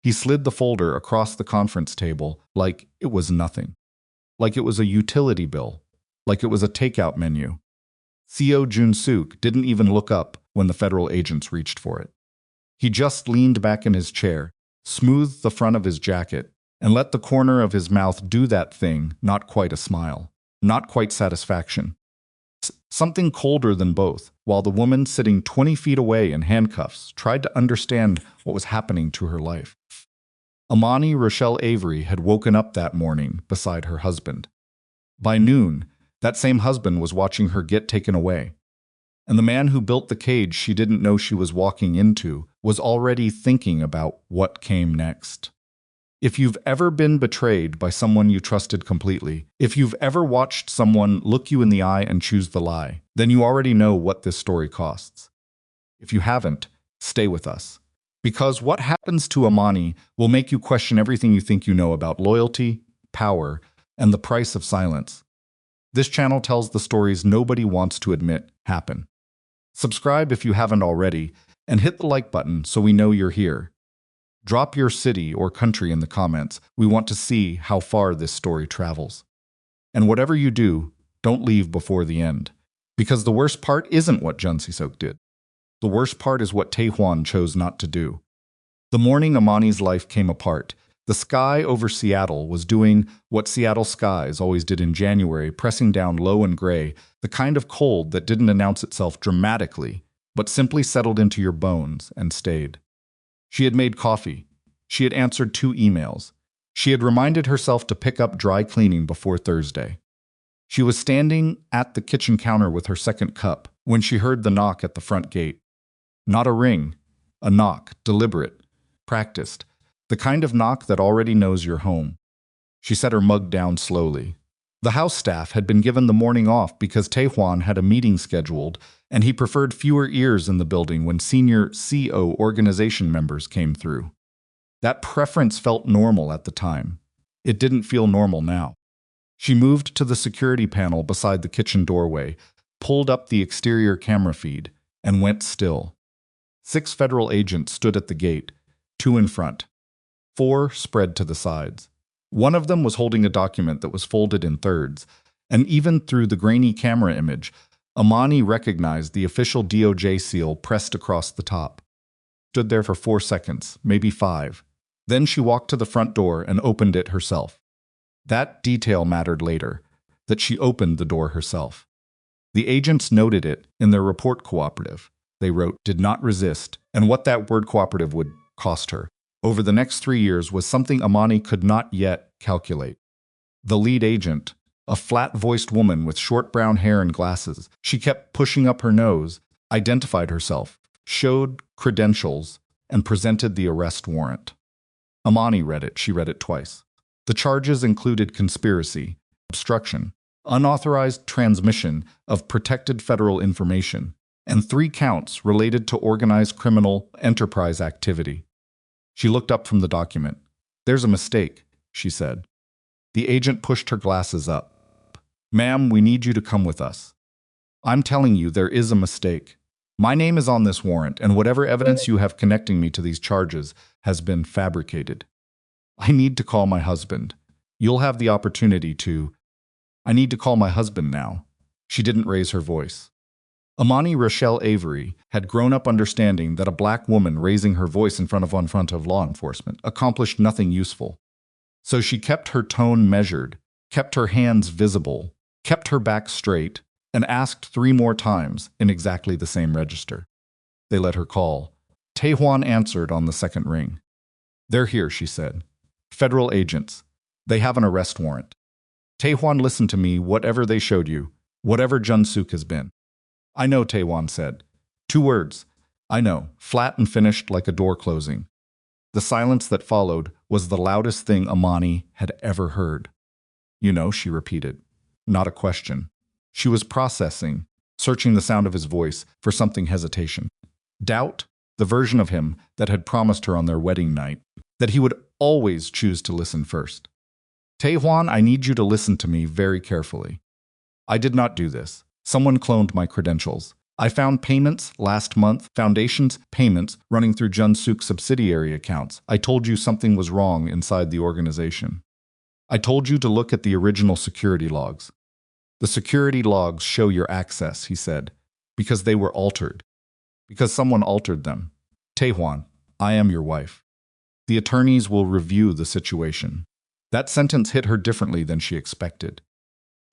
He slid the folder across the conference table like it was nothing. Like it was a utility bill. Like it was a takeout menu. Theo Jun-seok didn't even look up when the federal agents reached for it. He just leaned back in his chair, smoothed the front of his jacket, and let the corner of his mouth do that thing, not quite a smile, not quite satisfaction. Something colder than both, while the woman sitting 20 feet away in handcuffs tried to understand what was happening to her life. Imani Rochelle Avery had woken up that morning beside her husband. By noon, that same husband was watching her get taken away. And the man who built the cage she didn't know she was walking into was already thinking about what came next. If you've ever been betrayed by someone you trusted completely, if you've ever watched someone look you in the eye and choose the lie, then you already know what this story costs. If you haven't, stay with us. Because what happens to Imani will make you question everything you think you know about loyalty, power, and the price of silence. This channel tells the stories nobody wants to admit happen. Subscribe if you haven't already, and hit the like button so we know you're here. Drop your city or country in the comments. We want to see how far this story travels. And whatever you do, don't leave before the end. Because the worst part isn't what Jun-seok did. The worst part is what Tae-hwan chose not to do. The morning Imani's life came apart, the sky over Seattle was doing what Seattle skies always did in January, pressing down low and gray, the kind of cold that didn't announce itself dramatically, but simply settled into your bones and stayed. She had made coffee. She had answered 2 emails. She had reminded herself to pick up dry cleaning before Thursday. She was standing at the kitchen counter with her second cup when she heard the knock at the front gate. Not a ring, a knock, deliberate, practiced, the kind of knock that already knows you're home. She set her mug down slowly. The house staff had been given the morning off because Tae-hwan had a meeting scheduled, and he preferred fewer ears in the building when senior CO organization members came through. That preference felt normal at the time. It didn't feel normal now. She moved to the security panel beside the kitchen doorway, pulled up the exterior camera feed, and went still. 6 federal agents stood at the gate, 2 in front. 4 spread to the sides. One of them was holding a document that was folded in thirds, and even through the grainy camera image, Imani recognized the official DOJ seal pressed across the top. Stood there for 4 seconds, maybe 5. Then she walked to the front door and opened it herself. That detail mattered later, that she opened the door herself. The agents noted it in their report cooperative. They wrote, "Did not resist," and what that word cooperative would cost her over the next 3 years was something Imani could not yet calculate. The lead agent, a flat-voiced woman with short brown hair and glasses, she kept pushing up her nose, identified herself, showed credentials, and presented the arrest warrant. Imani read it. She read it twice. The charges included conspiracy, obstruction, unauthorized transmission of protected federal information, and 3 counts related to organized criminal enterprise activity. She looked up from the document. "There's a mistake," she said. The agent pushed her glasses up. "Ma'am, we need you to come with us. I'm telling you, there is a mistake. My name is on this warrant, and whatever evidence you have connecting me to these charges has been fabricated. I need to call my husband. You'll have the opportunity to. I need to call my husband now." She didn't raise her voice. Imani Rochelle Avery had grown up understanding that a black woman raising her voice in front of law enforcement accomplished nothing useful. So she kept her tone measured, kept her hands visible, kept her back straight, and asked 3 more times in exactly the same register. They let her call. Tae-hwan answered on the second ring. "They're here," she said. "Federal agents. They have an arrest warrant." Tae-hwan, listen to me, whatever they showed you, whatever Jun-seok has been. "I know," Tae-hwan said. 2 words. "I know," flat and finished like a door closing. The silence that followed was the loudest thing Imani had ever heard. "You know," she repeated. Not a question. She was processing, searching the sound of his voice for something hesitation. Doubt, the version of him that had promised her on their wedding night that he would always choose to listen first. "Tae-hwan, I need you to listen to me very carefully. I did not do this. Someone cloned my credentials. I found payments last month, foundations payments running through Jun-seok's subsidiary accounts. I told you something was wrong inside the organization. I told you to look at the original security logs. The security logs show your access, he said, because they were altered. Because someone altered them. Tae-hwan, I am your wife. The attorneys will review the situation. That sentence hit her differently than she expected.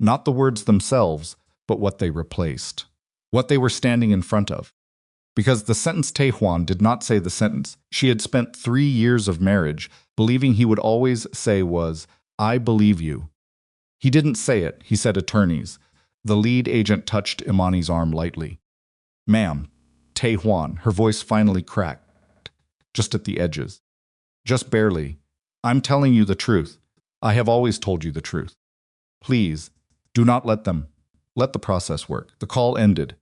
Not the words themselves, but what they replaced. What they were standing in front of. Because the sentence Tae-hwan did not say the sentence she had spent 3 years of marriage believing he would always say was, I believe you. He didn't say it, he said attorneys. The lead agent touched Imani's arm lightly. Ma'am, Tae-hwan, her voice finally cracked, just at the edges. Just barely. I'm telling you the truth. I have always told you the truth. Please, do not let them. Let the process work. The call ended.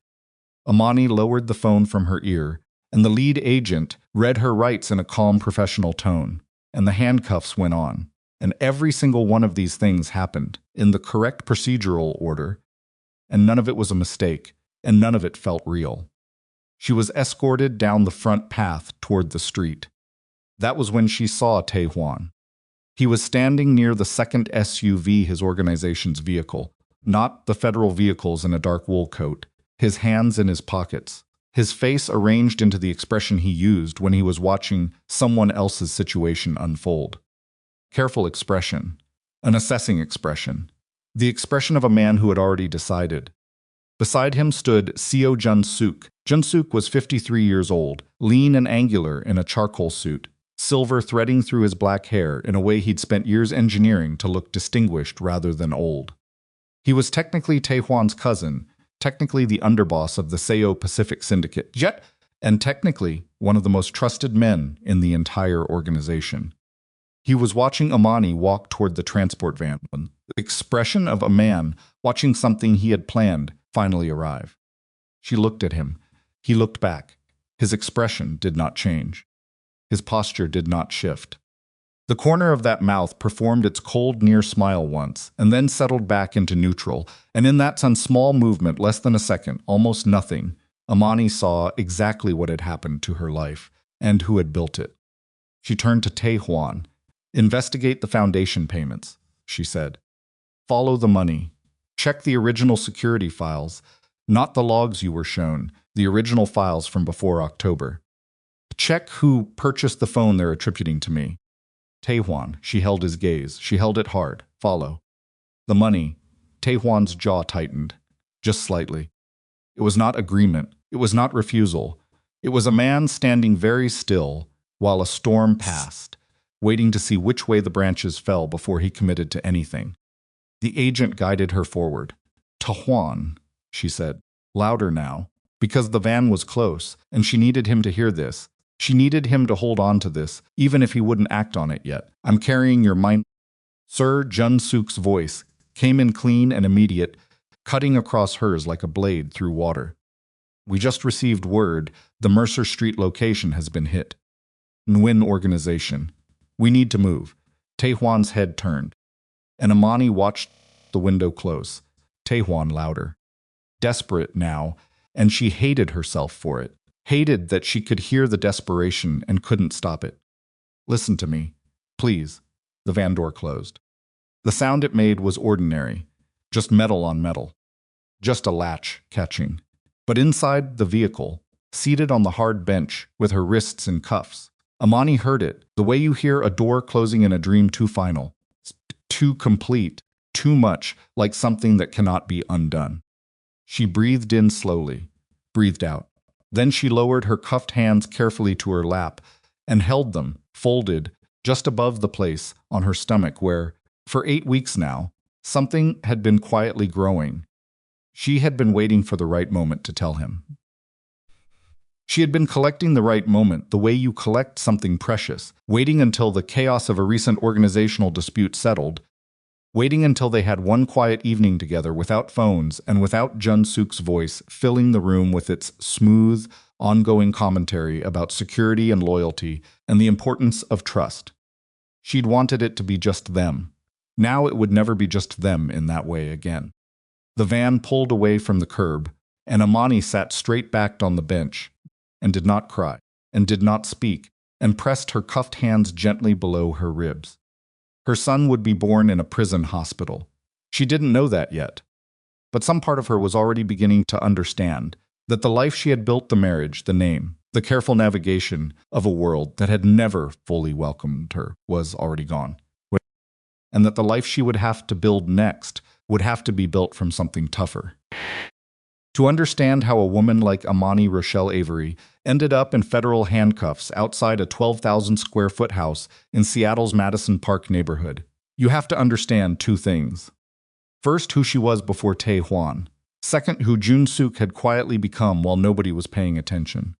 Imani lowered the phone from her ear, and the lead agent read her rights in a calm professional tone, and the handcuffs went on. And every single one of these things happened in the correct procedural order, and none of it was a mistake, and none of it felt real. She was escorted down the front path toward the street. That was when she saw Tae-hwan. He was standing near the second SUV, his organization's vehicle, not the federal vehicles, in a dark wool coat, his hands in his pockets, his face arranged into the expression he used when he was watching someone else's situation unfold. Careful expression, an assessing expression, the expression of a man who had already decided. Beside him stood Seo Jun-seok. Jun-seok was 53 years old, lean and angular in a charcoal suit, silver threading through his black hair in a way he'd spent years engineering to look distinguished rather than old. He was technically Tae-hwan's cousin, technically the underboss of the Seo Pacific Syndicate, yet, and technically one of the most trusted men in the entire organization. He was watching Imani walk toward the transport van when the expression of a man watching something he had planned finally arrive. She looked at him. He looked back. His expression did not change. His posture did not shift. The corner of that mouth performed its cold near smile once, and then settled back into neutral, and in that small movement, less than a second, almost nothing, Imani saw exactly what had happened to her life, and who had built it. She turned to Tae-hwan. Investigate the foundation payments, she said. Follow the money. Check the original security files, not the logs you were shown, the original files from before October. Check who purchased the phone they're attributing to me. Tae-hwan, she held his gaze. She held it hard. Follow. The money. Tae-hwan's jaw tightened. Just slightly. It was not agreement. It was not refusal. It was a man standing very still while a storm passed, waiting to see which way the branches fell before he committed to anything. The agent guided her forward. Tae-hwan, she said, louder now, because the van was close, and she needed him to hear this. She needed him to hold on to this, even if he wouldn't act on it yet. I'm carrying your mind. Sir Jun-seok's voice came in clean and immediate, cutting across hers like a blade through water. We just received word the Mercer Street location has been hit. Nguyen organization. We need to move. Tae-hwan's head turned, and Imani watched the window close. Tae-hwan louder. Desperate now, and she hated herself for it. Hated that she could hear the desperation and couldn't stop it. Listen to me, please. The van door closed. The sound it made was ordinary, just metal on metal. Just a latch catching. But inside the vehicle, seated on the hard bench with her wrists in cuffs, Imani heard it, the way you hear a door closing in a dream too final, too complete, too much, like something that cannot be undone. She breathed in slowly, breathed out. Then she lowered her cuffed hands carefully to her lap and held them, folded, just above the place on her stomach where, for 8 weeks now, something had been quietly growing. She had been waiting for the right moment to tell him. She had been collecting the right moment, the way you collect something precious, waiting until the chaos of a recent organizational dispute settled, waiting until they had one quiet evening together without phones and without Jun-seok's voice filling the room with its smooth, ongoing commentary about security and loyalty and the importance of trust. She'd wanted it to be just them. Now it would never be just them in that way again. The van pulled away from the curb, and Imani sat straight-backed on the bench, and did not cry, and did not speak, and pressed her cuffed hands gently below her ribs. Her son would be born in a prison hospital. She didn't know that yet. But some part of her was already beginning to understand that the life she had built, the marriage, the name, the careful navigation of a world that had never fully welcomed her, was already gone. And that the life she would have to build next would have to be built from something tougher. To understand how a woman like Imani Rochelle Avery ended up in federal handcuffs outside a 12,000 square foot house in Seattle's Madison Park neighborhood, you have to understand two things. First, who she was before Tae-hwan. Second, who Jun-seok had quietly become while nobody was paying attention.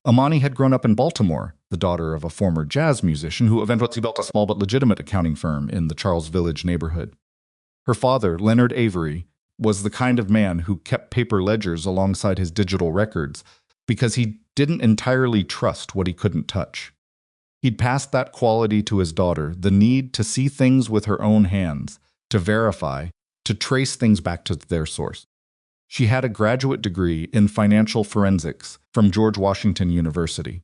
Imani had grown up in Baltimore, the daughter of a former jazz musician who eventually built a small but legitimate accounting firm in the Charles Village neighborhood. Her father, Leonard Avery, was the kind of man who kept paper ledgers alongside his digital records because he didn't entirely trust what he couldn't touch. He'd passed that quality to his daughter, the need to see things with her own hands, to verify, to trace things back to their source. She had a graduate degree in financial forensics from George Washington University.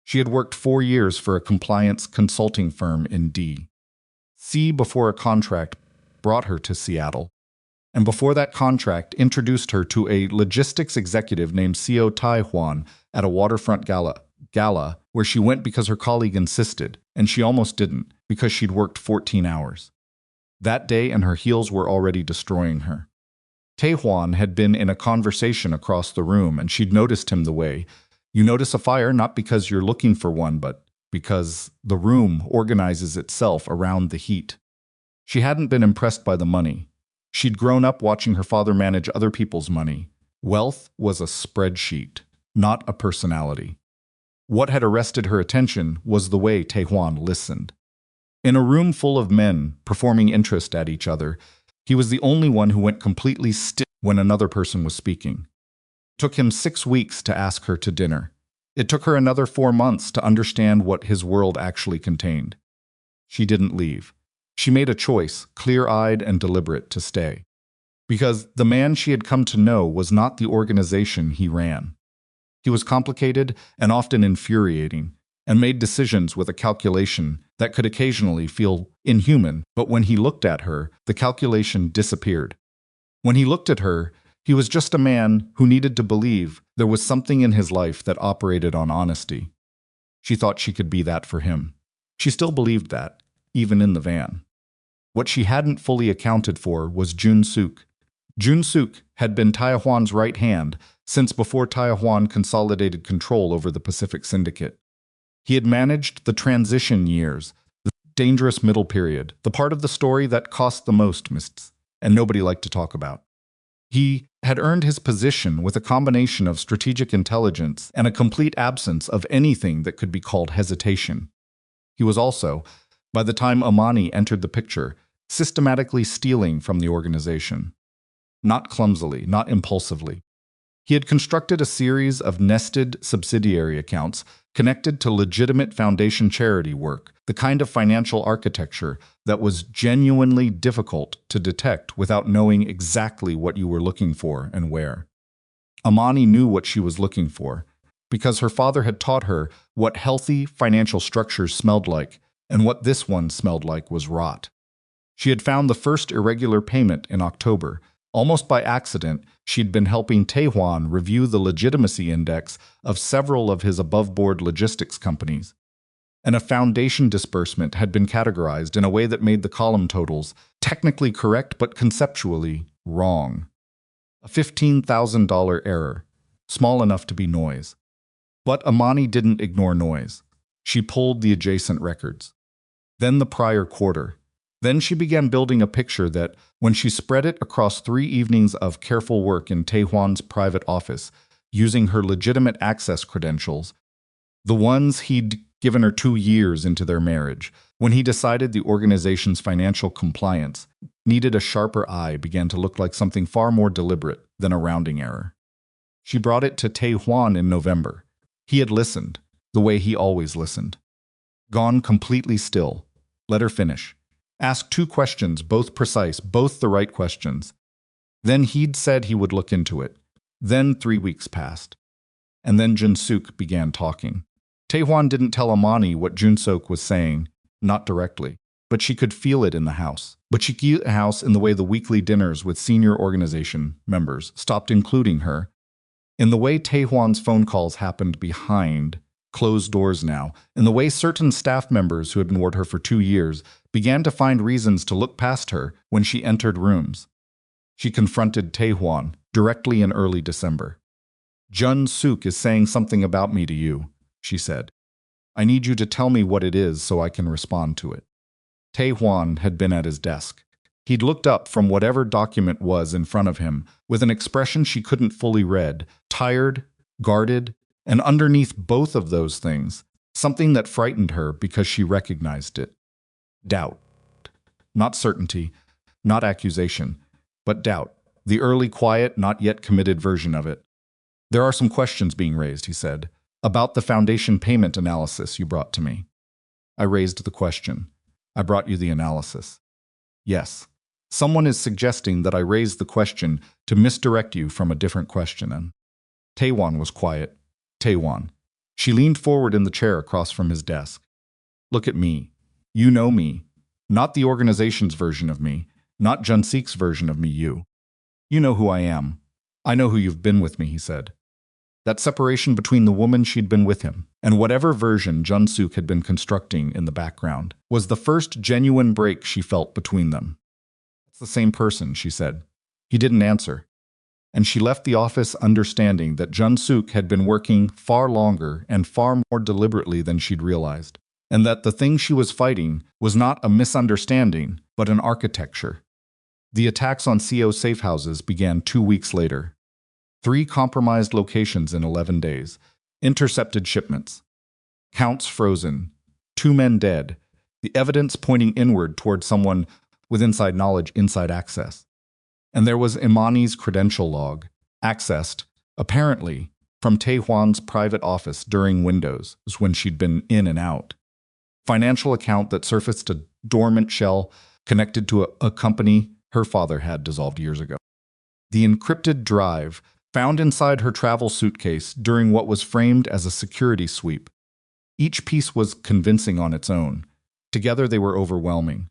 She had worked 4 years for a compliance consulting firm in D.C. before a contract brought her to Seattle. And before that contract introduced her to a logistics executive named Tae-hwan at a waterfront gala where she went because her colleague insisted, and she almost didn't, because she'd worked 14 hours. That day, and her heels were already destroying her. Tae-hwan had been in a conversation across the room, and she'd noticed him the way you notice a fire not because you're looking for one, but because the room organizes itself around the heat. She hadn't been impressed by the money. She'd grown up watching her father manage other people's money. Wealth was a spreadsheet, not a personality. What had arrested her attention was the way Tae-hwan listened. In a room full of men performing interest at each other, he was the only one who went completely still when another person was speaking. It took him 6 weeks to ask her to dinner. It took her another 4 months to understand what his world actually contained. She didn't leave. She made a choice, clear-eyed and deliberate, to stay. Because the man she had come to know was not the organization he ran. He was complicated and often infuriating, and made decisions with a calculation that could occasionally feel inhuman, but when he looked at her, the calculation disappeared. When he looked at her, he was just a man who needed to believe there was something in his life that operated on honesty. She thought she could be that for him. She still believed that, even in the van. What she hadn't fully accounted for was Jun-seok. Jun-seok had been Tae-hwan's right hand since before Tae-hwan consolidated control over the Pacific Syndicate. He had managed the transition years, the dangerous middle period, the part of the story that cost the most, and nobody liked to talk about. He had earned his position with a combination of strategic intelligence and a complete absence of anything that could be called hesitation. He was also, by the time Imani entered the picture, systematically stealing from the organization. Not clumsily, not impulsively. He had constructed a series of nested subsidiary accounts connected to legitimate foundation charity work, the kind of financial architecture that was genuinely difficult to detect without knowing exactly what you were looking for and where. Imani knew what she was looking for, because her father had taught her what healthy financial structures smelled like, and what this one smelled like was rot. She had found the first irregular payment in October. Almost by accident, she'd been helping Tae-hwan review the legitimacy index of several of his above-board logistics companies. And a foundation disbursement had been categorized in a way that made the column totals technically correct but conceptually wrong. A $15,000 error, small enough to be noise. But Imani didn't ignore noise. She pulled the adjacent records. Then the prior quarter. Then she began building a picture that, when she spread it across 3 evenings of careful work in Tae-hwan's private office, using her legitimate access credentials, the ones he'd given her 2 years into their marriage, when he decided the organization's financial compliance needed a sharper eye, began to look like something far more deliberate than a rounding error. She brought it to Tae-hwan in November. He had listened, the way he always listened. Gone completely still. Let her finish. Ask 2 questions, both precise, both the right questions. Then he'd said he would look into it. Then 3 weeks passed. And then Jun-seok began talking. Tae-hwan didn't tell Imani what Jun-seok was saying, not directly. But she could feel it in the house. But she could feel the house in the way the weekly dinners with senior organization members stopped including her, in the way Tae-hwan's phone calls happened behind closed doors now, in the way certain staff members who had been with her for 2 years began to find reasons to look past her when she entered rooms. She confronted Tae-hwan directly in early December. "Jun-seok is saying something about me to you," she said. "I need you to tell me what it is so I can respond to it." Tae-hwan had been at his desk. He'd looked up from whatever document was in front of him with an expression she couldn't fully read, tired, guarded, and underneath both of those things, something that frightened her because she recognized it. Doubt. Not certainty, not accusation, but doubt, the early quiet, not yet committed version of it. "There are some questions being raised," he said, "about the foundation payment analysis you brought to me." I raised the question. "I brought you the analysis." "Yes. Someone is suggesting that I raised the question to misdirect you from a different question." And Tae-hwan was quiet. Tae-hwan. She leaned forward in the chair across from his desk. "Look at me. You know me. Not the organization's version of me. Not Jun-seok's version of me, you. You know who I am. I know who you've been with me," he said. That separation between the woman she'd been with him and whatever version Jun-seok had been constructing in the background was the first genuine break she felt between them. "It's the same person," she said. He didn't answer. And she left the office understanding that Jun-seok had been working far longer and far more deliberately than she'd realized, and that the thing she was fighting was not a misunderstanding, but an architecture. The attacks on CO safe houses began 2 weeks later. 3 compromised locations in 11 days, intercepted shipments, counts frozen, 2 men dead, the evidence pointing inward toward someone with inside knowledge, inside access. And there was Imani's credential log, accessed, apparently, from Tae-hwan's private office during windows when she'd been in and out. Financial account that surfaced a dormant shell connected to a company her father had dissolved years ago. The encrypted drive found inside her travel suitcase during what was framed as a security sweep. Each piece was convincing on its own. Together they were overwhelming.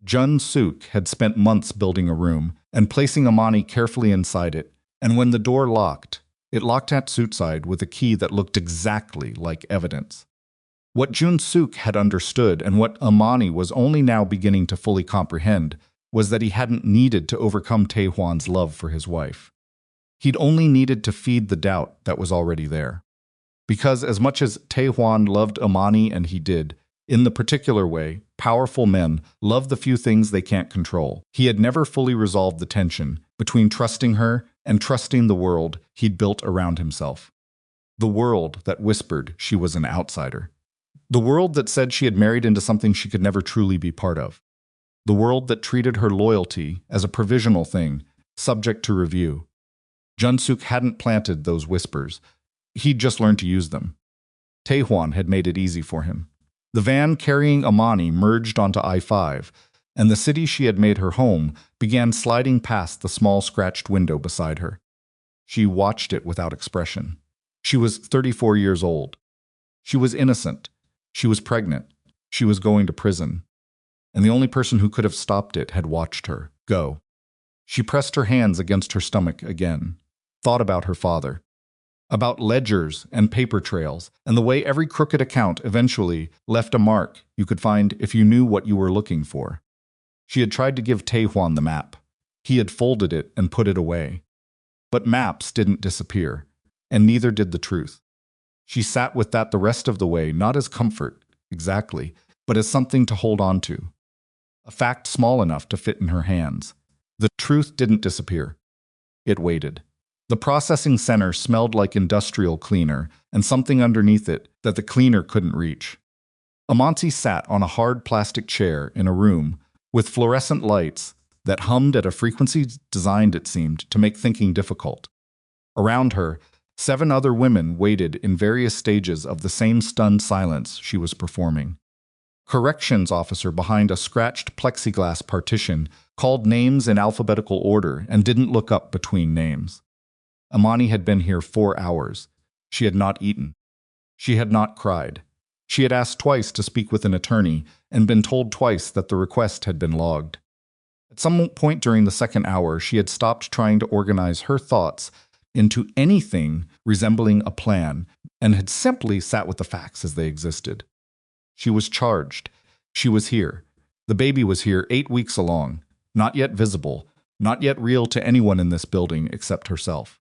Jun-seok had spent months building a room and placing Imani carefully inside it, and when the door locked, it locked at suitside with a key that looked exactly like evidence. What Jun-seok had understood and what Imani was only now beginning to fully comprehend was that he hadn't needed to overcome Tae-hwan's love for his wife. He'd only needed to feed the doubt that was already there. Because as much as Tae-hwan loved Imani, and he did, in the particular way, powerful men love the few things they can't control, he had never fully resolved the tension between trusting her and trusting the world he'd built around himself. The world that whispered she was an outsider. The world that said she had married into something she could never truly be part of. The world that treated her loyalty as a provisional thing, subject to review. Jun-seok hadn't planted those whispers. He'd just learned to use them. Tae-hwan had made it easy for him. The van carrying Imani merged onto I-5, and the city she had made her home began sliding past the small scratched window beside her. She watched it without expression. She was 34 years old. She was innocent. She was pregnant. She was going to prison. And the only person who could have stopped it had watched her go. She pressed her hands against her stomach again, thought about her father, about ledgers and paper trails, and the way every crooked account eventually left a mark you could find if you knew what you were looking for. She had tried to give Tae-hwan the map. He had folded it and put it away. But maps didn't disappear, and neither did the truth. She sat with that the rest of the way, not as comfort, exactly, but as something to hold on to. A fact small enough to fit in her hands. The truth didn't disappear. It waited. The processing center smelled like industrial cleaner, and something underneath it that the cleaner couldn't reach. Imani sat on a hard plastic chair in a room with fluorescent lights that hummed at a frequency designed, it seemed, to make thinking difficult. Around her, 7 other women waited in various stages of the same stunned silence she was performing. Corrections officer behind a scratched plexiglass partition called names in alphabetical order and didn't look up between names. Imani had been here 4 hours. She had not eaten. She had not cried. She had asked twice to speak with an attorney and been told twice that the request had been logged. At some point during the second hour, she had stopped trying to organize her thoughts into anything resembling a plan and had simply sat with the facts as they existed. She was charged. She was here. The baby was here 8 weeks along, not yet visible, not yet real to anyone in this building except herself.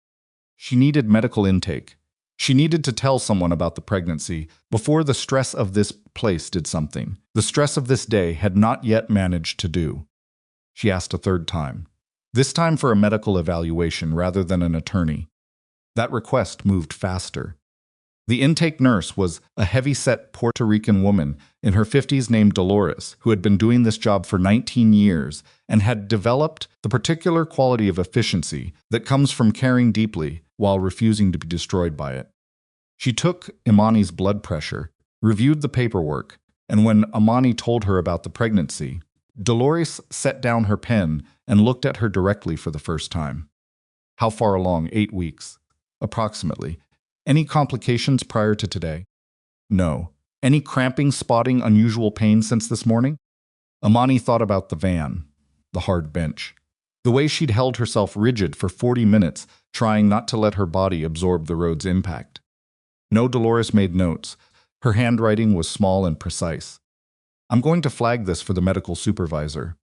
She needed medical intake. She needed to tell someone about the pregnancy before the stress of this place did something the stress of this day had not yet managed to do. She asked a third time, this time for a medical evaluation rather than an attorney. That request moved faster. The intake nurse was a heavy-set Puerto Rican woman in her 50s named Dolores, who had been doing this job for 19 years and had developed the particular quality of efficiency that comes from caring deeply while refusing to be destroyed by it. She took Imani's blood pressure, reviewed the paperwork, and when Imani told her about the pregnancy, Dolores set down her pen and looked at her directly for the first time. How far along? 8 weeks. Approximately. Any complications prior to today? No. Any cramping, spotting, unusual pain since this morning? Imani thought about the van, the hard bench, the way she'd held herself rigid for 40 minutes, trying not to let her body absorb the road's impact. No, Dolores made notes. Her handwriting was small and precise. I'm going to flag this for the medical supervisor.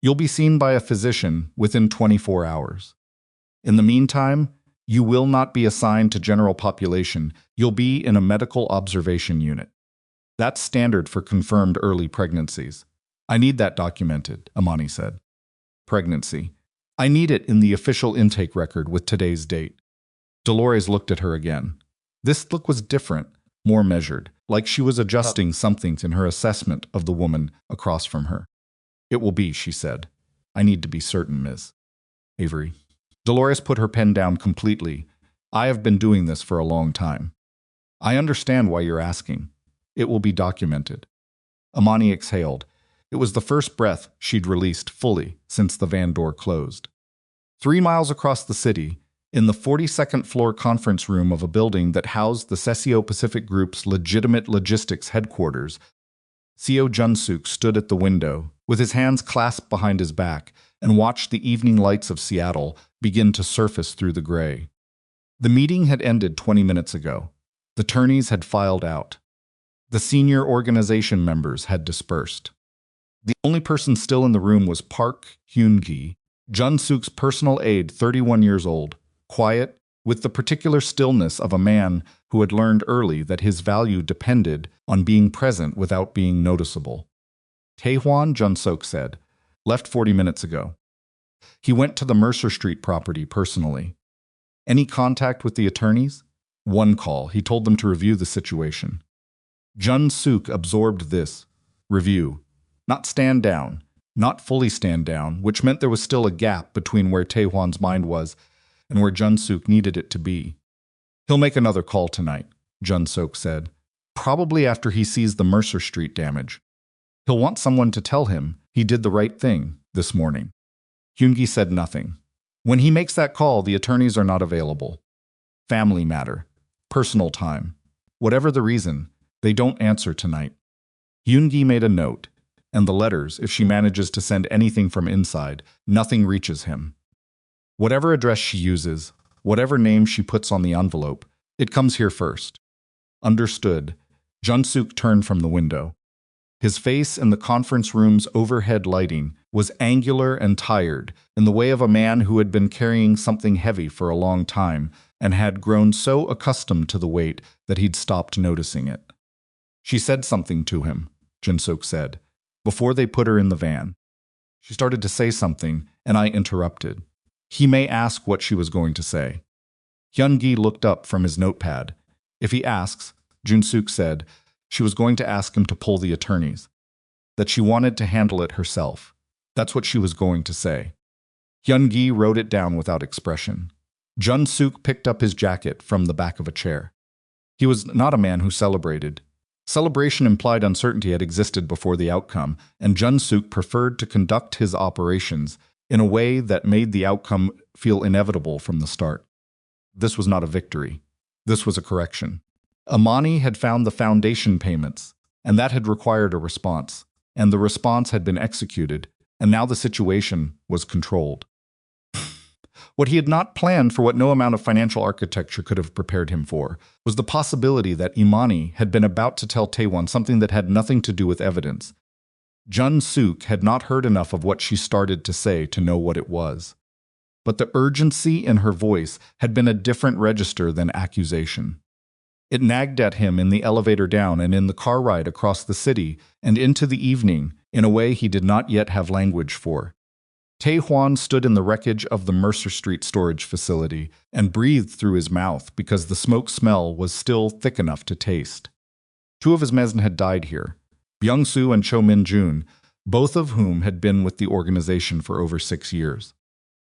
You'll be seen by a physician within 24 hours. In the meantime, you will not be assigned to general population. You'll be in a medical observation unit. That's standard for confirmed early pregnancies. I need that documented, Imani said. Pregnancy. I need it in the official intake record with today's date. Dolores looked at her again. This look was different, more measured, like she was adjusting something in her assessment of the woman across from her. It will be, she said. I need to be certain, Ms. Avery. Dolores put her pen down completely. I have been doing this for a long time. I understand why you're asking. It will be documented. Imani exhaled. It was the first breath she'd released fully since the van door closed. 3 miles across the city, in the 42nd floor conference room of a building that housed the Sesio Pacific Group's legitimate logistics headquarters, CEO Jun-seok stood at the window, with his hands clasped behind his back, and watched the evening lights of Seattle begin to surface through the gray. The meeting had ended 20 minutes ago. The attorneys had filed out. The senior organization members had dispersed. The only person still in the room was Park Hyun-gi, Jun-seok's personal aide, 31 years old, quiet, with the particular stillness of a man who had learned early that his value depended on being present without being noticeable. Tae-hwan, Jun-seok said, left 40 minutes ago. He went to the Mercer Street property personally. Any contact with the attorneys? One call. He told them to review the situation. Jun-seok absorbed this. Review. Not stand down. Not fully stand down, which meant there was still a gap between where Tae-hwan's mind was and where Jun-seok needed it to be. He'll make another call tonight, Jun-seok said. Probably after he sees the Mercer Street damage. He'll want someone to tell him he did the right thing this morning. Hyun-gi said nothing. When he makes that call, the attorneys are not available. Family matter. Personal time. Whatever the reason, they don't answer tonight. Hyun-gi made a note, and the letters, if she manages to send anything from inside, nothing reaches him. Whatever address she uses, whatever name she puts on the envelope, it comes here first. Understood. Jun-seok turned from the window. His face in the conference room's overhead lighting was angular and tired, in the way of a man who had been carrying something heavy for a long time and had grown so accustomed to the weight that he'd stopped noticing it. She said something to him, Jun-seok said, before they put her in the van. She started to say something, and I interrupted. He may ask what she was going to say. Hyun-gi looked up from his notepad. If he asks, Jun-seok said, she was going to ask him to pull the attorneys. That she wanted to handle it herself. That's what she was going to say. Hyun-gi wrote it down without expression. Jun-seok picked up his jacket from the back of a chair. He was not a man who celebrated. Celebration implied uncertainty had existed before the outcome, and Jun-seok preferred to conduct his operations in a way that made the outcome feel inevitable from the start. This was not a victory. This was a correction. Imani had found the foundation payments, and that had required a response, and the response had been executed, and now the situation was controlled. What he had not planned for, what no amount of financial architecture could have prepared him for, was the possibility that Imani had been about to tell Tae-hwan something that had nothing to do with evidence. Jun-seok had not heard enough of what she started to say to know what it was. But the urgency in her voice had been a different register than accusation. It nagged at him in the elevator down and in the car ride across the city and into the evening in a way he did not yet have language for. Tae-hwan stood in the wreckage of the Mercer Street storage facility and breathed through his mouth because the smoke smell was still thick enough to taste. 2 of his men had died here, Byung-soo and Cho Min-jun, both of whom had been with the organization for over 6 years.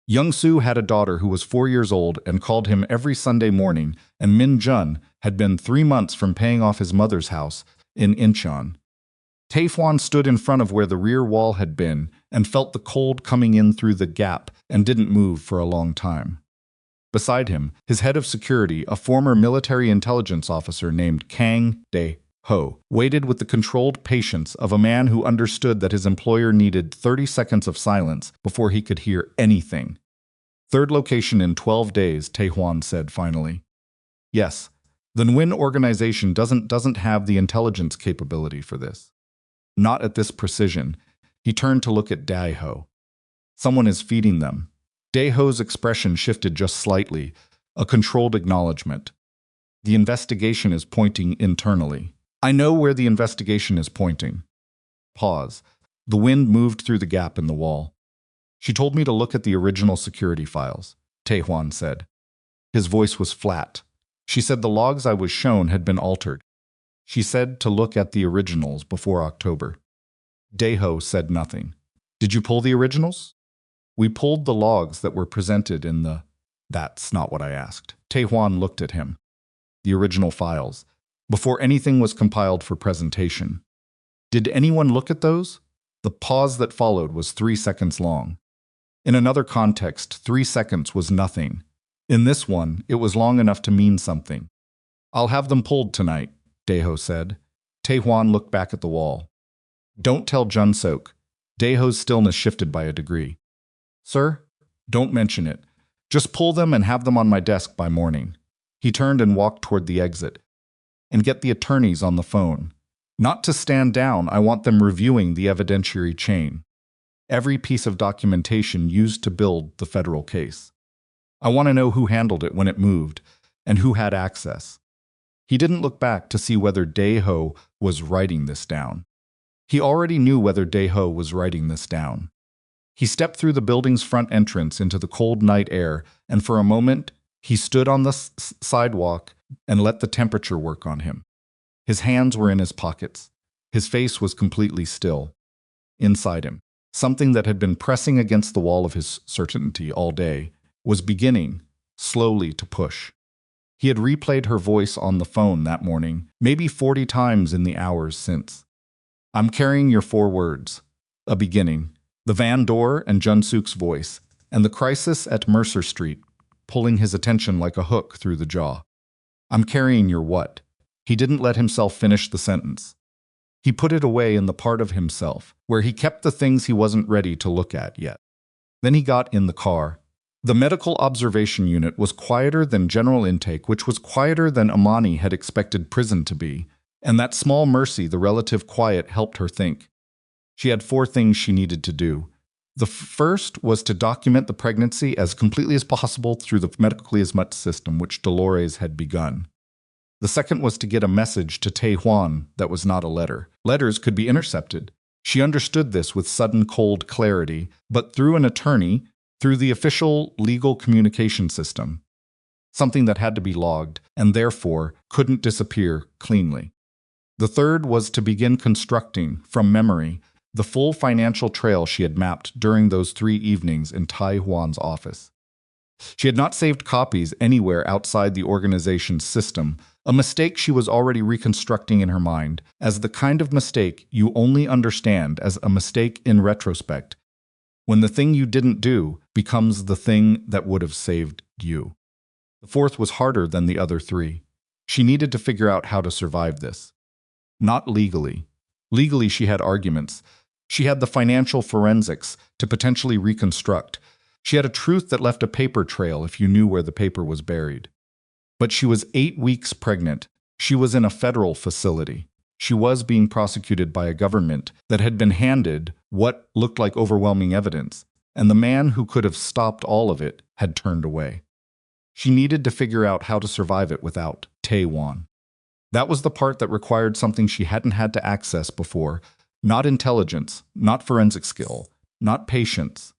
Young-soo had a daughter who was 4 years old and called him every Sunday morning, and Min-jun had been 3 months from paying off his mother's house in Incheon. Tae-hwan stood in front of where the rear wall had been and felt the cold coming in through the gap and didn't move for a long time. Beside him, his head of security, a former military intelligence officer named Kang Dae-ho, waited with the controlled patience of a man who understood that his employer needed 30 seconds of silence before he could hear anything. 3rd location in 12 days, Tae-hwan said finally. Yes, the Nguyen organization doesn't have the intelligence capability for this. Not at this precision. He turned to look at Dae-ho. Someone is feeding them. Dae-ho's expression shifted just slightly, a controlled acknowledgement. The investigation is pointing internally. I know where the investigation is pointing. Pause. The wind moved through the gap in the wall. She told me to look at the original security files, Tae-hwan said. His voice was flat. She said the logs I was shown had been altered. She said to look at the originals before October. Dae-ho said nothing. Did you pull the originals? We pulled the logs that were presented in the... That's not what I asked. Tae-hwan looked at him. The original files, before anything was compiled for presentation. Did anyone look at those? The pause that followed was 3 seconds long. In another context, 3 seconds was nothing. In this one, it was long enough to mean something. I'll have them pulled tonight, Dae-ho said. Tae-hwan looked back at the wall. Don't tell Jun-seok. Dae-ho's stillness shifted by a degree. Sir, don't mention it. Just pull them and have them on my desk by morning. He turned and walked toward the exit. And get the attorneys on the phone. Not to stand down, I want them reviewing the evidentiary chain. Every piece of documentation used to build the federal case. I want to know who handled it when it moved, and who had access. He didn't look back to see whether Dae-ho was writing this down. He already knew whether Dae-ho was writing this down. He stepped through the building's front entrance into the cold night air, and for a moment, he stood on the sidewalk and let the temperature work on him. His hands were in his pockets. His face was completely still. Inside him, something that had been pressing against the wall of his certainty all day was beginning, slowly, to push. He had replayed her voice on the phone that morning, maybe 40 times in the hours since. I'm carrying your 4 words. A beginning, the van door and Jun-seok's voice, and the crisis at Mercer Street, pulling his attention like a hook through the jaw. I'm carrying your what? He didn't let himself finish the sentence. He put it away in the part of himself, where he kept the things he wasn't ready to look at yet. Then he got in the car. The medical observation unit was quieter than general intake, which was quieter than Imani had expected prison to be, and that small mercy, the relative quiet, helped her think. She had 4 things she needed to do. The first was to document the pregnancy as completely as possible through the medically as much system which Dolores had begun. The second was to get a message to Tae-hwan that was not a letter. Letters could be intercepted. She understood this with sudden cold clarity, but through an attorney, through the official legal communication system, something that had to be logged and therefore couldn't disappear cleanly. The third was to begin constructing, from memory, the full financial trail she had mapped during those 3 evenings in Tae-hwan's office. She had not saved copies anywhere outside the organization's system, a mistake she was already reconstructing in her mind as the kind of mistake you only understand as a mistake in retrospect, when the thing you didn't do becomes the thing that would have saved you. The fourth was harder than the other three. She needed to figure out how to survive this. Not legally. Legally, she had arguments. She had the financial forensics to potentially reconstruct. She had a truth that left a paper trail if you knew where the paper was buried. But she was 8 weeks pregnant. She was in a federal facility. She was being prosecuted by a government that had been handed what looked like overwhelming evidence, and the man who could have stopped all of it had turned away. She needed to figure out how to survive it without Tae-hwan. That was the part that required something she hadn't had to access before, not intelligence, not forensic skill, not patience.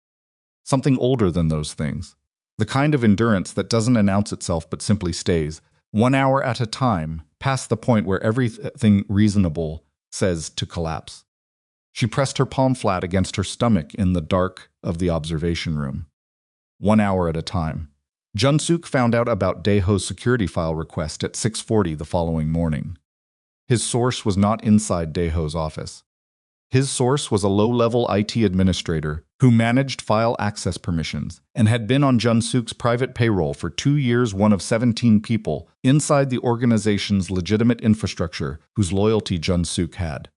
Something older than those things. The kind of endurance that doesn't announce itself but simply stays, 1 hour at a time, past the point where everything reasonable says to collapse. She pressed her palm flat against her stomach in the dark of the observation room. 1 hour at a time. Jun-seok found out about Daeho's security file request at 6:40 the following morning. His source was not inside Daeho's office. His source was a low-level IT administrator who managed file access permissions and had been on Jun-seok's private payroll for 2 years, one of 17 people inside the organization's legitimate infrastructure whose loyalty Jun-seok had.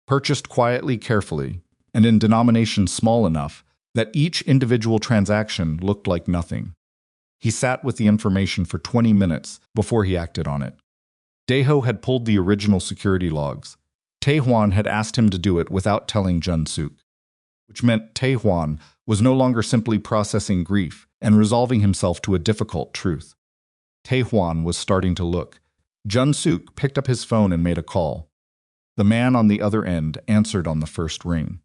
Purchased quietly, carefully, and in denominations small enough that each individual transaction looked like nothing. He sat with the information for 20 minutes before he acted on it. Daeho had pulled the original security logs. Tae-hwan had asked him to do it without telling Jun-seok, which meant Tae-hwan was no longer simply processing grief and resolving himself to a difficult truth. Tae-hwan was starting to look. Jun-seok picked up his phone and made a call. The man on the other end answered on the first ring.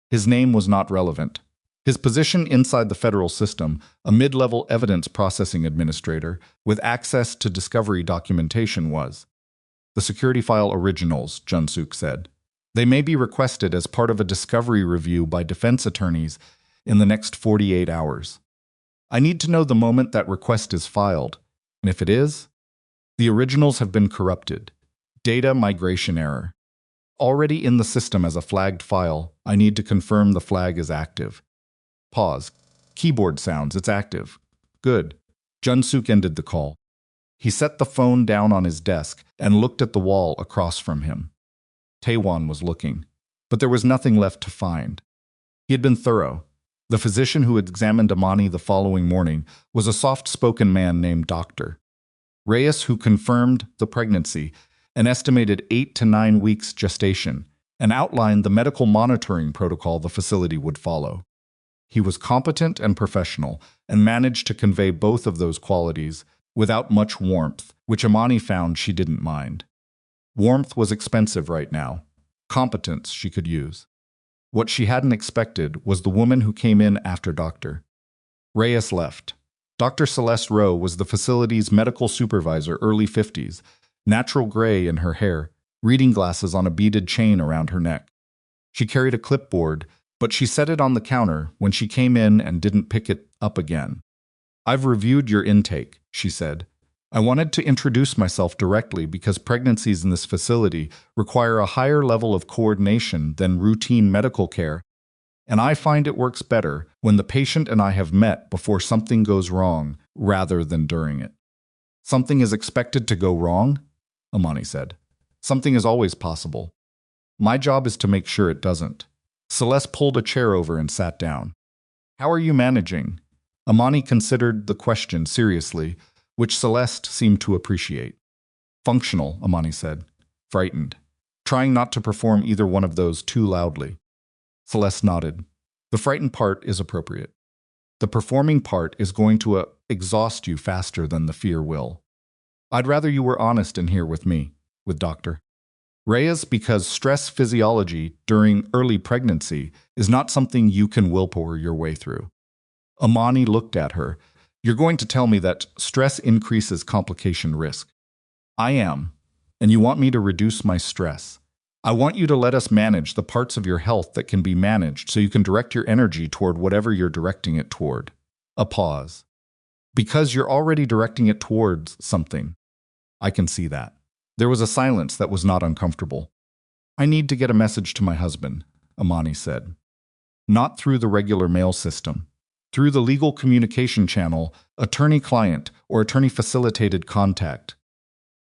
His name was not relevant. His position inside the federal system, a mid-level evidence processing administrator with access to discovery documentation, was. The security file originals, Jun-seok said. They may be requested as part of a discovery review by defense attorneys in the next 48 hours. I need to know the moment that request is filed, and if it is, the originals have been corrupted. Data migration error. Already in the system as a flagged file, I need to confirm the flag is active. Pause. Keyboard sounds, it's active. Good. Jun-seok ended the call. He set the phone down on his desk and looked at the wall across from him. Tae-hwan was looking, but there was nothing left to find. He had been thorough. The physician who had examined Imani the following morning was a soft-spoken man named Dr. Reyes, who confirmed the pregnancy, an estimated 8 to 9 weeks gestation, and outlined the medical monitoring protocol the facility would follow. He was competent and professional, and managed to convey both of those qualities without much warmth, which Imani found she didn't mind. Warmth was expensive right now. Competence she could use. What she hadn't expected was the woman who came in after Dr. Reyes left. Dr. Celeste Rowe was the facility's medical supervisor, early 50s, natural gray in her hair, reading glasses on a beaded chain around her neck. She carried a clipboard, but she set it on the counter when she came in and didn't pick it up again. "I've reviewed your intake," she said. "I wanted to introduce myself directly because pregnancies in this facility require a higher level of coordination than routine medical care, and I find it works better when the patient and I have met before something goes wrong rather than during it." "Something is expected to go wrong?" Imani said. "Something is always possible. My job is to make sure it doesn't." Celeste pulled a chair over and sat down. "How are you managing?" Imani considered the question seriously, which Celeste seemed to appreciate. "Functional," Imani said. "Frightened. Trying not to perform either one of those too loudly." Celeste nodded. "The frightened part is appropriate. The performing part is going to exhaust you faster than the fear will. I'd rather you were honest in here with me, with Dr. Reyes, because stress physiology during early pregnancy is not something you can willpower your way through." Imani looked at her. "You're going to tell me that stress increases complication risk." "I am. And you want me to reduce my stress. I want you to let us manage the parts of your health that can be managed so you can direct your energy toward whatever you're directing it toward." A pause. Because you're already directing it towards something. I can see that. There was a silence that was not uncomfortable. I need to get a message to my husband, Imani said. Not through the regular mail system. Through the legal communication channel, attorney-client or attorney-facilitated contact.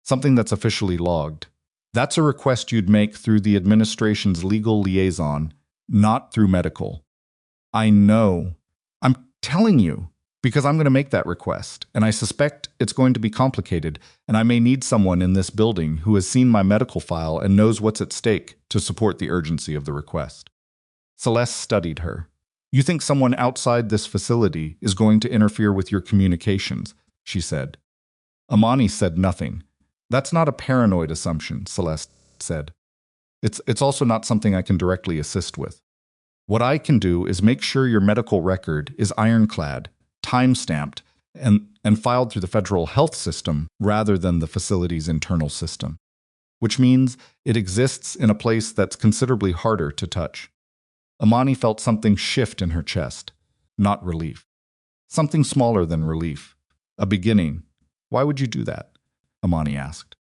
Something that's officially logged. That's a request you'd make through the administration's legal liaison, not through medical. I know. I'm telling you, because I'm going to make that request, and I suspect it's going to be complicated, and I may need someone in this building who has seen my medical file and knows what's at stake to support the urgency of the request. Celeste studied her. You think someone outside this facility is going to interfere with your communications, she said. Imani said nothing. That's not a paranoid assumption, Celeste said. It's also not something I can directly assist with. What I can do is make sure your medical record is ironclad, time-stamped, and filed through the federal health system rather than the facility's internal system, which means it exists in a place that's considerably harder to touch. Imani felt something shift in her chest, not relief. Something smaller than relief. A beginning. Why would you do that? Imani asked.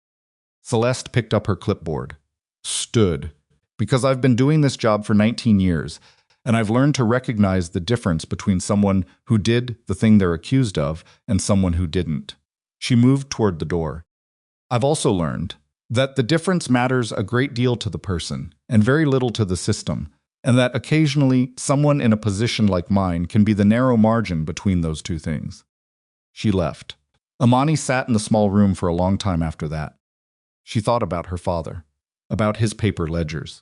Celeste picked up her clipboard. Stood. Because I've been doing this job for 19 years, and I've learned to recognize the difference between someone who did the thing they're accused of and someone who didn't. She moved toward the door. I've also learned that the difference matters a great deal to the person and very little to the system, and that occasionally someone in a position like mine can be the narrow margin between those two things. She left. Imani sat in the small room for a long time after that. She thought about her father, about his paper ledgers,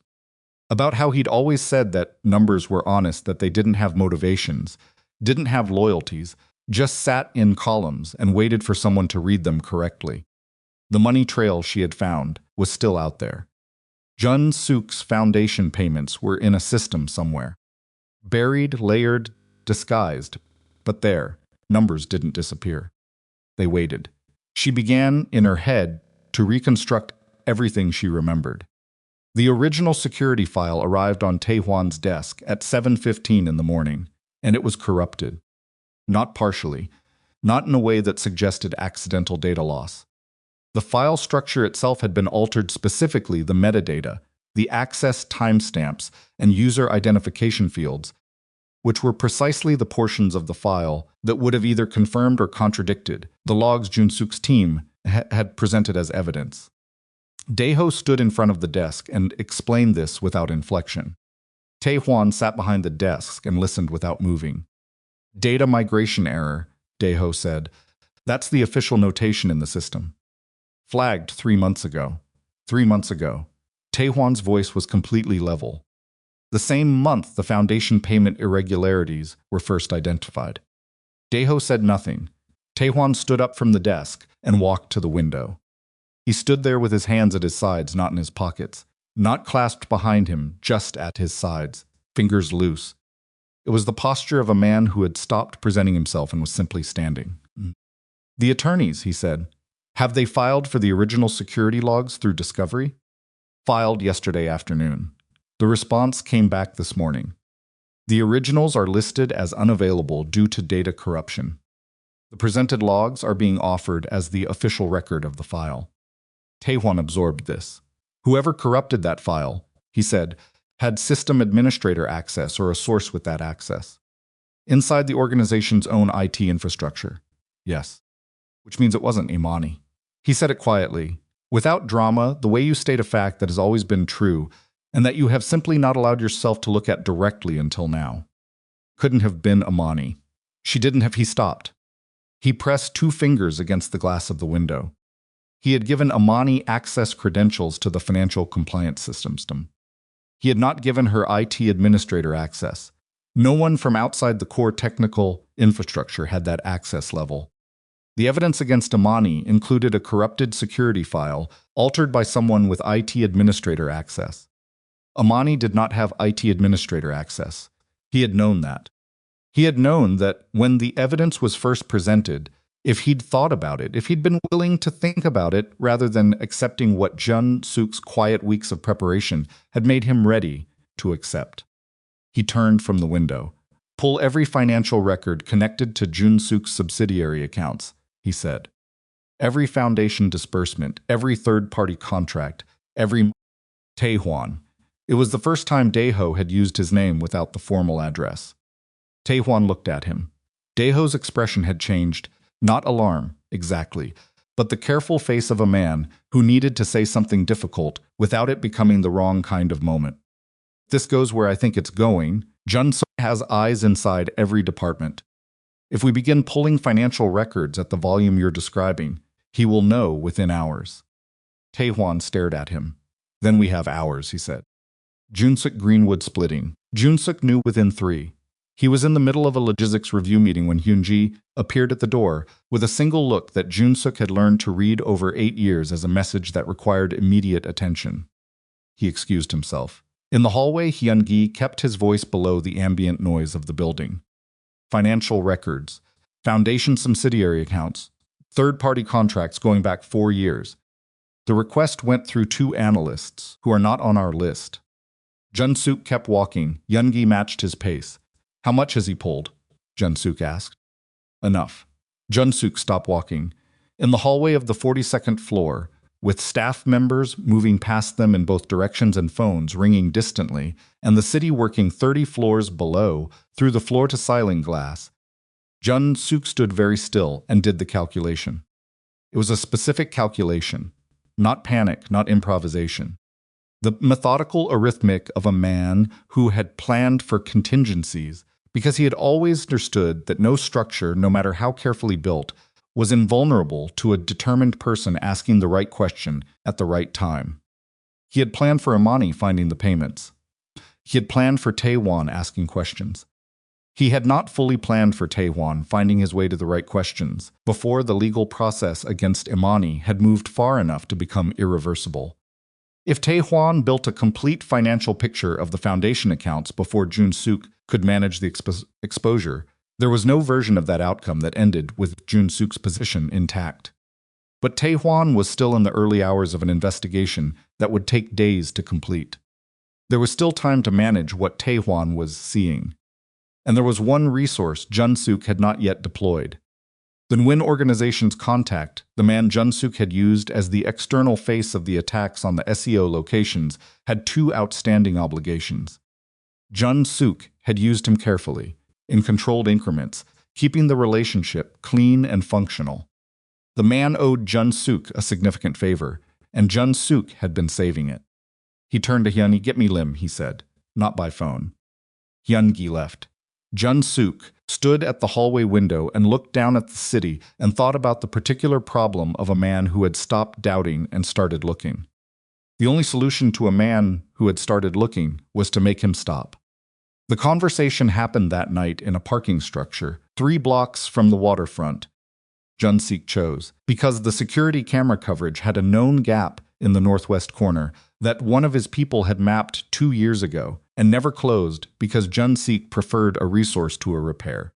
about how he'd always said that numbers were honest, that they didn't have motivations, didn't have loyalties, just sat in columns and waited for someone to read them correctly. The money trail she had found was still out there. Jun-seok's foundation payments were in a system somewhere. Buried, layered, disguised. But there, numbers didn't disappear. They waited. She began, in her head, to reconstruct everything she remembered. The original security file arrived on Tae-hwan's desk at 7:15 in the morning, and it was corrupted. Not partially, not in a way that suggested accidental data loss. The file structure itself had been altered, specifically the metadata, the access timestamps, and user identification fields, which were precisely the portions of the file that would have either confirmed or contradicted the logs Jun-seok's team had presented as evidence. Dae-ho stood in front of the desk and explained this without inflection. Tae-hwan sat behind the desk and listened without moving. Data migration error, Dae-ho said. That's the official notation in the system. Flagged 3 months ago. 3 months ago. Tae-hwan's voice was completely level. The same month the foundation payment irregularities were first identified. Dae-ho said nothing. Tae-hwan stood up from the desk and walked to the window. He stood there with his hands at his sides, not in his pockets, not clasped behind him, just at his sides, fingers loose. It was the posture of a man who had stopped presenting himself and was simply standing. The attorneys, he said. Have they filed for the original security logs through discovery? Filed yesterday afternoon. The response came back this morning. The originals are listed as unavailable due to data corruption. The presented logs are being offered as the official record of the file. Tae-hwan absorbed this. Whoever corrupted that file, he said, had system administrator access or a source with that access. Inside the organization's own IT infrastructure. Yes. Which means it wasn't Imani. He said it quietly, without drama, the way you state a fact that has always been true, and that you have simply not allowed yourself to look at directly until now. Couldn't have been Imani. She didn't have. He stopped. He pressed 2 fingers against the glass of the window. He had given Imani access credentials to the financial compliance system. He had not given her IT administrator access. No one from outside the core technical infrastructure had that access level. The evidence against Imani included a corrupted security file altered by someone with IT administrator access. Imani did not have IT administrator access. He had known that. He had known that when the evidence was first presented, if he'd thought about it, if he'd been willing to think about it rather than accepting what Jun-seok's quiet weeks of preparation had made him ready to accept. He turned from the window. Pull every financial record connected to Jun-seok's subsidiary accounts, he said. Every foundation disbursement, every third-party contract, every Tae-hwan. It was the first time Daeho had used his name without the formal address. Tae-hwan looked at him. Daeho's expression had changed, not alarm, exactly, but the careful face of a man who needed to say something difficult without it becoming the wrong kind of moment. This goes where I think it's going. Jun-seok has eyes inside every department. If we begin pulling financial records at the volume you're describing, he will know within hours. Tae-hwan stared at him. Then we have hours, he said. Jun-seok Greenwood splitting. Jun-seok knew within 3. He was in the middle of a logistics review meeting when Hyun-ji appeared at the door with a single look that Jun-seok had learned to read over 8 years as a message that required immediate attention. He excused himself. In the hallway, Hyun-gi kept his voice below the ambient noise of the building. Financial records, foundation subsidiary accounts, third-party contracts going back 4 years. The request went through 2 analysts who are not on our list. Jun-seok kept walking. Hyun-gi matched his pace. How much has he pulled? Jun-seok asked. Enough. Jun-seok stopped walking. In the hallway of the 42nd floor, with staff members moving past them in both directions and phones ringing distantly, and the city working 30 floors below through the floor-to-ceiling glass, Jun-seok stood very still and did the calculation. It was a specific calculation, not panic, not improvisation. The methodical arithmetic of a man who had planned for contingencies, because he had always understood that no structure, no matter how carefully built, was invulnerable to a determined person asking the right question at the right time. He had planned for Imani finding the payments. He had planned for Tae-hwan asking questions. He had not fully planned for Tae-hwan finding his way to the right questions before the legal process against Imani had moved far enough to become irreversible. If Tae-hwan built a complete financial picture of the foundation accounts before Jun-seok could manage the exposure, there was no version of that outcome that ended with Jun-seok's position intact. But Tae-hwan was still in the early hours of an investigation that would take days to complete. There was still time to manage what Tae-hwan was seeing. And there was one resource Jun-seok had not yet deployed. The Nguyen organization's contact, the man Jun-seok had used as the external face of the attacks on the SEO locations, had 2 outstanding obligations. Jun-seok had used him carefully, in controlled increments, keeping the relationship clean and functional. The man owed Jun-seok a significant favor, and Jun-seok had been saving it. He turned to Hyun-gi. "Get me Lim," he said, "not by phone." Hyun-gi left. Jun-seok stood at the hallway window and looked down at the city and thought about the particular problem of a man who had stopped doubting and started looking. The only solution to a man who had started looking was to make him stop. The conversation happened that night in a parking structure, 3 blocks from the waterfront. Jun-seok chose, because the security camera coverage had a known gap in the northwest corner that one of his people had mapped 2 years ago and never closed because Jun-seok preferred a resource to a repair.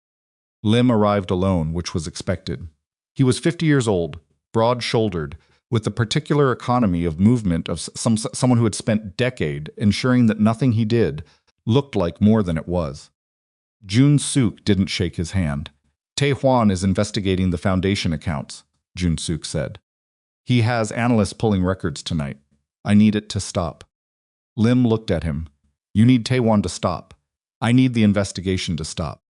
Lim arrived alone, which was expected. He was 50 years old, broad-shouldered, with the particular economy of movement of someone who had spent decades ensuring that nothing he did looked like more than it was. Jun-seok didn't shake his hand. Tae-hwan is investigating the foundation accounts, Jun-seok said. He has analysts pulling records tonight. I need it to stop. Lim looked at him. You need Tae-hwan to stop. I need the investigation to stop.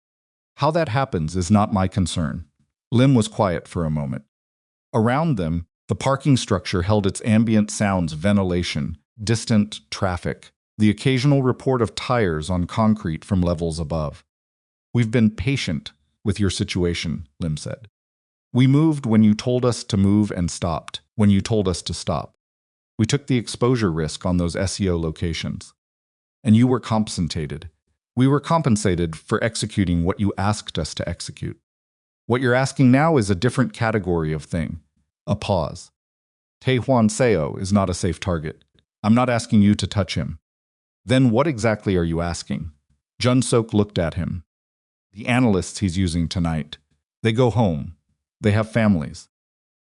How that happens is not my concern. Lim was quiet for a moment. Around them, the parking structure held its ambient sounds, ventilation, distant traffic, the occasional report of tires on concrete from levels above. We've been patient with your situation, Lim said. We moved when you told us to move and stopped when you told us to stop. We took the exposure risk on those SEO locations. And you were compensated. We were compensated for executing what you asked us to execute. What you're asking now is a different category of thing. A pause. Tae-hwan Seo is not a safe target. I'm not asking you to touch him. Then what exactly are you asking? Jun-seok looked at him. The analysts he's using tonight. They go home. They have families.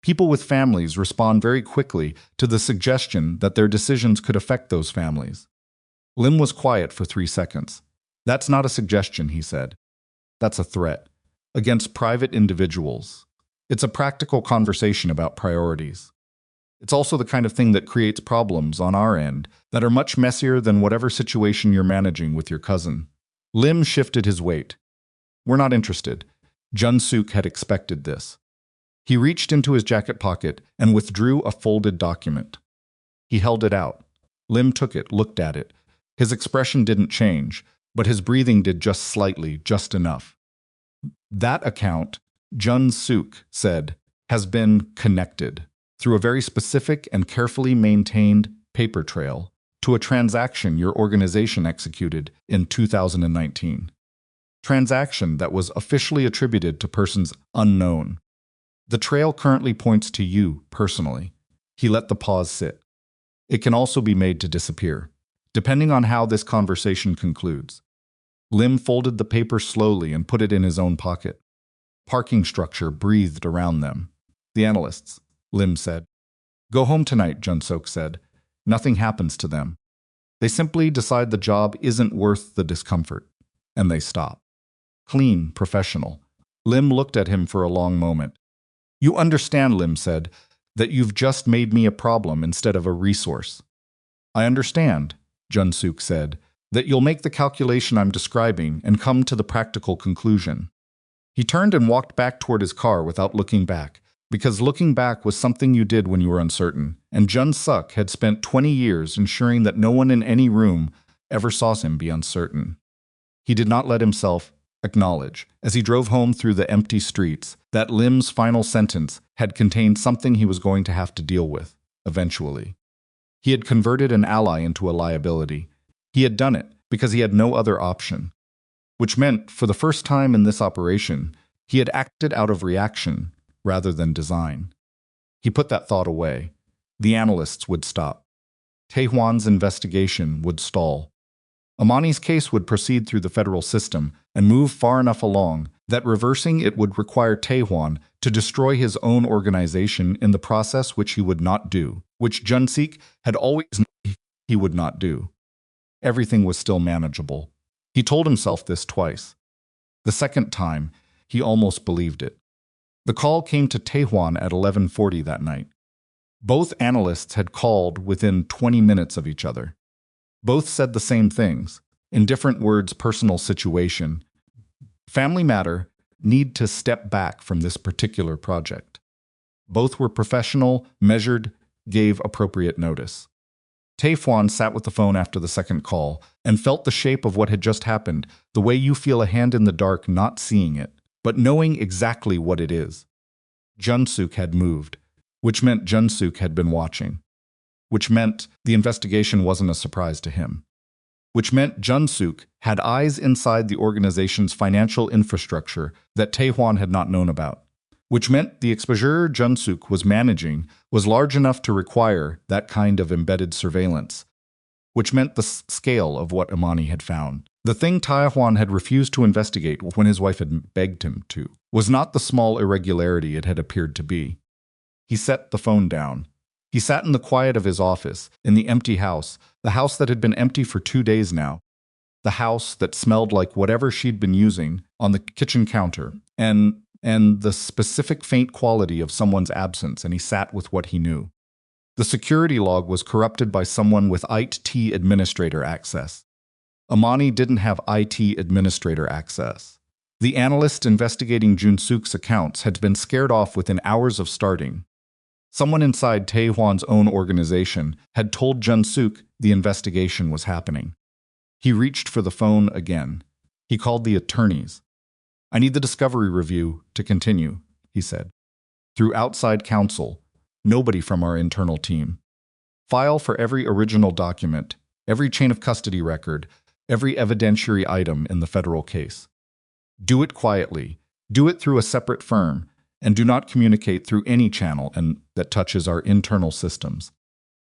People with families respond very quickly to the suggestion that their decisions could affect those families. Lim was quiet for 3 seconds. That's not a suggestion, he said. That's a threat. Against private individuals. It's a practical conversation about priorities. It's also the kind of thing that creates problems on our end that are much messier than whatever situation you're managing with your cousin. Lim shifted his weight. We're not interested. Jun-seok had expected this. He reached into his jacket pocket and withdrew a folded document. He held it out. Lim took it, looked at it. His expression didn't change, but his breathing did just slightly, just enough. That account, Jun-seok said, has been connected through a very specific and carefully maintained paper trail to a transaction your organization executed in 2019. Transaction that was officially attributed to persons unknown. The trail currently points to you personally. He let the pause sit. It can also be made to disappear, depending on how this conversation concludes. Lim folded the paper slowly and put it in his own pocket. Parking structure breathed around them. The analysts, Lim said. Go home tonight, Jun-seok said. Nothing happens to them. They simply decide the job isn't worth the discomfort, and they stop. Clean, professional. Lim looked at him for a long moment. You understand, Lim said, that you've just made me a problem instead of a resource. I understand, Jun-seok said, that you'll make the calculation I'm describing and come to the practical conclusion. He turned and walked back toward his car without looking back, because looking back was something you did when you were uncertain, and Jun-seok had spent 20 years ensuring that no one in any room ever saw him be uncertain. He did not let himself acknowledge, as he drove home through the empty streets, that Lim's final sentence had contained something he was going to have to deal with, eventually. He had converted an ally into a liability. He had done it because he had no other option, which meant, for the first time in this operation, he had acted out of reaction rather than design. He put that thought away. The analysts would stop. Tae-hwan's investigation would stall. Imani's case would proceed through the federal system and move far enough along that reversing it would require Tae-hwan to destroy his own organization in the process, which he would not do, which Jun-seok had always known he would not do. Everything was still manageable. He told himself this twice. The second time, he almost believed it. The call came to Tae-hwan at 11:40 that night. Both analysts had called within 20 minutes of each other. Both said the same things, in different words: personal situation, family matter, need to step back from this particular project. Both were professional, measured, gave appropriate notice. Tae-hwan sat with the phone after the second call and felt the shape of what had just happened, the way you feel a hand in the dark not seeing it, but knowing exactly what it is. Jun-seok had moved, which meant Jun-seok had been watching, which meant the investigation wasn't a surprise to him, which meant Jun-seok had eyes inside the organization's financial infrastructure that Tae-hwan had not known about, which meant the exposure Jun-seok was managing was large enough to require that kind of embedded surveillance, which meant the scale of what Imani had found. The thing Tae-hwan had refused to investigate when his wife had begged him to was not the small irregularity it had appeared to be. He set the phone down. He sat in the quiet of his office, in the empty house, the house that had been empty for 2 days now, the house that smelled like whatever she'd been using on the kitchen counter, and the specific faint quality of someone's absence, and he sat with what he knew. The security log was corrupted by someone with IT administrator access. Imani didn't have IT administrator access. The analyst investigating Jun-seok's accounts had been scared off within hours of starting. Someone inside Tae-hwan's own organization had told Jun-seok the investigation was happening. He reached for the phone again. He called the attorneys. I need the discovery review to continue, he said. Through outside counsel, nobody from our internal team. File for every original document, every chain of custody record, every evidentiary item in the federal case. Do it quietly. Do it through a separate firm, and do not communicate through any channel that touches our internal systems.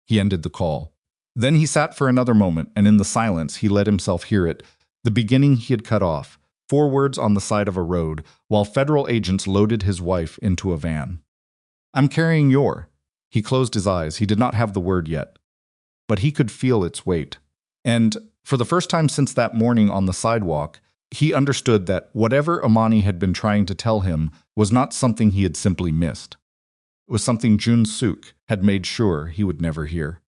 He ended the call. Then he sat for another moment, and in the silence he let himself hear it, the beginning he had cut off, 4 words on the side of a road, while federal agents loaded his wife into a van. I'm carrying your. He closed his eyes. He did not have the word yet, but he could feel its weight. And for the first time since that morning on the sidewalk, He understood that whatever Imani had been trying to tell him was not something he had simply missed. It was something Jun-seok had made sure he would never hear.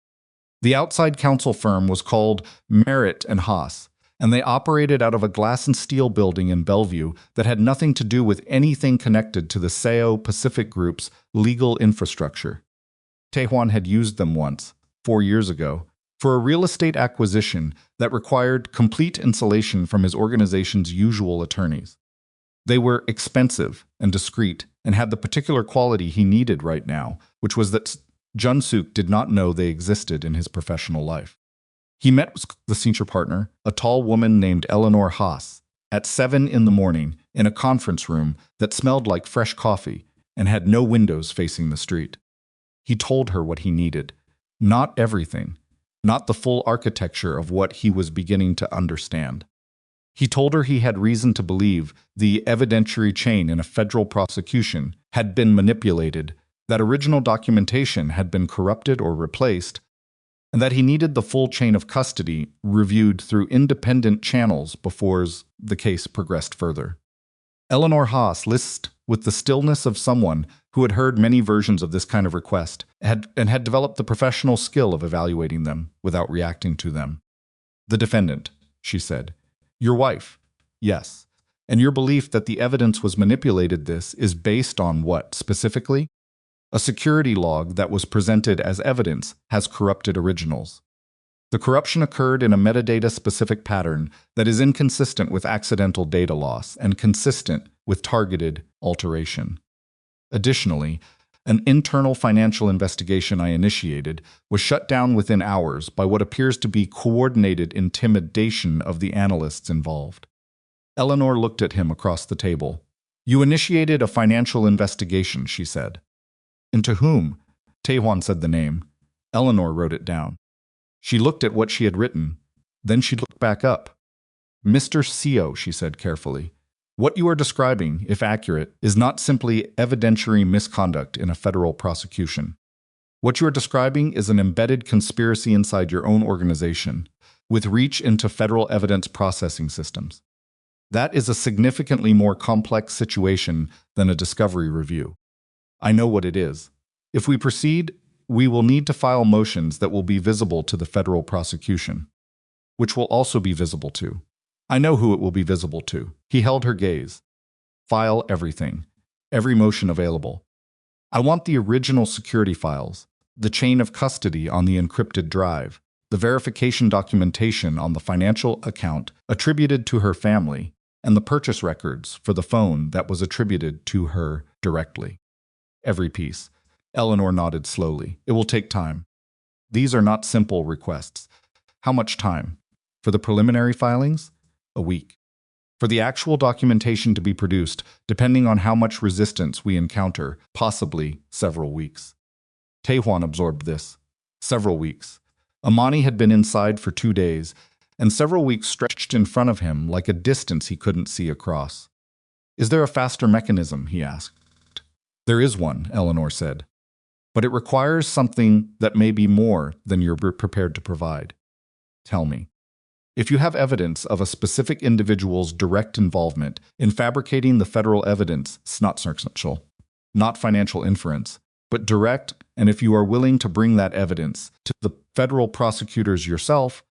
The outside counsel firm was called Merritt and Haas, and they operated out of a glass and steel building in Bellevue that had nothing to do with anything connected to the Seo Pacific Group's legal infrastructure. Tae-hwan had used them once, 4 years ago, for a real estate acquisition that required complete insulation from his organization's usual attorneys. They were expensive and discreet and had the particular quality he needed right now, which was that Jun-seok did not know they existed in his professional life. He met with the senior partner, a tall woman named Eleanor Haas, at 7 in the morning in a conference room that smelled like fresh coffee and had no windows facing the street. He told her what he needed, not everything, not the full architecture of what he was beginning to understand. He told her he had reason to believe the evidentiary chain in a federal prosecution had been manipulated, that original documentation had been corrupted or replaced, and that he needed the full chain of custody reviewed through independent channels before the case progressed further. Eleanor Haas listened with the stillness of someone who had heard many versions of this kind of request and had developed the professional skill of evaluating them without reacting to them. "The defendant," she said. "Your wife, yes. And your belief that the evidence was manipulated this is based on what, specifically? A security log that was presented as evidence has corrupted originals. The corruption occurred in a metadata-specific pattern that is inconsistent with accidental data loss and consistent with targeted alteration. Additionally, an internal financial investigation I initiated was shut down within hours by what appears to be coordinated intimidation of the analysts involved." Eleanor looked at him across the table. "You initiated a financial investigation," she said. "Into whom?" Tae-hwan said the name. Eleanor wrote it down. She looked at what she had written. Then she looked back up. "Mr. Seo," she said carefully. "What you are describing, if accurate, is not simply evidentiary misconduct in a federal prosecution. What you are describing is an embedded conspiracy inside your own organization, with reach into federal evidence processing systems. That is a significantly more complex situation than a discovery review. I know what it is. If we proceed, we will need to file motions that will be visible to the federal prosecution, which will also be visible to. I know who it will be visible to." He held her gaze. "File everything. Every motion available. I want the original security files, the chain of custody on the encrypted drive, the verification documentation on the financial account attributed to her family, and the purchase records for the phone that was attributed to her directly. Every piece." Eleanor nodded slowly. "It will take time. These are not simple requests." "How much time?" "For the preliminary filings? A week. For the actual documentation to be produced, depending on how much resistance we encounter, possibly several weeks." Tae-hwan absorbed this. Several weeks. Imani had been inside for 2 days, and several weeks stretched in front of him like a distance he couldn't see across. "Is there a faster mechanism?" he asked. "There is one," Eleanor said. "But it requires something that may be more than you're prepared to provide." "Tell me." "If you have evidence of a specific individual's direct involvement in fabricating the federal evidence, it's not circumstantial, not financial inference, but direct, and if you are willing to bring that evidence to the federal prosecutors yourself,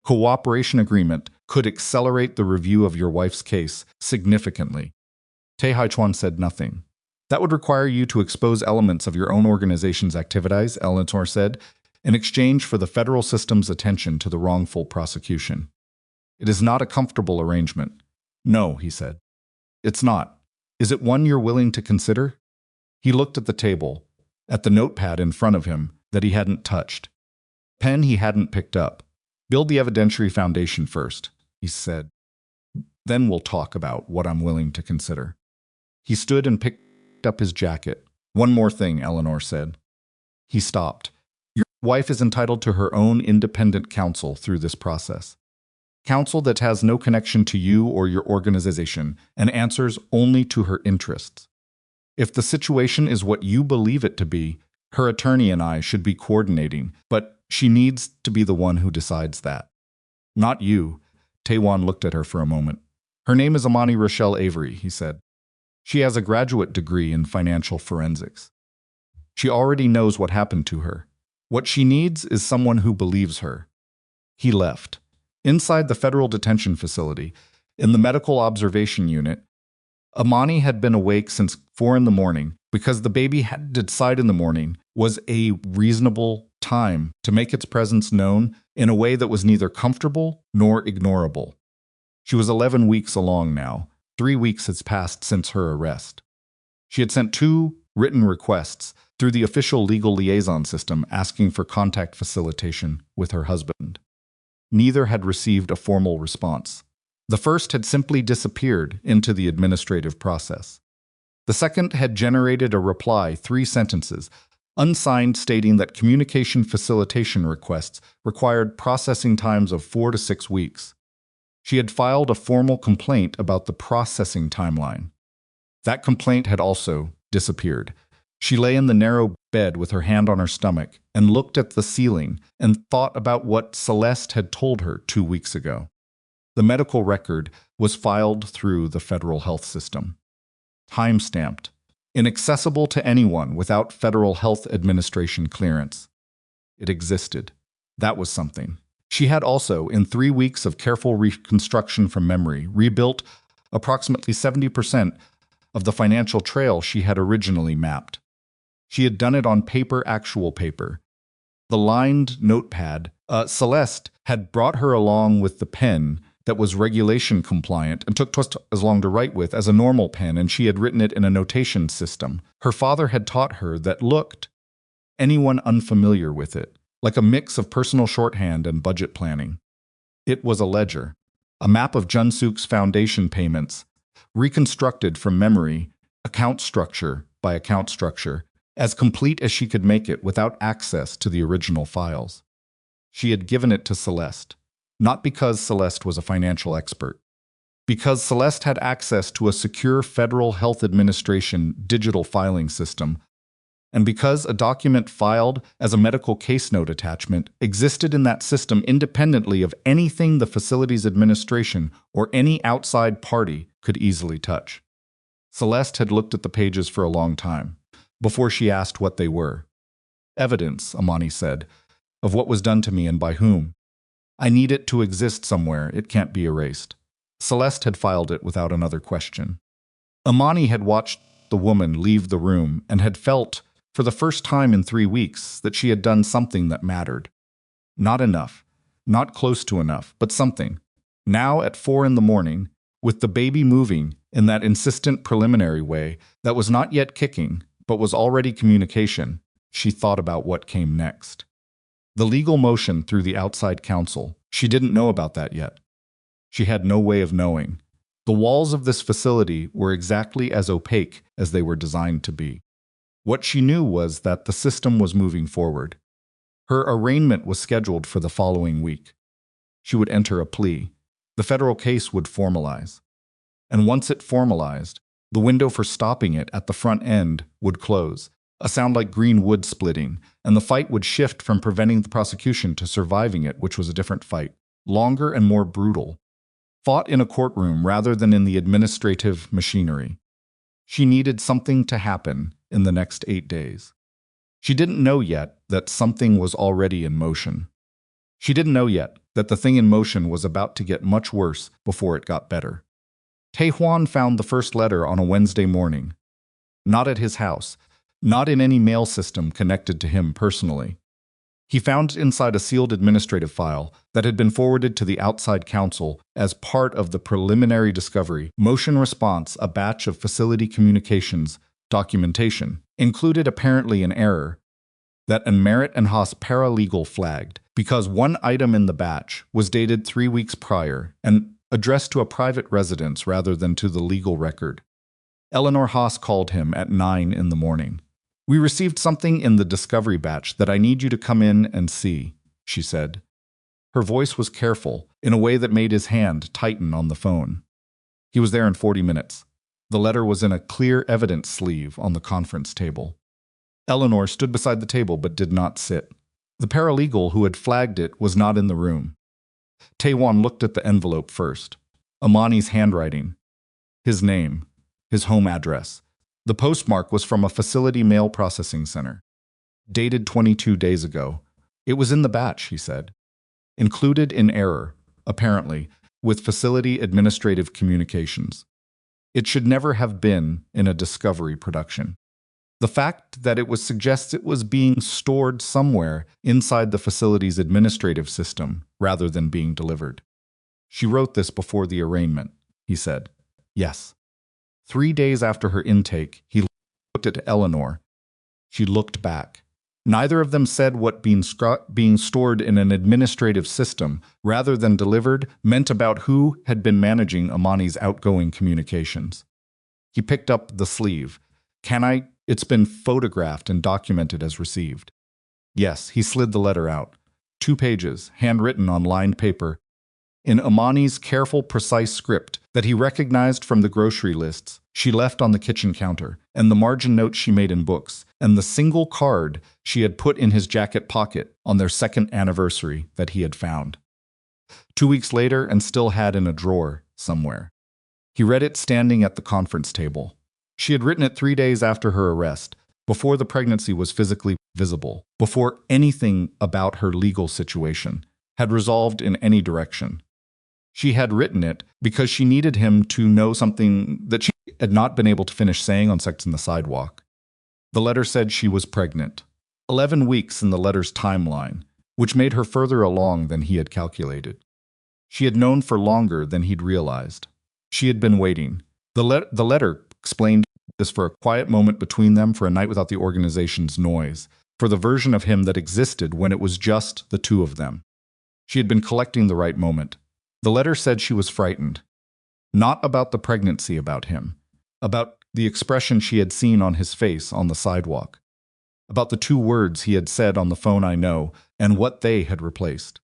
cooperation agreement could accelerate the review of your wife's case significantly." Tae-hwan said nothing. "That would require you to expose elements of your own organization's activities," Eleanor said, "in exchange for the federal system's attention to the wrongful prosecution. It is not a comfortable arrangement." "No," he said. "It's not. Is it one you're willing to consider?" He looked at the table, at the notepad in front of him that he hadn't touched. Pen he hadn't picked up. "Build the evidentiary foundation first," he said. "Then we'll talk about what I'm willing to consider." He stood and picked up his jacket. "One more thing," Eleanor said. He stopped. "Your wife is entitled to her own independent counsel through this process. Counsel that has no connection to you or your organization and answers only to her interests. If the situation is what you believe it to be, her attorney and I should be coordinating, but she needs to be the one who decides that. Not you." Tae-hwan looked at her for a moment. Her name is Imani Rochelle Avery, he said. She has a graduate degree in financial forensics. She already knows what happened to her. What she needs is someone who believes her. He left. Inside the federal detention facility, in the medical observation unit, Imani had been awake since 4 in the morning because the baby had to decide in the morning was a reasonable time to make its presence known in a way that was neither comfortable nor ignorable. She was 11 weeks along now. 3 weeks had passed since her arrest. She had sent 2 written requests through the official legal liaison system asking for contact facilitation with her husband. Neither had received a formal response. The first had simply disappeared into the administrative process. The second had generated a reply, 3 sentences, unsigned, stating that communication facilitation requests required processing times of 4 to 6 weeks. She had filed a formal complaint about the processing timeline. That complaint had also disappeared. She lay in the narrow bed with her hand on her stomach and looked at the ceiling and thought about what Celeste had told her 2 weeks ago. The medical record was filed through the federal health system. Time-stamped, inaccessible to anyone without Federal Health Administration clearance. It existed. That was something. She had also, in 3 weeks of careful reconstruction from memory, rebuilt approximately 70% of the financial trail she had originally mapped. She had done it on paper, actual paper. The lined notepad, Celeste had brought her along with the pen that was regulation compliant and took twice as long to write with as a normal pen, and she had written it in a notation system. Her father had taught her that looked anyone unfamiliar with it, like a mix of personal shorthand and budget planning. It was a ledger, a map of Jun-seok's foundation payments, reconstructed from memory, account structure by account structure, as complete as she could make it without access to the original files. She had given it to Celeste, not because Celeste was a financial expert, because Celeste had access to a secure Federal Health Administration digital filing system, and because a document filed as a medical case note attachment existed in that system independently of anything the facility's administration or any outside party could easily touch. Celeste had looked at the pages for a long time, before she asked what they were. Evidence, Imani said, of what was done to me and by whom. I need it to exist somewhere. It can't be erased. Celeste had filed it without another question. Imani had watched the woman leave the room and had felt, for the first time in 3 weeks, that she had done something that mattered. Not enough, not close to enough, but something. Now at 4 in the morning, with the baby moving in that insistent preliminary way that was not yet kicking, but was already communication, she thought about what came next. The legal motion through the outside counsel, she didn't know about that yet. She had no way of knowing. The walls of this facility were exactly as opaque as they were designed to be. What she knew was that the system was moving forward. Her arraignment was scheduled for the following week. She would enter a plea. The federal case would formalize. And once it formalized, the window for stopping it at the front end would close, a sound like green wood splitting, and the fight would shift from preventing the prosecution to surviving it, which was a different fight, longer and more brutal, fought in a courtroom rather than in the administrative machinery. She needed something to happen in the next 8 days. She didn't know yet that something was already in motion. She didn't know yet that the thing in motion was about to get much worse before it got better. Tae-hwan found the first letter on a Wednesday morning. Not at his house, not in any mail system connected to him personally. He found it inside a sealed administrative file that had been forwarded to the outside counsel as part of the preliminary discovery, motion response, a batch of facility communications documentation, included apparently an error that an Merritt and Haas paralegal flagged because one item in the batch was dated 3 weeks prior and addressed to a private residence rather than to the legal record. Eleanor Haas called him at 9 in the morning. "We received something in the discovery batch that I need you to come in and see," she said. Her voice was careful, in a way that made his hand tighten on the phone. He was there in 40 minutes. The letter was in a clear evidence sleeve on the conference table. Eleanor stood beside the table but did not sit. The paralegal who had flagged it was not in the room. Tae-hwan looked at the envelope first. Imani's handwriting, his name, his home address. The postmark was from a facility mail processing center. Dated 22 days ago. It was in the batch, he said. Included in error, apparently, with facility administrative communications. It should never have been in a Discovery production. The fact that it suggests it was being stored somewhere inside the facility's administrative system rather than being delivered. She wrote this before the arraignment, he said. Yes. 3 days after her intake, he looked at Eleanor. She looked back. Neither of them said what being stored in an administrative system rather than delivered meant about who had been managing Imani's outgoing communications. He picked up the sleeve. It's been photographed and documented as received. Yes, he slid the letter out. 2 pages, handwritten on lined paper, in Imani's careful, precise script that he recognized from the grocery lists she left on the kitchen counter, and the margin notes she made in books, and the single card she had put in his jacket pocket on their 2nd anniversary that he had found. 2 weeks later, and still had in a drawer somewhere. He read it standing at the conference table. She had written it 3 days after her arrest, before the pregnancy was physically visible, before anything about her legal situation had resolved in any direction. She had written it because she needed him to know something that she had not been able to finish saying on Sex in the Sidewalk. The letter said she was pregnant, 11 weeks in the letter's timeline, which made her further along than he had calculated. She had known for longer than he'd realized. She had been waiting. The letter explained this for a quiet moment between them, for a night without the organization's noise, for the version of him that existed when it was just the two of them. She had been collecting the right moment. The letter said she was frightened. Not about the pregnancy about him, about the expression she had seen on his face on the sidewalk, about the 2 words he had said on the phone, I know, and what they had replaced.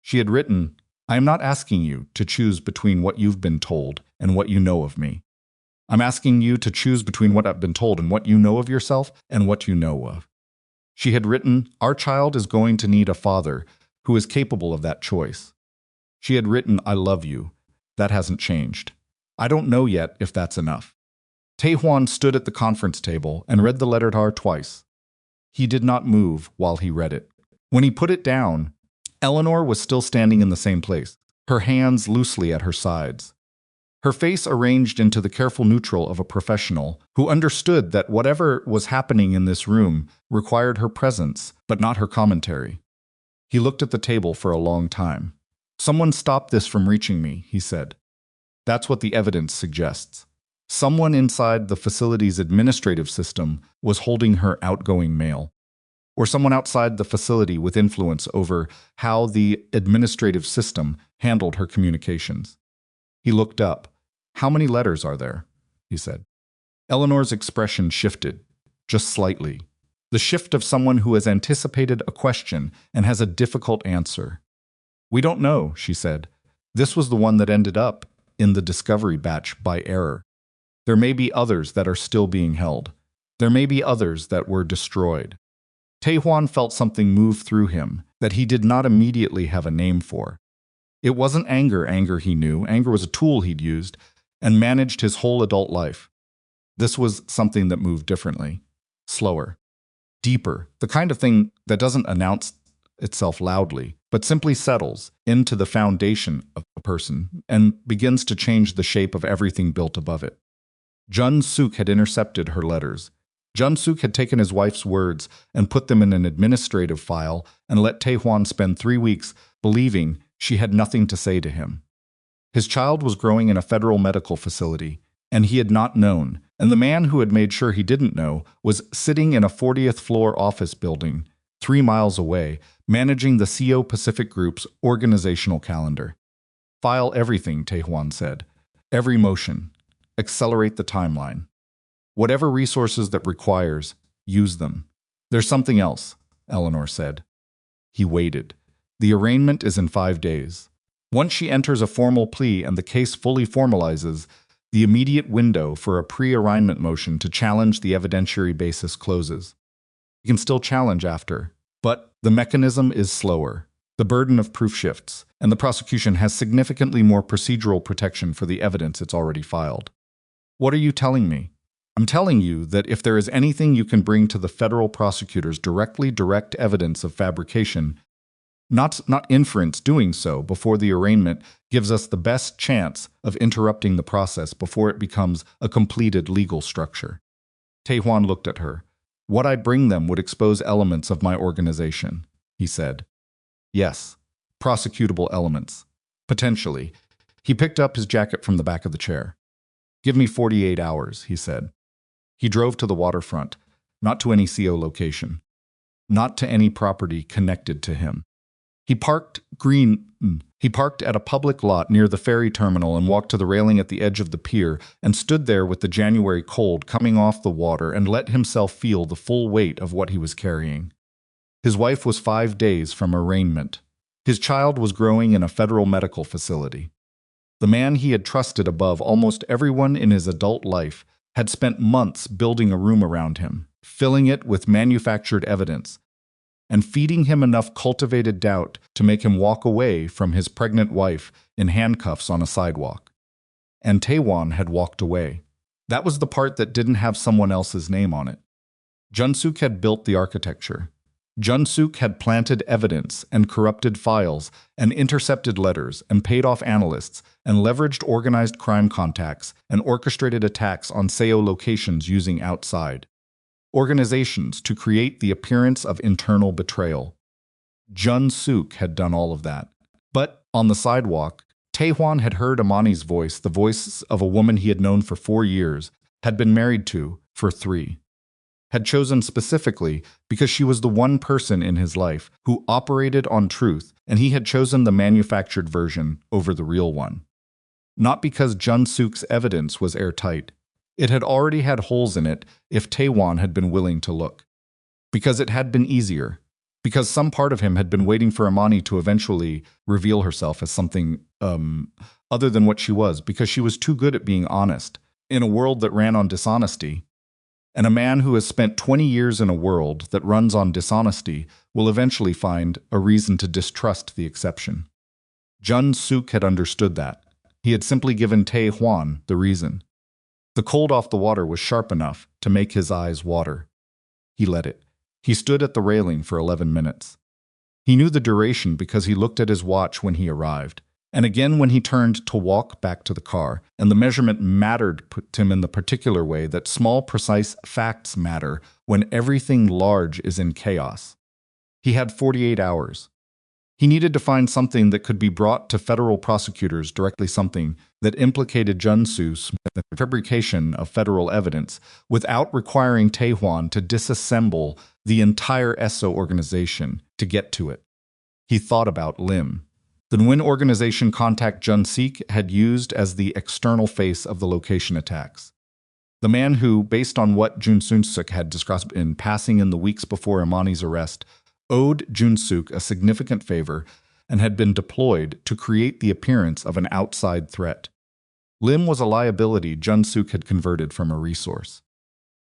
She had written, I am not asking you to choose between what you've been told and what you know of me. I'm asking you to choose between what I've been told and what you know of yourself and what you know of. She had written, our child is going to need a father who is capable of that choice. She had written, I love you. That hasn't changed. I don't know yet if that's enough. Tae-hwan stood at the conference table and read the letter to her twice. He did not move while he read it. When he put it down, Eleanor was still standing in the same place, her hands loosely at her sides. Her face arranged into the careful neutral of a professional who understood that whatever was happening in this room required her presence, but not her commentary. He looked at the table for a long time. Someone stopped this from reaching me, he said. That's what the evidence suggests. Someone inside the facility's administrative system was holding her outgoing mail. Or someone outside the facility with influence over how the administrative system handled her communications. He looked up. How many letters are there? He said. Eleanor's expression shifted, just slightly. The shift of someone who has anticipated a question and has a difficult answer. We don't know, she said. This was the one that ended up in the Discovery batch by error. There may be others that are still being held. There may be others that were destroyed. Tae-hwan felt something move through him that he did not immediately have a name for. It wasn't anger he knew. Anger was a tool he'd used and managed his whole adult life. This was something that moved differently, slower, deeper, the kind of thing that doesn't announce itself loudly, but simply settles into the foundation of a person and begins to change the shape of everything built above it. Jun-seok had intercepted her letters. Jun-seok had taken his wife's words and put them in an administrative file and let Tae-hwan spend 3 weeks believing she had nothing to say to him. His child was growing in a federal medical facility, and he had not known, and the man who had made sure he didn't know was sitting in a 40th floor office building 3 miles away, managing the CO Pacific Group's organizational calendar. File everything, Tae-hwan said. Every motion. Accelerate the timeline. Whatever resources that requires, use them. There's something else, Eleanor said. He waited. The arraignment is in 5 days. Once she enters a formal plea and the case fully formalizes, the immediate window for a pre-arraignment motion to challenge the evidentiary basis closes. You can still challenge after, but the mechanism is slower. The burden of proof shifts, and the prosecution has significantly more procedural protection for the evidence it's already filed. What are you telling me? I'm telling you that if there is anything you can bring to the federal prosecutors directly direct evidence of fabrication, not inference doing so before the arraignment gives us the best chance of interrupting the process before it becomes a completed legal structure. Tae-hwan looked at her. What I bring them would expose elements of my organization, he said. Yes, prosecutable elements. Potentially. He picked up his jacket from the back of the chair. Give me 48 hours, he said. He drove to the waterfront, not to any CO location, not to any property connected to him. He parked at a public lot near the ferry terminal and walked to the railing at the edge of the pier and stood there with the January cold coming off the water and let himself feel the full weight of what he was carrying. His wife was 5 days from arraignment. His child was growing in a federal medical facility. The man he had trusted above almost everyone in his adult life had spent months building a room around him, filling it with manufactured evidence, and feeding him enough cultivated doubt to make him walk away from his pregnant wife in handcuffs on a sidewalk. And Tae-hwan had walked away. That was the part that didn't have someone else's name on it. Jun-seok had built the architecture. Jun-seok had planted evidence and corrupted files and intercepted letters and paid off analysts and leveraged organized crime contacts and orchestrated attacks on SEO locations using outside organizations to create the appearance of internal betrayal. Jun-seok had done all of that. But on the sidewalk, Tae-hwan had heard Imani's voice, the voice of a woman he had known for 4 years, had been married to for 3. Had chosen specifically because she was the one person in his life who operated on truth, and he had chosen the manufactured version over the real one. Not because Jun-seok's evidence was airtight. It had already had holes in it if Tae-hwan had been willing to look. Because it had been easier. Because some part of him had been waiting for Imani to eventually reveal herself as something other than what she was, because she was too good at being honest, in a world that ran on dishonesty. And a man who has spent 20 years in a world that runs on dishonesty will eventually find a reason to distrust the exception. Jun-seok had understood that. He had simply given Tae-hwan the reason. The cold off the water was sharp enough to make his eyes water. He let it. He stood at the railing for 11 minutes. He knew the duration because he looked at his watch when he arrived, and again when he turned to walk back to the car, and the measurement mattered to him in the particular way that small, precise facts matter when everything large is in chaos. He had 48 hours. He needed to find something that could be brought to federal prosecutors directly, something that implicated Jun-seok's fabrication of federal evidence without requiring Tae-hwan to disassemble the entire SO organization to get to it. He thought about Lim. The Nguyen organization contact Jun-seok had used as the external face of the location attacks. The man who, based on what Jun-seok had described in passing in the weeks before Imani's arrest, owed Jun-seok a significant favor and had been deployed to create the appearance of an outside threat. Lim was a liability Jun-seok had converted from a resource.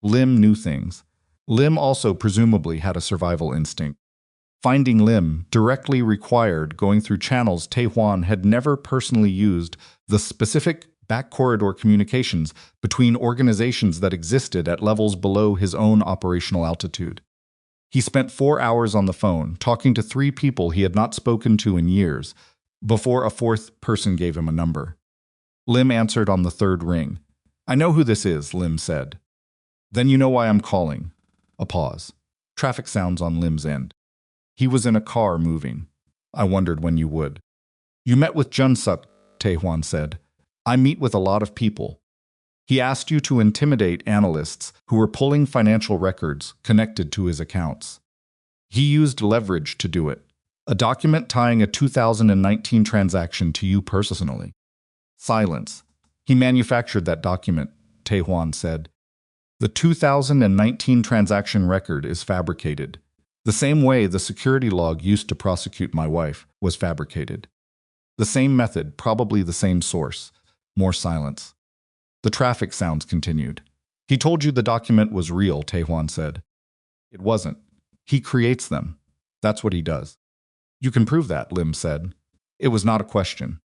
Lim knew things. Lim also presumably had a survival instinct. Finding Lim directly required going through channels Tae-hwan had never personally used, the specific back corridor communications between organizations that existed at levels below his own operational altitude. He spent 4 hours on the phone, talking to 3 people he had not spoken to in years, before a 4th person gave him a number. Lim answered on the 3rd ring. "I know who this is," Lim said. "Then you know why I'm calling." A pause. Traffic sounds on Lim's end. He was in a car moving. "I wondered when you would." "You met with Jun-seok," Tae-hwan said. "I meet with a lot of people. He asked you to intimidate analysts who were pulling financial records connected to his accounts. He used leverage to do it. A document tying a 2019 transaction to you personally." Silence. "He manufactured that document," Tae-hwan said. "The 2019 transaction record is fabricated. The same way the security log used to prosecute my wife was fabricated. The same method, probably the same source." More silence. The traffic sounds continued. "He told you the document was real," Tae-hwan said. "It wasn't. He creates them. That's what he does. You can prove that, Lim said. It was not a question.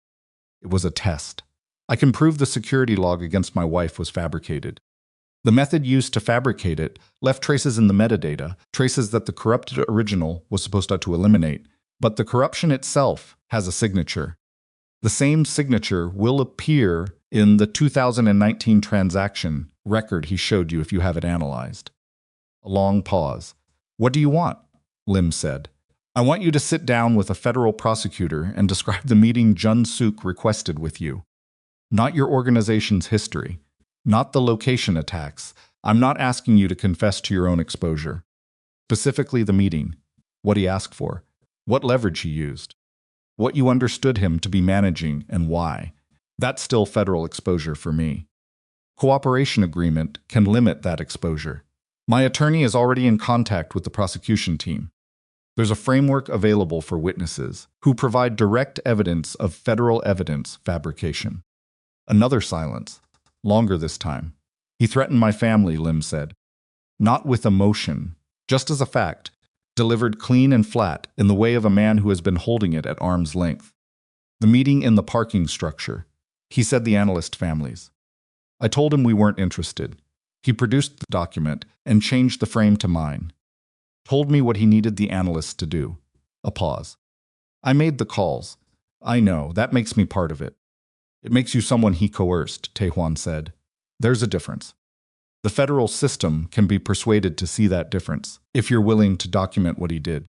It was a test. I can prove the security log against my wife was fabricated. The method used to fabricate it left traces in the metadata, traces that the corrupted original was supposed to eliminate, but the corruption itself has a signature. The same signature will appear in the 2019 transaction record he showed you if you have it analyzed. A long pause. What do you want? Lim said. I want you to sit down with a federal prosecutor and describe the meeting Jun-seok requested with you. Not your organization's history. Not the location attacks. I'm not asking you to confess to your own exposure. Specifically the meeting. What he asked for. What leverage he used. What you understood him to be managing and why. That's still federal exposure for me. Cooperation agreement can limit that exposure. My attorney is already in contact with the prosecution team. There's a framework available for witnesses who provide direct evidence of federal evidence fabrication. Another silence. Longer this time. He threatened my family, Lim said. Not with emotion, just as a fact, delivered clean and flat in the way of a man who has been holding it at arm's length. The meeting in the parking structure. He said the analyst families. I told him we weren't interested. He produced the document and changed the frame to mine. Told me what he needed the analysts to do. A pause. I made the calls. I know, that makes me part of it. It makes you someone he coerced, Tae-hwan said. There's a difference. The federal system can be persuaded to see that difference, if you're willing to document what he did.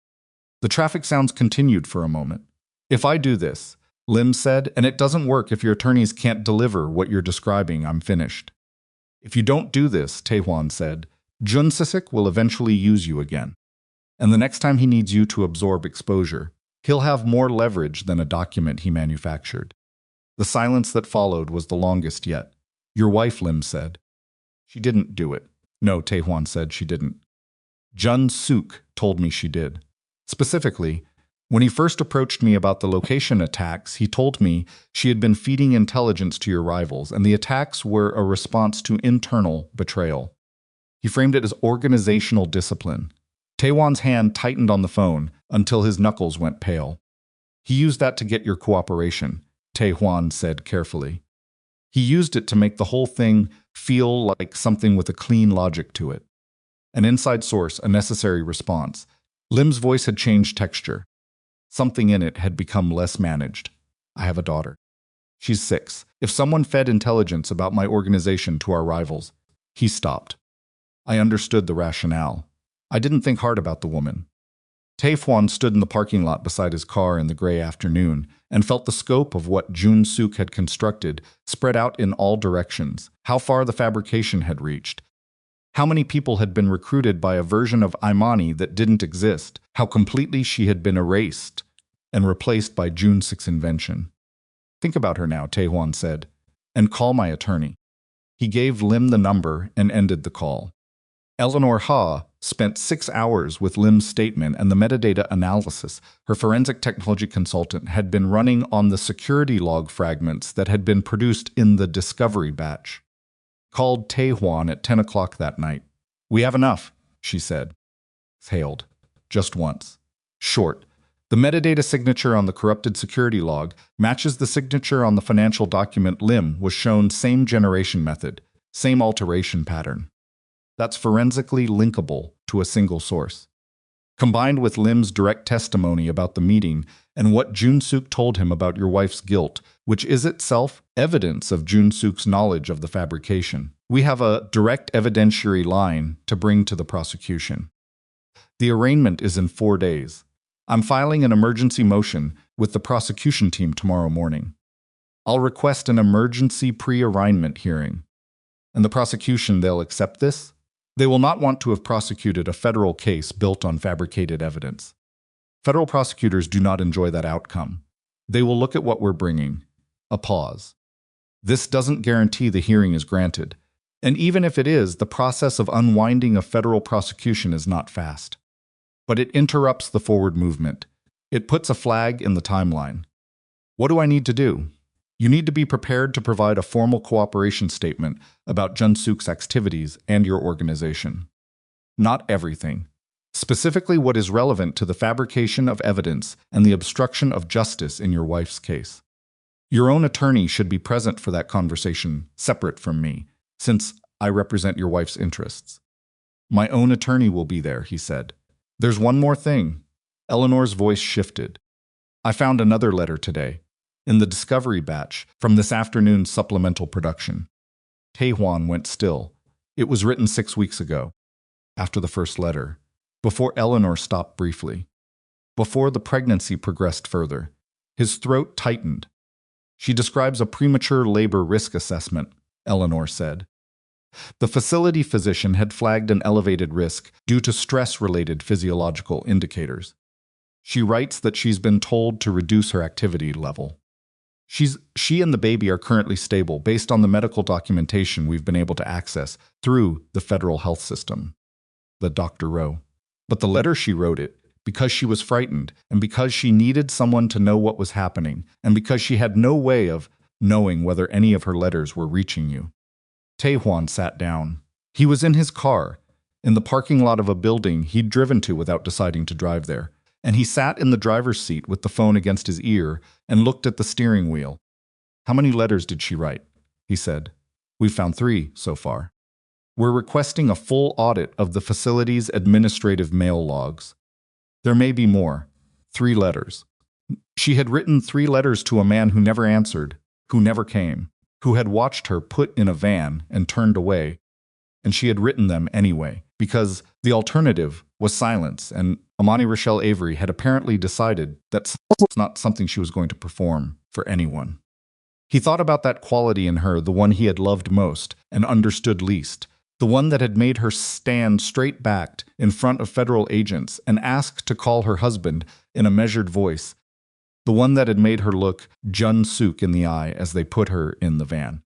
The traffic sounds continued for a moment. If I do this, Lim said, and it doesn't work if your attorneys can't deliver what you're describing, I'm finished. If you don't do this, Tae-hwan said, Jun-seok will eventually use you again. And the next time he needs you to absorb exposure, he'll have more leverage than a document he manufactured. The silence that followed was the longest yet. Your wife, Lim said. She didn't do it. No, Tae-hwan said she didn't. Jun-seok told me she did. Specifically, when he first approached me about the location attacks, he told me she had been feeding intelligence to your rivals, and the attacks were a response to internal betrayal. He framed it as organizational discipline. Tae-hwan's hand tightened on the phone until his knuckles went pale. He used that to get your cooperation, Tae-hwan said carefully. He used it to make the whole thing feel like something with a clean logic to it. An inside source, a necessary response. Lim's voice had changed texture. Something in it had become less managed. I have a daughter. She's 6. If someone fed intelligence about my organization to our rivals, he stopped. I understood the rationale. I didn't think hard about the woman. Tae-hwan stood in the parking lot beside his car in the gray afternoon and felt the scope of what Jun-seok had constructed spread out in all directions, how far the fabrication had reached, how many people had been recruited by a version of Imani that didn't exist, how completely she had been erased and replaced by Jun-seok's invention. Think about her now, Tae-hwan said, and call my attorney. He gave Lim the number and ended the call. Eleanor Ha spent 6 hours with Lim's statement and the metadata analysis her forensic technology consultant had been running on the security log fragments that had been produced in the discovery batch. Called Tae-hwan at 10 o'clock that night. We have enough, she said. Hailed. Just once. Short. The metadata signature on the corrupted security log matches the signature on the financial document Lim was shown same generation method, same alteration pattern. That's forensically linkable to a single source. Combined with Lim's direct testimony about the meeting and what Jun-seok told him about your wife's guilt, which is itself evidence of Jun-seok's knowledge of the fabrication, we have a direct evidentiary line to bring to the prosecution. The arraignment is in 4 days. I'm filing an emergency motion with the prosecution team tomorrow morning. I'll request an emergency pre-arraignment hearing. And the prosecution, they'll accept this? They will not want to have prosecuted a federal case built on fabricated evidence. Federal prosecutors do not enjoy that outcome. They will look at what we're bringing. A pause. This doesn't guarantee the hearing is granted. And even if it is, the process of unwinding a federal prosecution is not fast. But it interrupts the forward movement. It puts a flag in the timeline. What do I need to do? You need to be prepared to provide a formal cooperation statement about Jun-seok's activities and your organization. Not everything. Specifically what is relevant to the fabrication of evidence and the obstruction of justice in your wife's case. Your own attorney should be present for that conversation, separate from me, since I represent your wife's interests. My own attorney will be there, he said. There's one more thing. Eleanor's voice shifted. I found another letter today, in the discovery batch from this afternoon's supplemental production. Tae-hwan went still. It was written 6 weeks ago, after the first letter, before Eleanor stopped briefly. Before the pregnancy progressed further, his throat tightened. She describes a premature labor risk assessment, Eleanor said. The facility physician had flagged an elevated risk due to stress-related physiological indicators. She writes that she's been told to reduce her activity level. She and the baby are currently stable based on the medical documentation we've been able to access through the federal health system. The doctor wrote. But the letter she wrote it because she was frightened and because she needed someone to know what was happening and because she had no way of knowing whether any of her letters were reaching you. Tae-hwan sat down. He was in his car, in the parking lot of a building he'd driven to without deciding to drive there, and he sat in the driver's seat with the phone against his ear and looked at the steering wheel. How many letters did she write? He said. We've found 3 so far. We're requesting a full audit of the facility's administrative mail logs. There may be more. 3 letters. She had written 3 letters to a man who never answered, who never came, who had watched her put in a van and turned away, and she had written them anyway, because the alternative was silence, and Imani Rochelle Avery had apparently decided that was not something she was going to perform for anyone. He thought about that quality in her, the one he had loved most and understood least, the one that had made her stand straight-backed in front of federal agents and ask to call her husband in a measured voice, the one that had made her look Jun-seok in the eye as they put her in the van.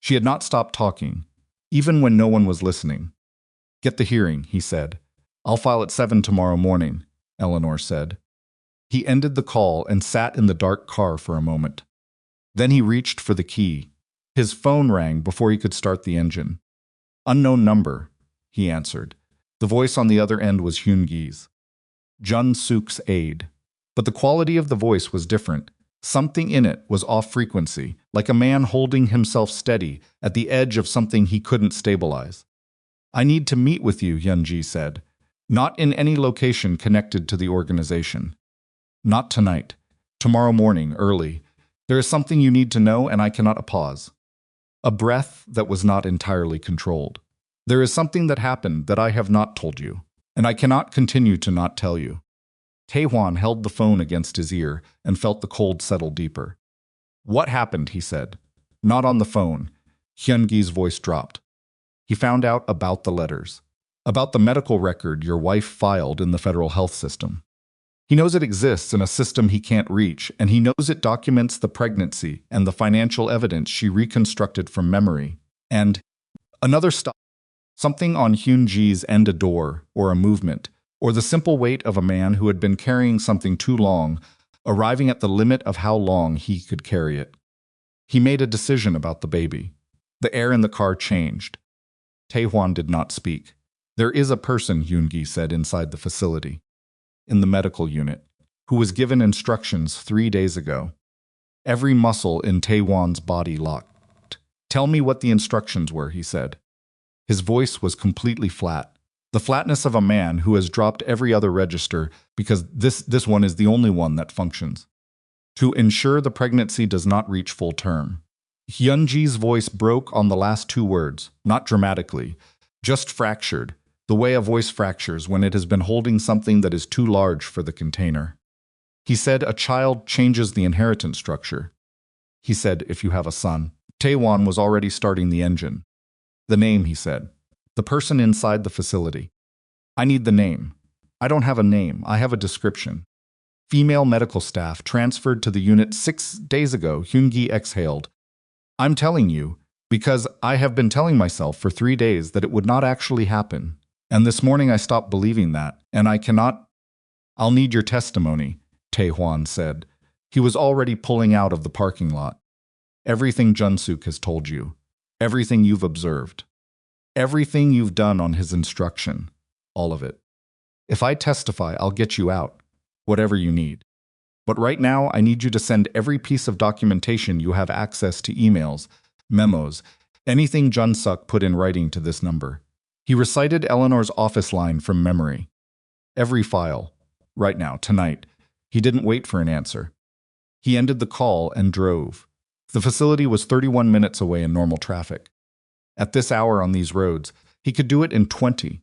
She had not stopped talking, even when no one was listening. Get the hearing, he said. I'll file at 7 tomorrow morning, Eleanor said. He ended the call and sat in the dark car for a moment. Then he reached for the key. His phone rang before he could start the engine. Unknown number, he answered. The voice on the other end was Hyun-gi's. Jun-seok's aide. But the quality of the voice was different. Something in it was off frequency, like a man holding himself steady at the edge of something he couldn't stabilize. I need to meet with you, Hyun-gi said. Not in any location connected to the organization. Not tonight. Tomorrow morning, early. There is something you need to know, and I cannot pause. A breath that was not entirely controlled. There is something that happened that I have not told you, and I cannot continue to not tell you. Tae-hwan held the phone against his ear and felt the cold settle deeper. What happened, he said. Not on the phone. Hyun-gi's voice dropped. He found out about the letters. About the medical record your wife filed in the federal health system. He knows it exists in a system he can't reach, and he knows it documents the pregnancy and the financial evidence she reconstructed from memory. And another stop. Something on Hyun-gi's end, a door or a movement, or the simple weight of a man who had been carrying something too long, arriving at the limit of how long he could carry it. He made a decision about the baby. The air in the car changed. Tae-hwan did not speak. There is a person, Hyun-gi said, inside the facility, in the medical unit, who was given instructions 3 days ago. Every muscle in Tae-hwan's body locked. Tell me what the instructions were, he said. His voice was completely flat. The flatness of a man who has dropped every other register because this one is the only one that functions. To ensure the pregnancy does not reach full term. Hyun-gi's voice broke on the last 2 words, not dramatically, just fractured, the way a voice fractures when it has been holding something that is too large for the container. He said a child changes the inheritance structure. He said if you have a son. Tae-hwan was already starting the engine. The name, he said. The person inside the facility. I need the name. I don't have a name, I have a description. Female medical staff transferred to the unit 6 days ago, Hyun-gi exhaled. I'm telling you, because I have been telling myself for 3 days that it would not actually happen. And this morning I stopped believing that, and I cannot. I'll need your testimony, Tae-hwan said. He was already pulling out of the parking lot. Everything Jun-seok has told you. Everything you've observed. Everything you've done on his instruction. All of it. If I testify, I'll get you out, whatever you need. But right now, I need you to send every piece of documentation you have access to, emails, memos, anything Jun-seok put in writing to this number. He recited Eleanor's office line from memory. Every file. Right now, tonight. He didn't wait for an answer. He ended the call and drove. The facility was 31 minutes away in normal traffic. At this hour on these roads, he could do it in 20.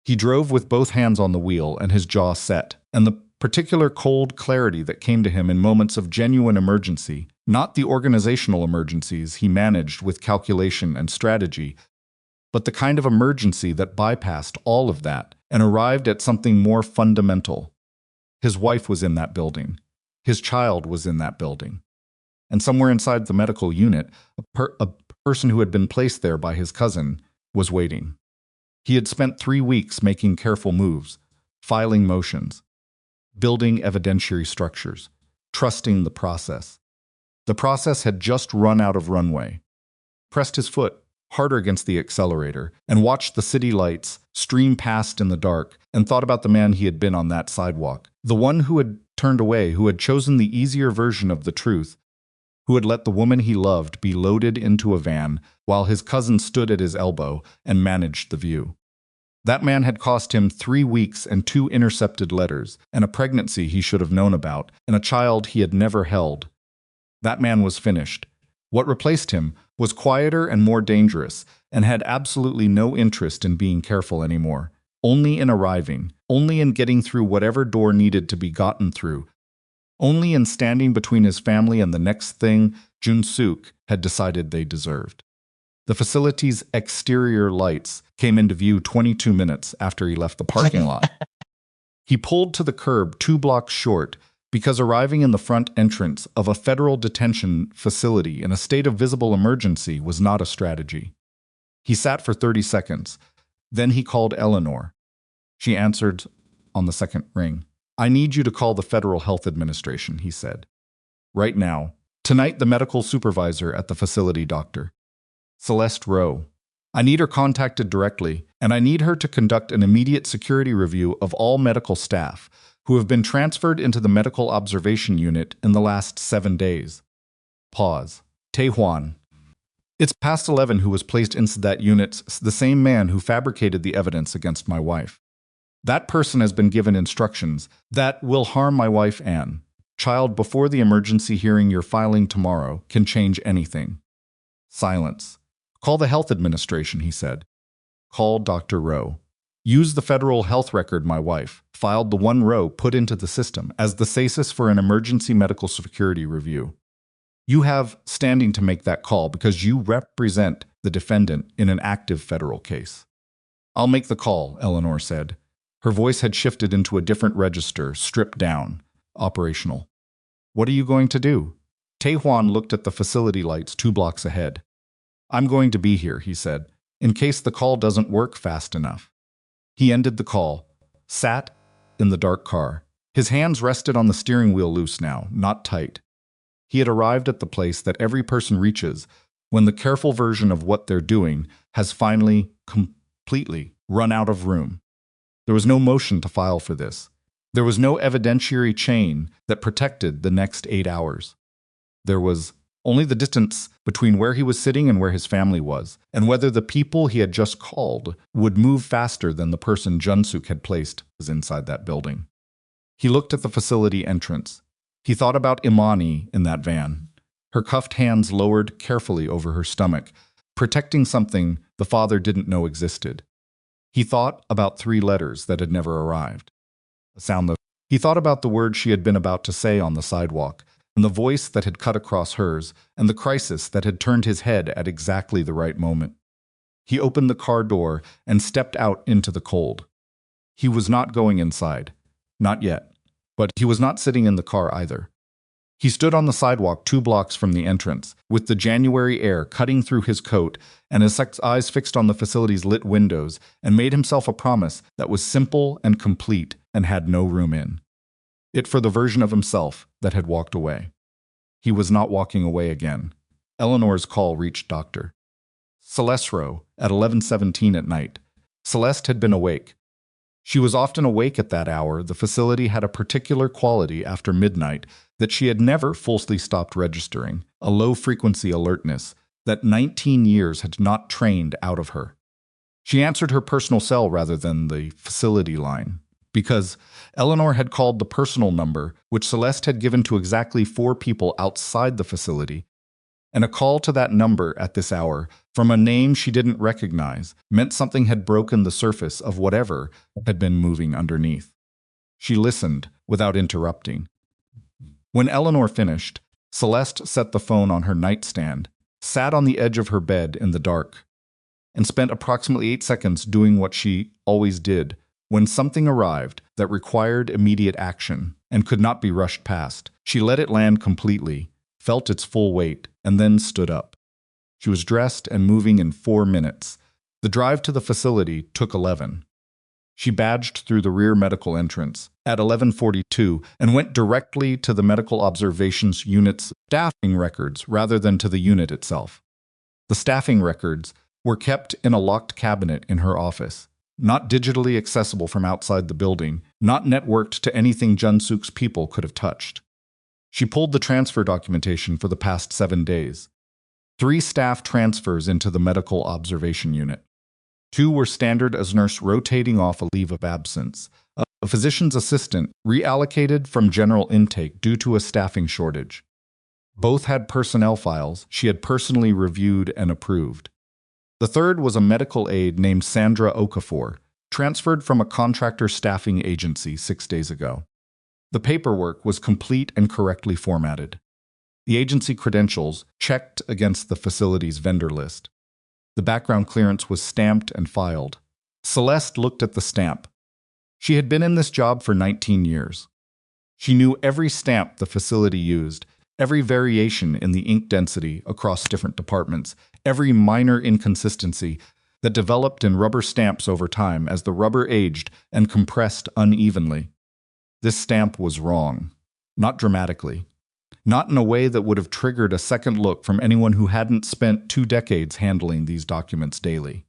He drove with both hands on the wheel and his jaw set, and the particular cold clarity that came to him in moments of genuine emergency, not the organizational emergencies he managed with calculation and strategy, but the kind of emergency that bypassed all of that and arrived at something more fundamental. His wife was in that building. His child was in that building. And somewhere inside the medical unit, a person who had been placed there by his cousin was waiting. He had spent 3 weeks making careful moves, filing motions, building evidentiary structures, trusting the process. The process had just run out of runway. Pressed his foot harder against the accelerator and watched the city lights stream past in the dark and thought about the man he had been on that sidewalk, the one who had turned away, who had chosen the easier version of the truth, who had let the woman he loved be loaded into a van while his cousin stood at his elbow and managed the view. That man had cost him 3 weeks and 2 intercepted letters, and a pregnancy he should have known about, and a child he had never held. That man was finished. What replaced him was quieter and more dangerous, and had absolutely no interest in being careful anymore, only in arriving, only in getting through whatever door needed to be gotten through, only in standing between his family and the next thing Jun-seok had decided they deserved. The facility's exterior lights came into view 22 minutes after he left the parking lot. He pulled to the curb 2 blocks short because arriving in the front entrance of a federal detention facility in a state of visible emergency was not a strategy. He sat for 30 seconds. Then he called Eleanor. She answered on the second ring. "I need you to call the Federal Health Administration," he said. "Right now. Tonight, the medical supervisor at the facility, Dr. Celeste Rowe. I need her contacted directly, and I need her to conduct an immediate security review of all medical staff who have been transferred into the medical observation unit in the last 7 days." Pause. Tae-hwan. "It's past 11 who was placed into that unit, the same man who fabricated the evidence against my wife. That person has been given instructions that will harm my wife Anne. Child, before the emergency hearing you're filing tomorrow can change anything." Silence. "Call the health administration," he said. "Call Dr. Rowe. Use the federal health record my wife filed, the one Rowe put into the system, as the basis for an emergency medical security review. You have standing to make that call because you represent the defendant in an active federal case." "I'll make the call," Eleanor said. Her voice had shifted into a different register, stripped down, operational. "What are you going to do?" Tae-hwan looked at the facility lights 2 blocks ahead. "I'm going to be here," he said, "in case the call doesn't work fast enough." He ended the call, sat in the dark car. His hands rested on the steering wheel, loose now, not tight. He had arrived at the place that every person reaches when the careful version of what they're doing has finally, completely run out of room. There was no motion to file for this. There was no evidentiary chain that protected the next 8 hours. There was only the distance between where he was sitting and where his family was, and whether the people he had just called would move faster than the person Jun-seok had placed was inside that building. He looked at the facility entrance. He thought about Imani in that van, her cuffed hands lowered carefully over her stomach, protecting something the father didn't know existed. He thought about 3 letters that had never arrived. He thought about the words she had been about to say on the sidewalk, and the voice that had cut across hers, and the crisis that had turned his head at exactly the right moment. He opened the car door and stepped out into the cold. He was not going inside. Not yet. But he was not sitting in the car either. He stood on the sidewalk 2 blocks from the entrance, with the January air cutting through his coat and his eyes fixed on the facility's lit windows, and made himself a promise that was simple and complete and had no room in it for the version of himself that had walked away. He was not walking away again. Eleanor's call reached Dr. Celeste Rowe at 11:17 at night. Celeste had been awake. She was often awake at that hour. The facility had a particular quality after midnight that she had never fully stopped registering, a low-frequency alertness that 19 years had not trained out of her. She answered her personal cell rather than the facility line, because Eleanor had called the personal number, which Celeste had given to exactly 4 people outside the facility, and a call to that number at this hour from a name she didn't recognize meant something had broken the surface of whatever had been moving underneath. She listened without interrupting. When Eleanor finished, Celeste set the phone on her nightstand, sat on the edge of her bed in the dark, and spent approximately 8 seconds doing what she always did when something arrived that required immediate action and could not be rushed past. She let it land completely, felt its full weight, and then stood up. She was dressed and moving in 4 minutes. The drive to the facility took 11. She badged through the rear medical entrance at 11:42 and went directly to the medical observations unit's staffing records rather than to the unit itself. The staffing records were kept in a locked cabinet in her office, not digitally accessible from outside the building, not networked to anything Jun-seok's people could have touched. She pulled the transfer documentation for the past 7 days. 3 staff transfers into the medical observation unit. 2 were standard as nurse rotating off a leave of absence. A physician's assistant reallocated from general intake due to a staffing shortage. Both had personnel files she had personally reviewed and approved. The third was a medical aide named Sandra Okafor, transferred from a contractor staffing agency 6 days ago. The paperwork was complete and correctly formatted. The agency credentials checked against the facility's vendor list. The background clearance was stamped and filed. Celeste looked at the stamp. She had been in this job for 19 years. She knew every stamp the facility used, every variation in the ink density across different departments, every minor inconsistency that developed in rubber stamps over time as the rubber aged and compressed unevenly. This stamp was wrong, not dramatically, not in a way that would have triggered a second look from anyone who hadn't spent 2 decades handling these documents daily.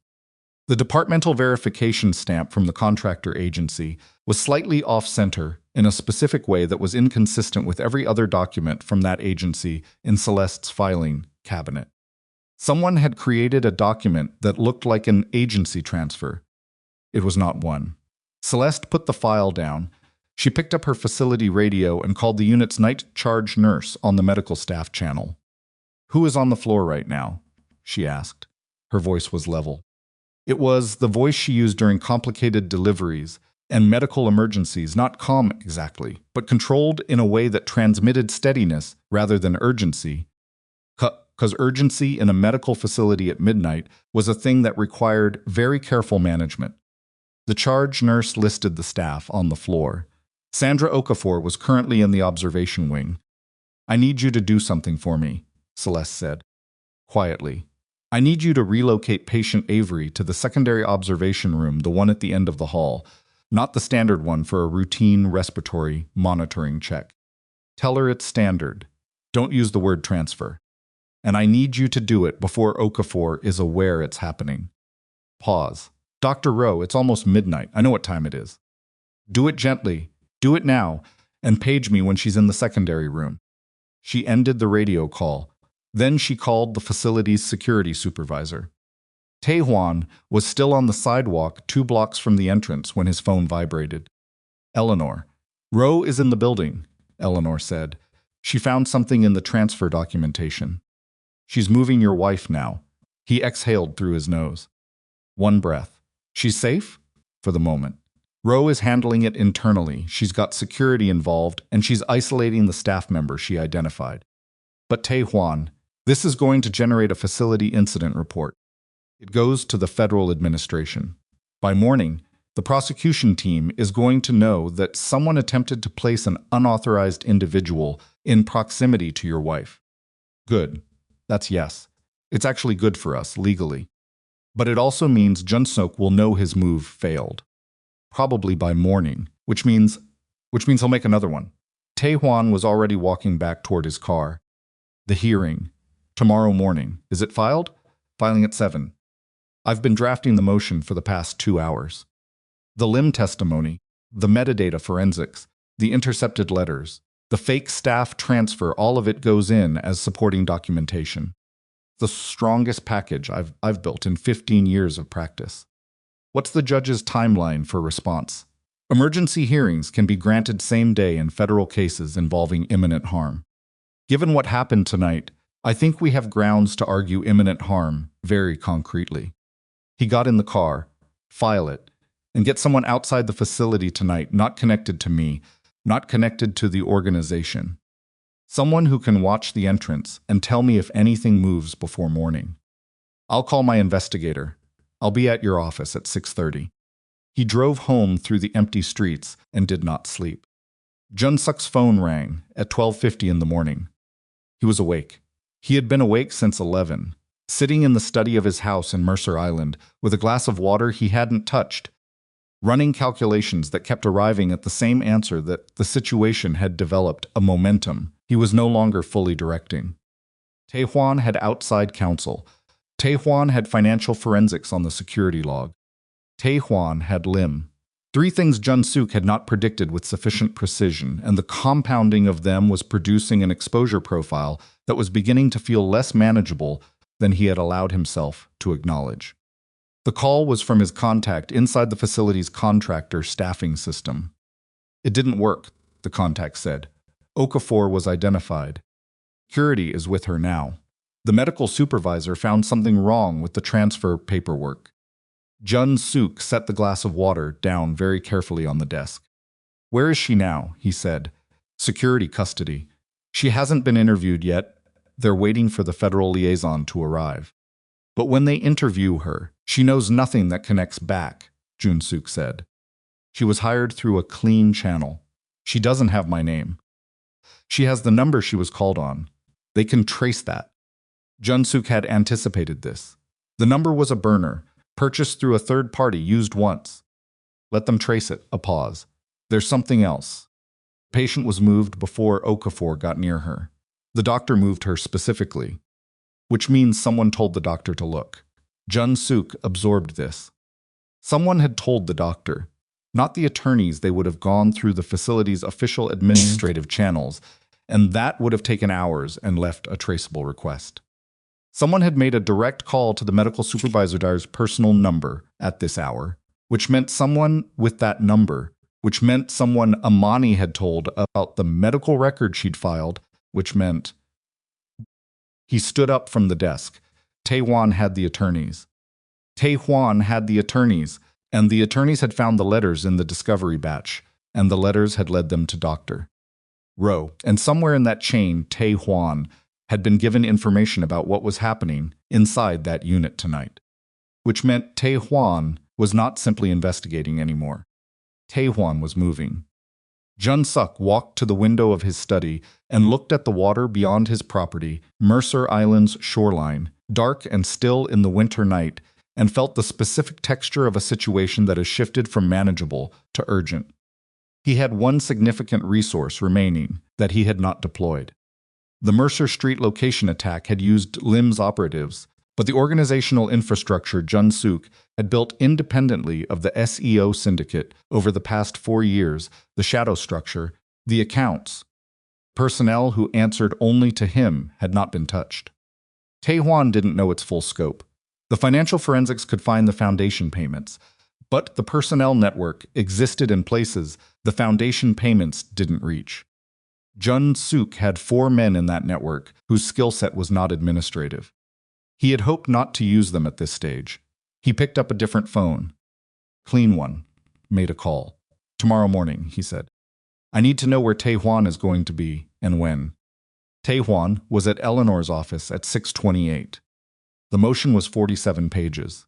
The departmental verification stamp from the contractor agency was slightly off-center in a specific way that was inconsistent with every other document from that agency in Celeste's filing cabinet. Someone had created a document that looked like an agency transfer. It was not one. Celeste put the file down. She picked up her facility radio and called the unit's night charge nurse on the medical staff channel. "Who is on the floor right now?" she asked. Her voice was level. It was the voice she used during complicated deliveries and medical emergencies, not calm exactly, but controlled in a way that transmitted steadiness rather than urgency. Because urgency in a medical facility at midnight was a thing that required very careful management. The charge nurse listed the staff on the floor. Sandra Okafor was currently in the observation wing. "I need you to do something for me," Celeste said, quietly. "I need you to relocate patient Avery to the secondary observation room, the one at the end of the hall, not the standard one for a routine respiratory monitoring check. Tell her it's standard. Don't use the word transfer. And I need you to do it before Okafor is aware it's happening." Pause. "Dr. Rowe, it's almost midnight. I know what time it is." "Do it gently. Do it now, and page me when she's in the secondary room." She ended the radio call. Then she called the facility's security supervisor. Tae-hwan was still on the sidewalk 2 blocks from the entrance when his phone vibrated. "Eleanor, Rowe is in the building," Eleanor said. "She found something in the transfer documentation. She's moving your wife now." He exhaled through his nose. One breath. "She's safe?" "For the moment. Rowe is handling it internally. She's got security involved, and she's isolating the staff member she identified." "But Tae-hwan, this is going to generate a facility incident report. It goes to the federal administration. By morning, the prosecution team is going to know that someone attempted to place an unauthorized individual in proximity to your wife." "Good. That's yes. It's actually good for us, legally. But it also means Jun-seok will know his move failed. Probably by morning, which means he'll make another one." Tae-hwan was already walking back toward his car. "The hearing. Tomorrow morning. Is it filed?" "Filing at 7. I've been drafting the motion for the past 2 hours." The limb testimony, the metadata forensics, the intercepted letters, the fake staff transfer, all of it goes in as supporting documentation. The strongest package I've built in 15 years of practice. What's the judge's timeline for response? Emergency hearings can be granted same day in federal cases involving imminent harm. Given what happened tonight, I think we have grounds to argue imminent harm very concretely. He got in the car, file it, and get someone outside the facility tonight, not connected to me, not connected to the organization. Someone who can watch the entrance and tell me if anything moves before morning. I'll call my investigator. I'll be at your office at 6:30. He drove home through the empty streets and did not sleep. Jun-seok's phone rang at 12:50 in the morning. He was awake. He had been awake since 11, sitting in the study of his house in Mercer Island with a glass of water he hadn't touched, running calculations that kept arriving at the same answer, that the situation had developed a momentum he was no longer fully directing. Tae-hwan had outside counsel. Tae-hwan had financial forensics on the security log. Tae-hwan had limb. Three things Jun-seok had not predicted with sufficient precision, and the compounding of them was producing an exposure profile that was beginning to feel less manageable than he had allowed himself to acknowledge. The call was from his contact inside the facility's contractor staffing system. It didn't work, the contact said. Okafor was identified. Security is with her now. The medical supervisor found something wrong with the transfer paperwork. Jun-seok set the glass of water down very carefully on the desk. Where is she now? He said. Security custody. She hasn't been interviewed yet. They're waiting for the federal liaison to arrive. But when they interview her, she knows nothing that connects back, Jun-seok said. She was hired through a clean channel. She doesn't have my name. She has the number she was called on. They can trace that. Jun-seok had anticipated this. The number was a burner, purchased through a third party, used once. Let them trace it. A pause. There's something else. The patient was moved before Okafor got near her. The doctor moved her specifically, which means someone told the doctor to look. Jun-seok absorbed this. Someone had told the doctor. Not the attorneys. They would have gone through the facility's official administrative channels, and that would have taken hours and left a traceable request. Someone had made a direct call to the medical supervisor's personal number at this hour, which meant someone with that number, which meant someone Imani had told about the medical record she'd filed, which meant... He stood up from the desk. Tae-hwan had the attorneys. Tae-hwan had the attorneys, and the attorneys had found the letters in the discovery batch, and the letters had led them to Dr. Rowe. And somewhere in that chain, Tae-hwan had been given information about what was happening inside that unit tonight, which meant Tae-hwan was not simply investigating anymore. Tae-hwan was moving. Jun-seok walked to the window of his study and looked at the water beyond his property, Mercer Island's shoreline, dark and still in the winter night, and felt the specific texture of a situation that has shifted from manageable to urgent. He had one significant resource remaining that he had not deployed. The Mercer Street location attack had used LIMS operatives, but the organizational infrastructure Jun-seok had built independently of the SEO syndicate over the past 4 years, the shadow structure, the accounts, personnel who answered only to him had not been touched. Tae-hwan didn't know its full scope. The financial forensics could find the foundation payments, but the personnel network existed in places the foundation payments didn't reach. Jun-seok had 4 men in that network whose skill set was not administrative. He had hoped not to use them at this stage. He picked up a different phone. Clean one. Made a call. Tomorrow morning, he said. I need to know where Tae-hwan is going to be and when. Tae-hwan was at Eleanor's office at 6:28. The motion was 47 pages.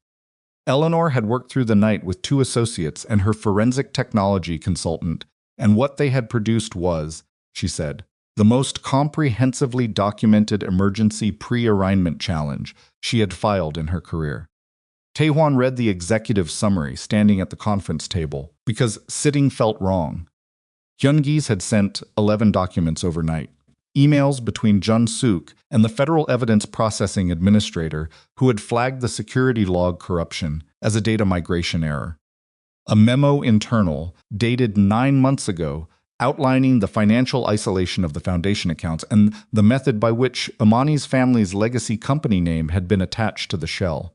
Eleanor had worked through the night with 2 associates and her forensic technology consultant, and what they had produced was, she said, the most comprehensively documented emergency pre-arraignment challenge she had filed in her career. Tae-hwan read the executive summary standing at the conference table because sitting felt wrong. Hyun-gis had sent 11 documents overnight, emails between Jun-seok and the Federal Evidence Processing Administrator who had flagged the security log corruption as a data migration error. A memo internal, dated 9 months ago, outlining the financial isolation of the foundation accounts and the method by which Imani's family's legacy company name had been attached to the shell.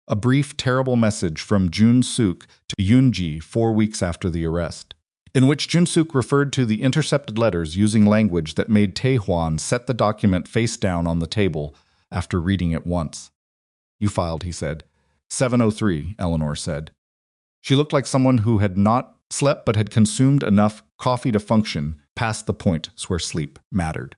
A brief, terrible message from Jun-seok to Yoon-ji 4 weeks after the arrest, in which Jun-seok referred to the intercepted letters using language that made Tae-hwan set the document face down on the table after reading it once. "You filed," he said. 7:03, Eleanor said. She looked like someone who had not slept but had consumed enough coffee to function past the point where sleep mattered.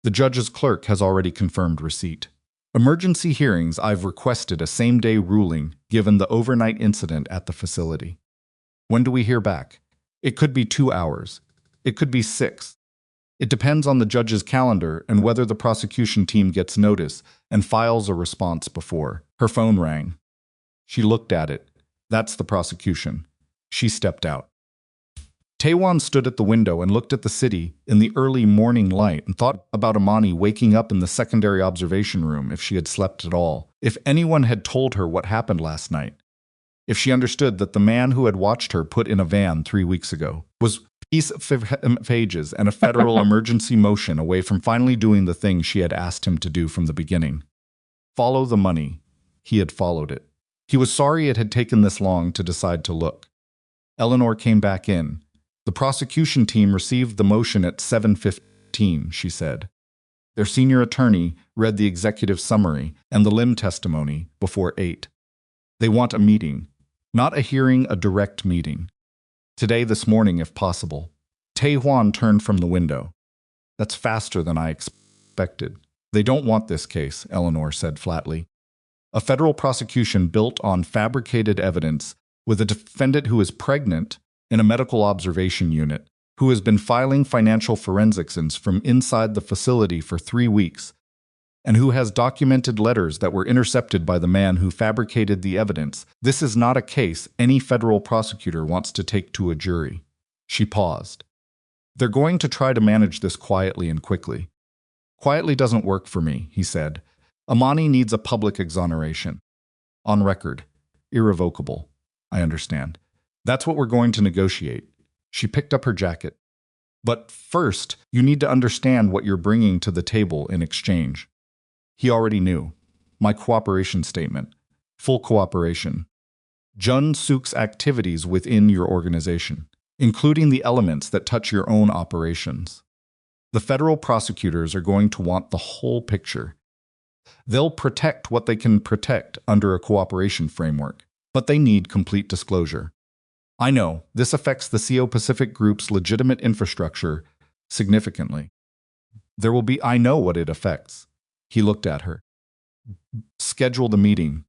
"The judge's clerk has already confirmed receipt. Emergency hearings, I've requested a same-day ruling given the overnight incident at the facility. When do we hear back? It could be 2 hours. It could be 6. It depends on the judge's calendar and whether the prosecution team gets notice and files a response before." Her phone rang. She looked at it. That's the prosecution. She stepped out. Tae-hwan stood at the window and looked at the city in the early morning light and thought about Imani waking up in the secondary observation room if she had slept at all, if anyone had told her what happened last night, if she understood that the man who had watched her put in a van 3 weeks ago was piece of pages and a federal emergency motion away from finally doing the thing she had asked him to do from the beginning. Follow the money. He had followed it. He was sorry it had taken this long to decide to look. Eleanor came back in. "The prosecution team received the motion at 7:15, she said. Their senior attorney read the executive summary and the Lim testimony before 8. They want a meeting. Not a hearing, a direct meeting. Today, this morning, if possible." Tae-hwan turned from the window. "That's faster than I expected. They don't want this case," Eleanor said flatly. "A federal prosecution built on fabricated evidence with a defendant who is pregnant in a medical observation unit, who has been filing financial forensics from inside the facility for 3 weeks, and who has documented letters that were intercepted by the man who fabricated the evidence. This is not a case any federal prosecutor wants to take to a jury." She paused. "They're going to try to manage this quietly and quickly." "Quietly doesn't work for me," he said. "Imani needs a public exoneration. On record. Irrevocable. I understand. That's what we're going to negotiate." She picked up her jacket. "But first, you need to understand what you're bringing to the table in exchange." He already knew. "My cooperation statement. Full cooperation. Jun-seok's activities within your organization, including the elements that touch your own operations. The federal prosecutors are going to want the whole picture. They'll protect what they can protect under a cooperation framework, but they need complete disclosure. I know this affects the CO Pacific Group's legitimate infrastructure significantly. I know what it affects." He looked at her. "Schedule the meeting."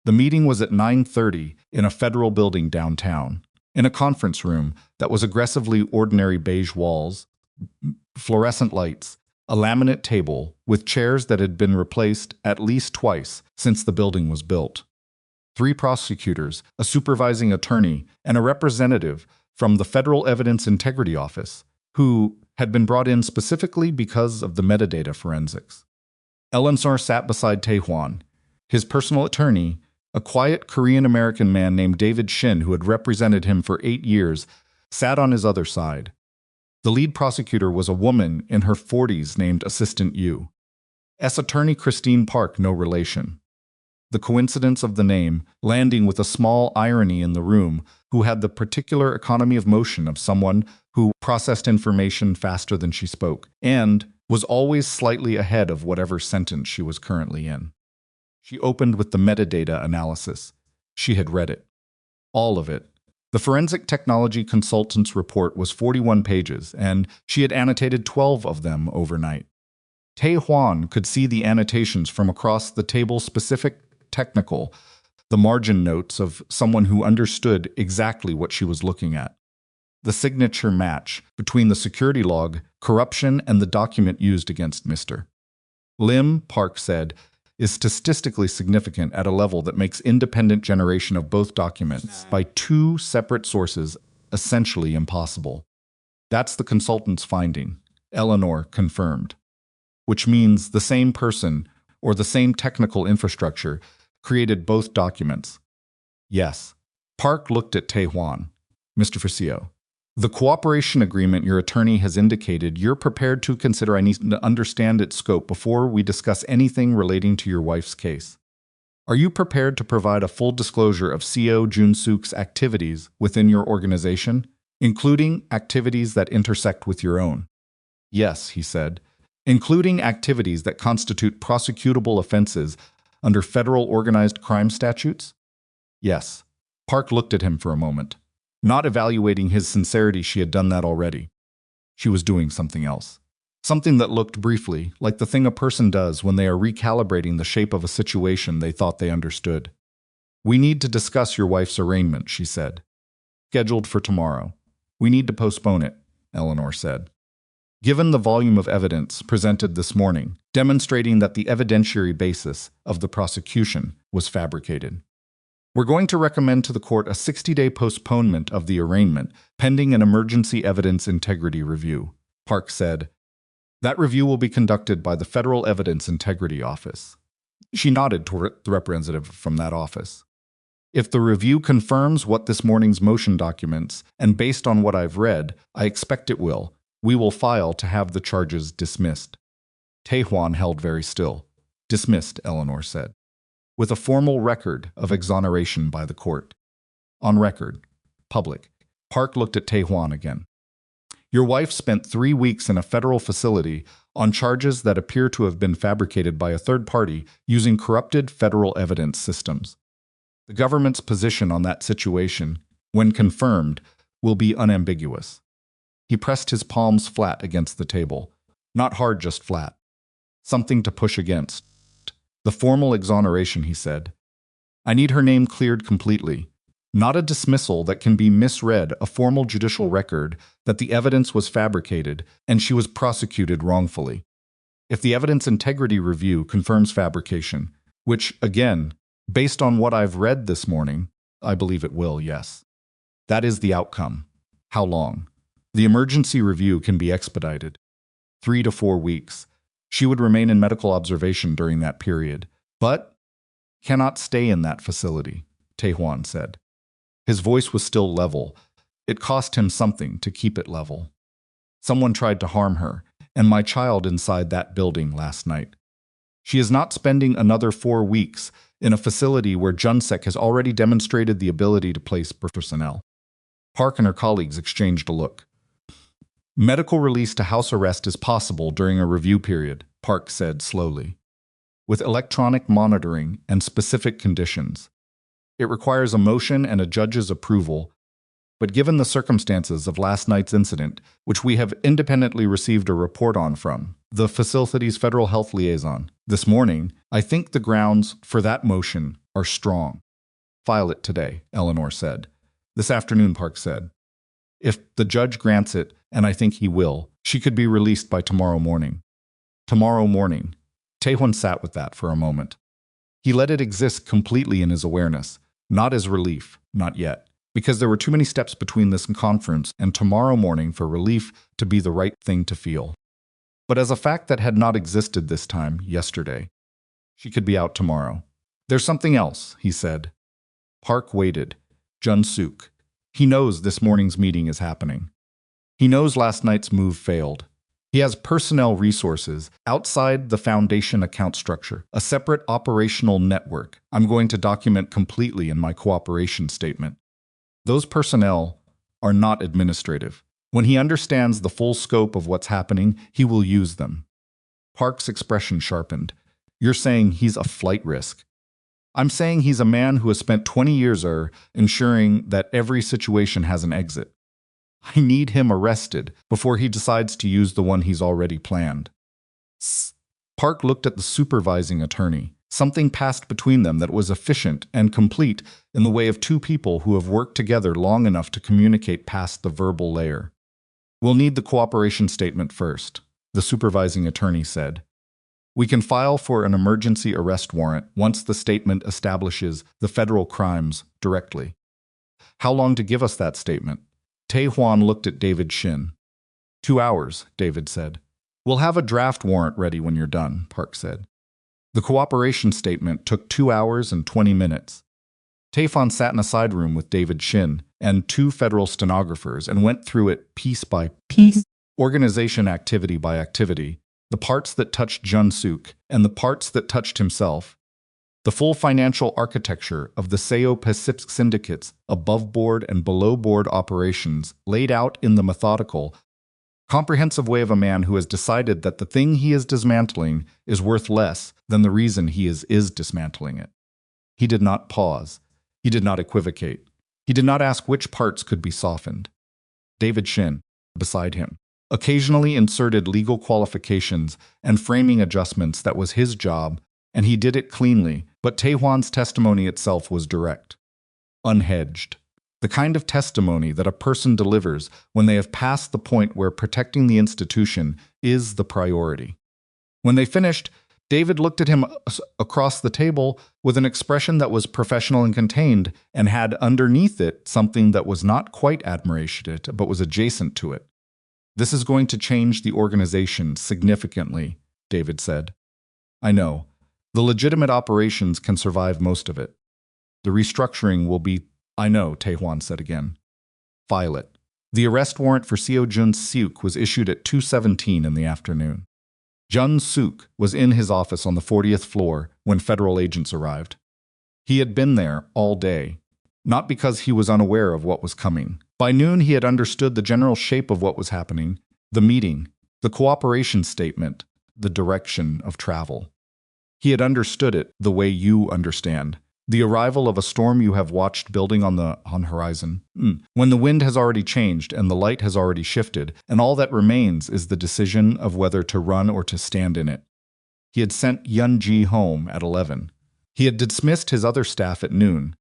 The meeting was at 9:30 in a federal building downtown, in a conference room that was aggressively ordinary beige walls, fluorescent lights, a laminate table with chairs that had been replaced at least twice since the building was built. 3 prosecutors, a supervising attorney, and a representative from the Federal Evidence Integrity Office, who had been brought in specifically because of the metadata forensics. Eleanor sat beside Tae-hwan. His personal attorney, a quiet Korean-American man named David Shin who had represented him for 8 years, sat on his other side. The lead prosecutor was a woman in her 40s named Assistant Yu. S. Attorney Christine Park, no relation. The coincidence of the name landing with a small irony in the room, who had the particular economy of motion of someone who processed information faster than she spoke, and was always slightly ahead of whatever sentence she was currently in. She opened with the metadata analysis. She had read it. All of it. The forensic technology consultant's report was 41 pages, and she had annotated 12 of them overnight. Tae-hwan could see the annotations from across the table, specific, technical, the margin notes of someone who understood exactly what she was looking at. The signature match between the security log, corruption, and the document used against Mr. Lim, Park said, is statistically significant at a level that makes independent generation of both documents by 2 separate sources essentially impossible. That's the consultant's finding, Eleanor confirmed. Which means the same person or the same technical infrastructure created both documents. Yes. Park looked at Tae-hwan. Mr. Fusio, the cooperation agreement your attorney has indicated you're prepared to consider. I need to understand its scope before we discuss anything relating to your wife's case. Are you prepared to provide a full disclosure of CO Jun-seok's activities within your organization, including activities that intersect with your own? Yes, he said, including activities that constitute prosecutable offenses under federal organized crime statutes? Yes. Park looked at him for a moment. Not evaluating his sincerity, she had done that already. She was doing something else. Something that looked briefly like the thing a person does when they are recalibrating the shape of a situation they thought they understood. We need to discuss your wife's arraignment, she said. Scheduled for tomorrow. We need to postpone it, Eleanor said. Given the volume of evidence presented this morning, demonstrating that the evidentiary basis of the prosecution was fabricated, we're going to recommend to the court a 60-day postponement of the arraignment pending an emergency evidence integrity review, Park said. That review will be conducted by the Federal Evidence Integrity Office. She nodded toward the representative from that office. If the review confirms what this morning's motion documents, and based on what I've read, I expect it will, we will file to have the charges dismissed. Tae-hwan held very still. Dismissed, Eleanor said. With a formal record of exoneration by the court. On record. Public. Park looked at Tae-hwan again. Your wife spent 3 weeks in a federal facility on charges that appear to have been fabricated by a third party using corrupted federal evidence systems. The government's position on that situation, when confirmed, will be unambiguous. He pressed his palms flat against the table. Not hard, just flat. Something to push against. The formal exoneration, he said. I need her name cleared completely. Not a dismissal that can be misread, a formal judicial record that the evidence was fabricated and she was prosecuted wrongfully. If the evidence integrity review confirms fabrication, which, again, based on what I've read this morning, I believe it will, yes. That is the outcome. How long? The emergency review can be expedited. 3 to 4 weeks. She would remain in medical observation during that period, but cannot stay in that facility, Tae-hwan said. His voice was still level. It cost him something to keep it level. Someone tried to harm her, and my child inside that building last night. She is not spending another 4 weeks in a facility where Jun-seok has already demonstrated the ability to place personnel. Park and her colleagues exchanged a look. Medical release to house arrest is possible during a review period, Park said slowly, with electronic monitoring and specific conditions. It requires a motion and a judge's approval, but given the circumstances of last night's incident, which we have independently received a report on from the facility's federal health liaison this morning, I think the grounds for that motion are strong. File it today, Eleanor said. This afternoon, Park said. If the judge grants it, and I think he will, she could be released by tomorrow morning. Tomorrow morning. Tae-hwan sat with that for a moment. He let it exist completely in his awareness, not as relief, not yet, because there were too many steps between this conference and tomorrow morning for relief to be the right thing to feel. But as a fact that had not existed this time, yesterday, she could be out tomorrow. There's something else, he said. Park waited. Jun-seok. He knows this morning's meeting is happening. He knows last night's move failed. He has personnel resources outside the foundation account structure, a separate operational network I'm going to document completely in my cooperation statement. Those personnel are not administrative. When he understands the full scope of what's happening, he will use them. Park's expression sharpened. You're saying he's a flight risk. I'm saying he's a man who has spent 20 years ensuring that every situation has an exit. I need him arrested before he decides to use the one he's already planned. Park looked at the supervising attorney. Something passed between them that was efficient and complete in the way of two people who have worked together long enough to communicate past the verbal layer. We'll need the cooperation statement first, the supervising attorney said. We can file for an emergency arrest warrant once the statement establishes the federal crimes directly. How long to give us that statement? Tae-hwan looked at David Shin. 2 hours, David said. We'll have a draft warrant ready when you're done, Park said. The cooperation statement took 2 hours and 20 minutes. Tae-hwan sat in a side room with David Shin and two federal stenographers and went through it piece by piece, organization activity by activity, the parts that touched Jun-seok and the parts that touched himself, the full financial architecture of the Seo Pacific syndicates, above-board and below-board operations laid out in the methodical, comprehensive way of a man who has decided that the thing he is dismantling is worth less than the reason he is dismantling it. He did not pause. He did not equivocate. He did not ask which parts could be softened. David Shin, beside him, occasionally inserted legal qualifications and framing adjustments that was his job, and he did it cleanly, but Tae-hwan's testimony itself was direct, unhedged. The kind of testimony that a person delivers when they have passed the point where protecting the institution is the priority. When they finished, David looked at him across the table with an expression that was professional and contained and had underneath it something that was not quite admiration, but was adjacent to it. "This is going to change the organization significantly," David said. "I know. The legitimate operations can survive most of it. The restructuring will be—" "I know," Tae-hwan said again. "File it." The arrest warrant for Seo Jun-seok was issued at 2:17 in the afternoon. Jun-seok was in his office on the 40th floor when federal agents arrived. He had been there all day, not because he was unaware of what was coming. By noon he had understood the general shape of what was happening, the meeting, the cooperation statement, the direction of travel. He had understood it the way you understand. The arrival of a storm you have watched building on the horizon. When the wind has already changed and the light has already shifted, and all that remains is the decision of whether to run or to stand in it. He had sent Yun-ji home at 11. He had dismissed his other staff at noon.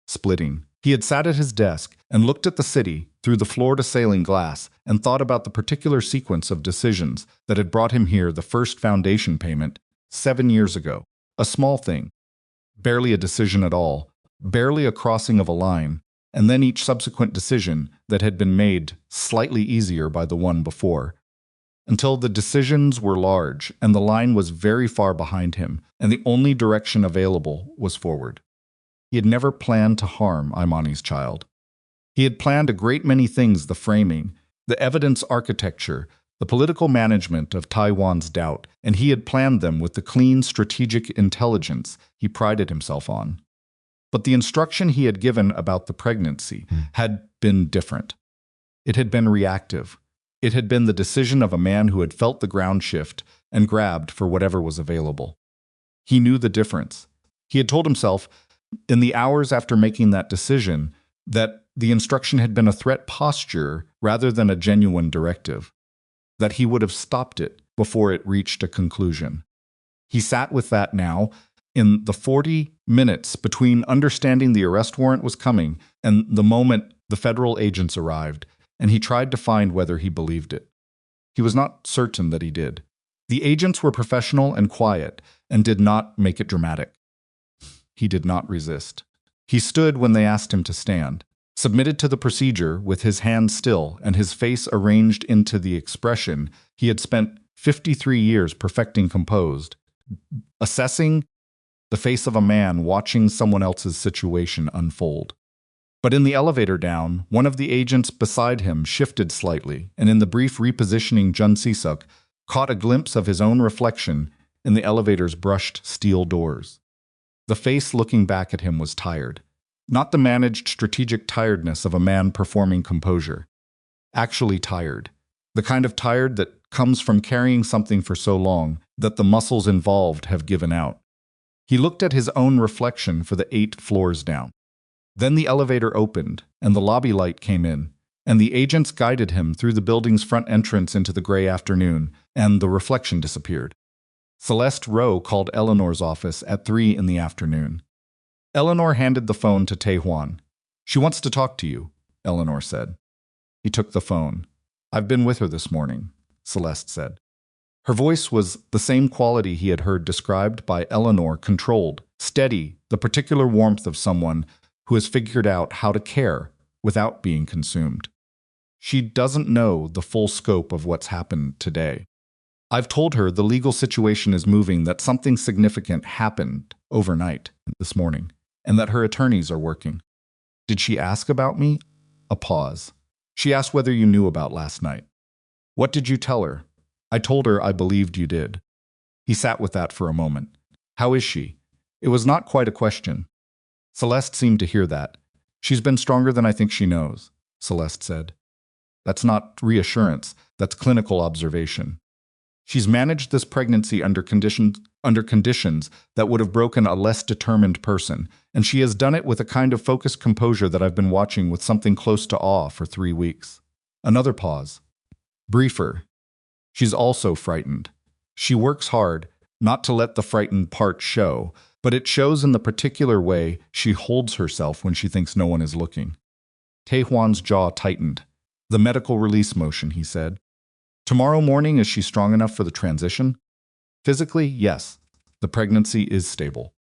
Splitting. He had sat at his desk and looked at the city through the floor-to-ceiling glass and thought about the particular sequence of decisions that had brought him here, the first foundation payment 7 years ago. A small thing. Barely a decision at all, barely a crossing of a line, and then each subsequent decision that had been made slightly easier by the one before, until the decisions were large and the line was very far behind him, and the only direction available was forward. He had never planned to harm Imani's child. He had planned a great many things: the framing, the evidence architecture, the political management of Tae-hwan's doubt, and he had planned them with the clean strategic intelligence he prided himself on. But the instruction he had given about the pregnancy had been different. It had been reactive. It had been the decision of a man who had felt the ground shift and grabbed for whatever was available. He knew the difference. He had told himself, in the hours after making that decision, that the instruction had been a threat posture rather than a genuine directive, that he would have stopped it before it reached a conclusion. He sat with that now, in the 40 minutes between understanding the arrest warrant was coming and the moment the federal agents arrived, and he tried to find whether he believed it. He was not certain that he did. The agents were professional and quiet and did not make it dramatic. He did not resist. He stood when they asked him to stand, submitted to the procedure with his hands still and his face arranged into the expression he had spent 53 years perfecting, composed, assessing the face of a man watching someone else's situation unfold. But in the elevator down, one of the agents beside him shifted slightly, and in the brief repositioning, Jun-seok caught a glimpse of his own reflection in the elevator's brushed steel doors. The face looking back at him was tired. Not the managed strategic tiredness of a man performing composure. Actually tired. The kind of tired that comes from carrying something for so long that the muscles involved have given out. He looked at his own reflection for the 8 floors down. Then the elevator opened, and the lobby light came in, and the agents guided him through the building's front entrance into the gray afternoon, and the reflection disappeared. Celeste Rowe called Eleanor's office at 3 in the afternoon. Eleanor handed the phone to Tae-hwan. "She wants to talk to you," Eleanor said. He took the phone. "I've been with her this morning," Celeste said. Her voice was the same quality he had heard described by Eleanor: controlled, steady, the particular warmth of someone who has figured out how to care without being consumed. "She doesn't know the full scope of what's happened today. I've told her the legal situation is moving, that something significant happened overnight this morning. and that her attorneys are working. Did she ask about me? A pause. She asked whether you knew about last night. What did you tell her? I told her I believed you did. He sat with that for a moment. How is she? It was not quite a question. Celeste seemed to hear that. She's been stronger than I think she knows, Celeste said. That's not reassurance, that's clinical observation. She's managed this pregnancy under conditions that would have broken a less determined person, and she has done it with a kind of focused composure that I've been watching with something close to awe for 3 weeks. Another pause. Briefer. She's also frightened. She works hard, not to let the frightened part show, but it shows in the particular way she holds herself when she thinks no one is looking. Tae-hwan's jaw tightened. The medical release motion, he said. Tomorrow morning, is she strong enough for the transition? Physically, yes. The pregnancy is stable.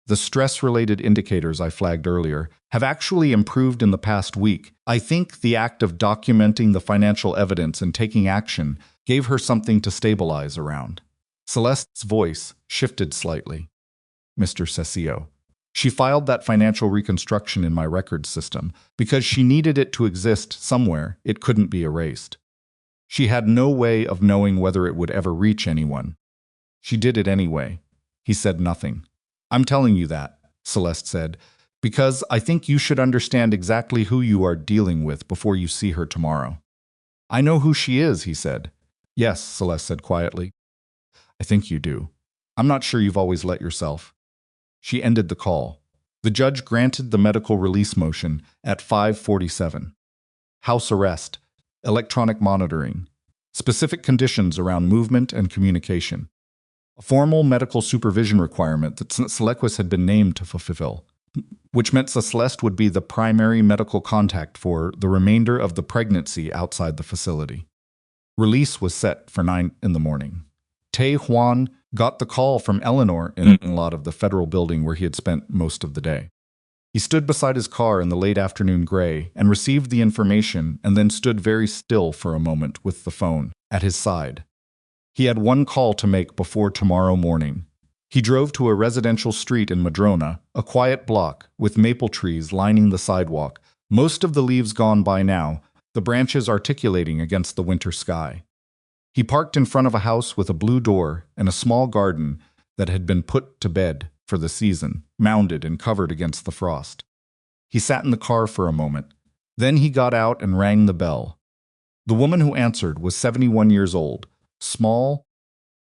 The stress-related indicators I flagged earlier have actually improved in the past week. I think the act of documenting the financial evidence and taking action gave her something to stabilize around. Celeste's voice shifted slightly. Mr. Cecilio. She filed that financial reconstruction in my records system because she needed it to exist somewhere. It couldn't be erased. She had no way of knowing whether it would ever reach anyone. She did it anyway. He said nothing. I'm telling you that, Celeste said, because I think you should understand exactly who you are dealing with before you see her tomorrow. I know who she is, he said. Yes, Celeste said quietly. I think you do. I'm not sure you've always let yourself. She ended the call. The judge granted the medical release motion at 5:47. House arrest, electronic monitoring, specific conditions around movement and communication. A formal medical supervision requirement that Celeste had been named to fulfill, which meant Celeste would be the primary medical contact for the remainder of the pregnancy outside the facility. Release was set for 9 in the morning. Tae-hwan got the call from Eleanor in a lot of the federal building where he had spent most of the day. He stood beside his car in the late afternoon gray and received the information and then stood very still for a moment with the phone at his side. He had one call to make before tomorrow morning. He drove to a residential street in Madrona, a quiet block with maple trees lining the sidewalk, most of the leaves gone by now, the branches articulating against the winter sky. He parked in front of a house with a blue door and a small garden that had been put to bed for the season, mounded and covered against the frost. He sat in the car for a moment. Then he got out and rang the bell. The woman who answered was 71 years old, small,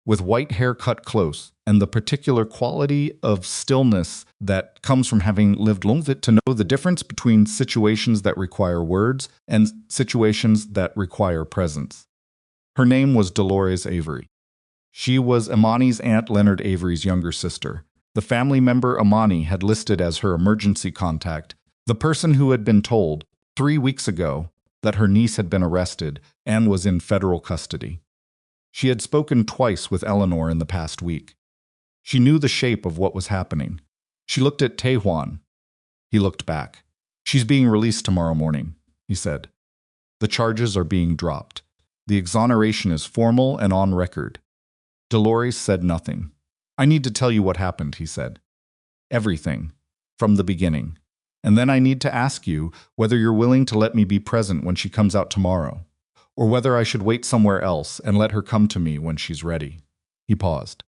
with white hair cut close, and the particular quality of stillness that comes from having lived long to know the difference between situations that require words and situations that require presence. Her name was Dolores Avery. She was Imani's Aunt Leonard Avery's younger sister. The family member Imani had listed as her emergency contact, the person who had been told 3 weeks ago that her niece had been arrested and was in federal custody. She had spoken twice with Eleanor in the past week. She knew the shape of what was happening. She looked at Tae-hwan. He looked back. She's being released tomorrow morning, he said. The charges are being dropped. The exoneration is formal and on record. Dolores said nothing. I need to tell you what happened, he said. Everything. From the beginning. And then I need to ask you whether you're willing to let me be present when she comes out tomorrow, or whether I should wait somewhere else and let her come to me when she's ready. He paused.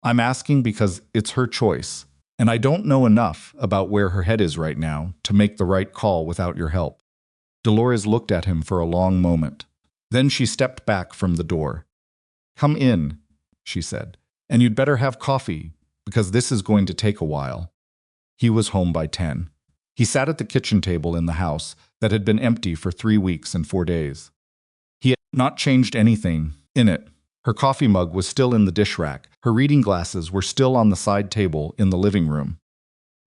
I'm asking because it's her choice, and I don't know enough about where her head is right now to make the right call without your help. Dolores looked at him for a long moment. Then she stepped back from the door. Come in, she said, and you'd better have coffee, because this is going to take a while. He was home by 10. He sat at the kitchen table in the house that had been empty for 3 weeks and 4 days. He had not changed anything in it. Her coffee mug was still in the dish rack. Her reading glasses were still on the side table in the living room.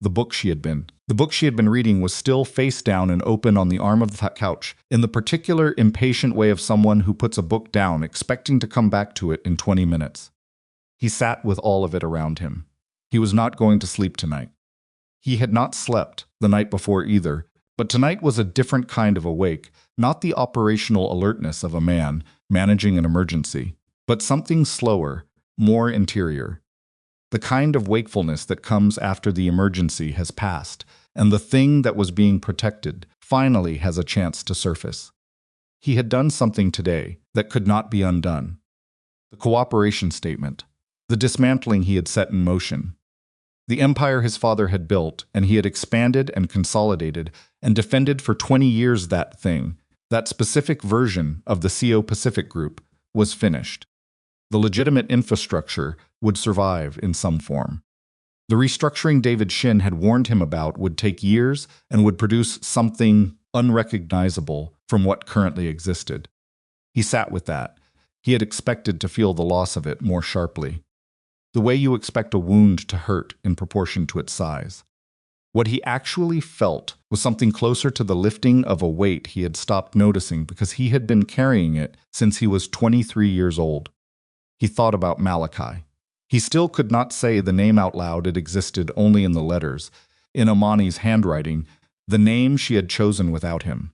The book she had been reading was still face down and open on the arm of the couch, in the particular impatient way of someone who puts a book down expecting to come back to it in 20 minutes. He sat with all of it around him. He was not going to sleep tonight. He had not slept the night before either, but tonight was a different kind of awake, not the operational alertness of a man managing an emergency, but something slower, more interior. the kind of wakefulness that comes after the emergency has passed, and the thing that was being protected finally has a chance to surface. He had done something today that could not be undone. The cooperation statement, the dismantling he had set in motion, the empire his father had built, and he had expanded and consolidated and defended for 20 years. That thing, that specific version of the CO Pacific Group, was finished. The legitimate infrastructure would survive in some form. The restructuring David Shin had warned him about would take years and would produce something unrecognizable from what currently existed. He sat with that. He had expected to feel the loss of it more sharply, the way you expect a wound to hurt in proportion to its size. What he actually felt was something closer to the lifting of a weight he had stopped noticing because he had been carrying it since he was 23 years old. He thought about Malachi. He still could not say the name out loud. It existed only in the letters, in Imani's handwriting, the name she had chosen without him.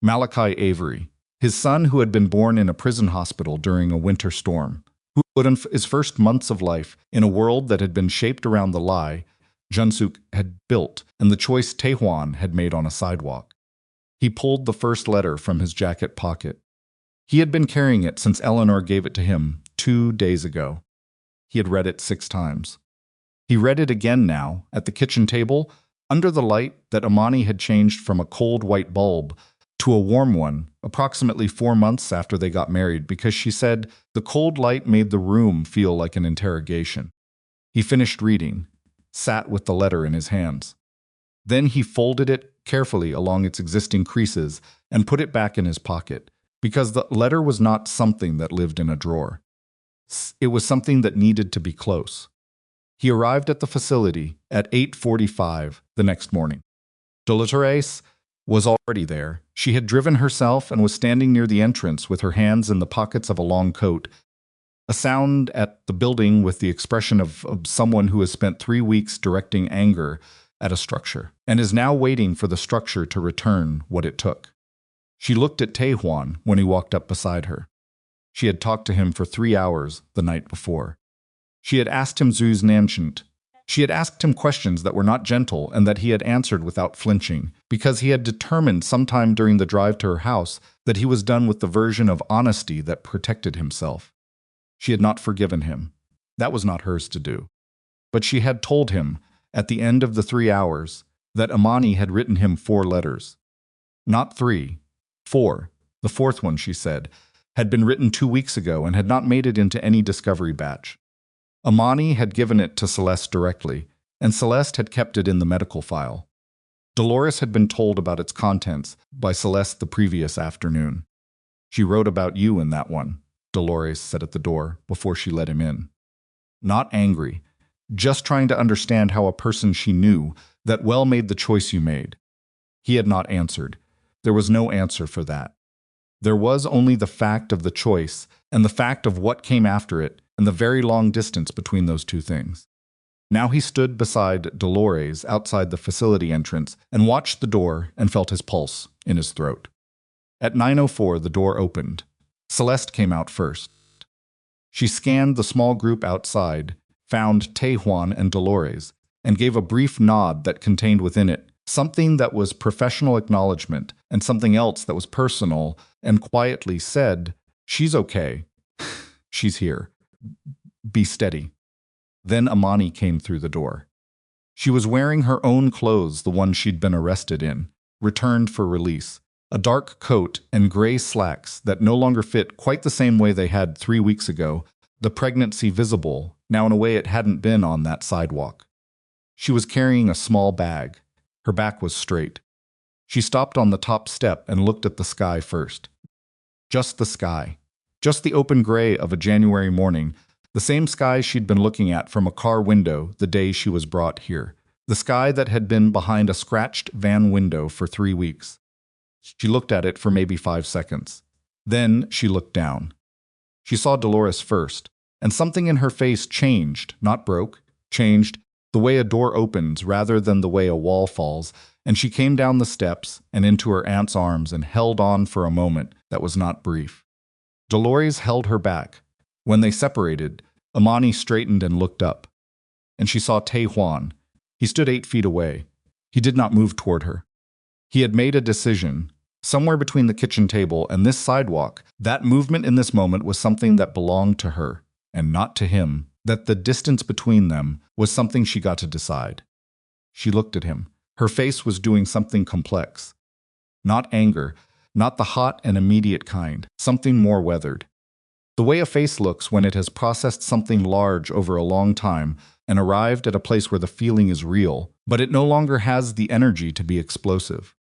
Malachi Avery, his son who had been born in a prison hospital during a winter storm, who put in his first months of life in a world that had been shaped around the lie Jun-seok had built and the choice Tae-hwan had made on a sidewalk. He pulled the first letter from his jacket pocket. He had been carrying it since Eleanor gave it to him 2 days ago. He had read it 6 times. He read it again now, at the kitchen table, under the light that Imani had changed from a cold white bulb to a warm one approximately 4 months after they got married because she said the cold light made the room feel like an interrogation. He finished reading, sat with the letter in his hands. Then he folded it carefully along its existing creases and put it back in his pocket, because the letter was not something that lived in a drawer. It was something that needed to be close. He arrived at the facility at 8:45 the next morning. Dolores was already there. She had driven herself and was standing near the entrance with her hands in the pockets of a long coat, a sound at the building with the expression of someone who has spent 3 weeks directing anger at a structure and is now waiting for the structure to return what it took. She looked at Tae-hwan when he walked up beside her. She had talked to him for 3 hours the night before. She had asked him Zu's Nanshint. She had asked him questions that were not gentle and that he had answered without flinching, because he had determined sometime during the drive to her house that he was done with the version of honesty that protected himself. She had not forgiven him. That was not hers to do. But she had told him, at the end of the 3 hours, that Imani had written him 4 letters. Not 3, 4. The 4th one, she said, had been written 2 weeks ago and had not made it into any discovery batch. Imani had given it to Celeste directly, and Celeste had kept it in the medical file. Dolores had been told about its contents by Celeste the previous afternoon. She wrote about you in that one, Dolores said at the door before she let him in. Not angry, just trying to understand how a person she knew that well made the choice you made. He had not answered. There was no answer for that. There was only the fact of the choice and the fact of what came after it and the very long distance between those two things. Now he stood beside Dolores outside the facility entrance and watched the door and felt his pulse in his throat. At 9:04, the door opened. Celeste came out first. She scanned the small group outside, found Tae-hwan and Dolores, and gave a brief nod that contained within it something that was professional acknowledgement and something else that was personal, and quietly said, "She's okay. She's here. Be steady." Then Imani came through the door. She was wearing her own clothes, the one she'd been arrested in, returned for release, a dark coat and gray slacks that no longer fit quite the same way they had 3 weeks ago, the pregnancy visible, now in a way it hadn't been on that sidewalk. She was carrying a small bag. Her back was straight. She stopped on the top step and looked at the sky first. Just the sky. Just the open gray of a January morning, the same sky she'd been looking at from a car window the day she was brought here. The sky that had been behind a scratched van window for 3 weeks. She looked at it for maybe 5 seconds. Then she looked down. She saw Dolores first, and something in her face changed, not broke, changed, the way a door opens rather than the way a wall falls, and she came down the steps and into her aunt's arms and held on for a moment that was not brief. Dolores held her back. When they separated, Imani straightened and looked up. and she saw Tae-hwan. He stood 8 feet away. He did not move toward her. He had made a decision. Somewhere between the kitchen table and this sidewalk, that movement in this moment was something that belonged to her, and not to him, that the distance between them was something she got to decide. She looked at him. Her face was doing something complex. Not anger, not the hot and immediate kind, something more weathered. The way a face looks when it has processed something large over a long time and arrived at a place where the feeling is real, but it no longer has the energy to be explosive.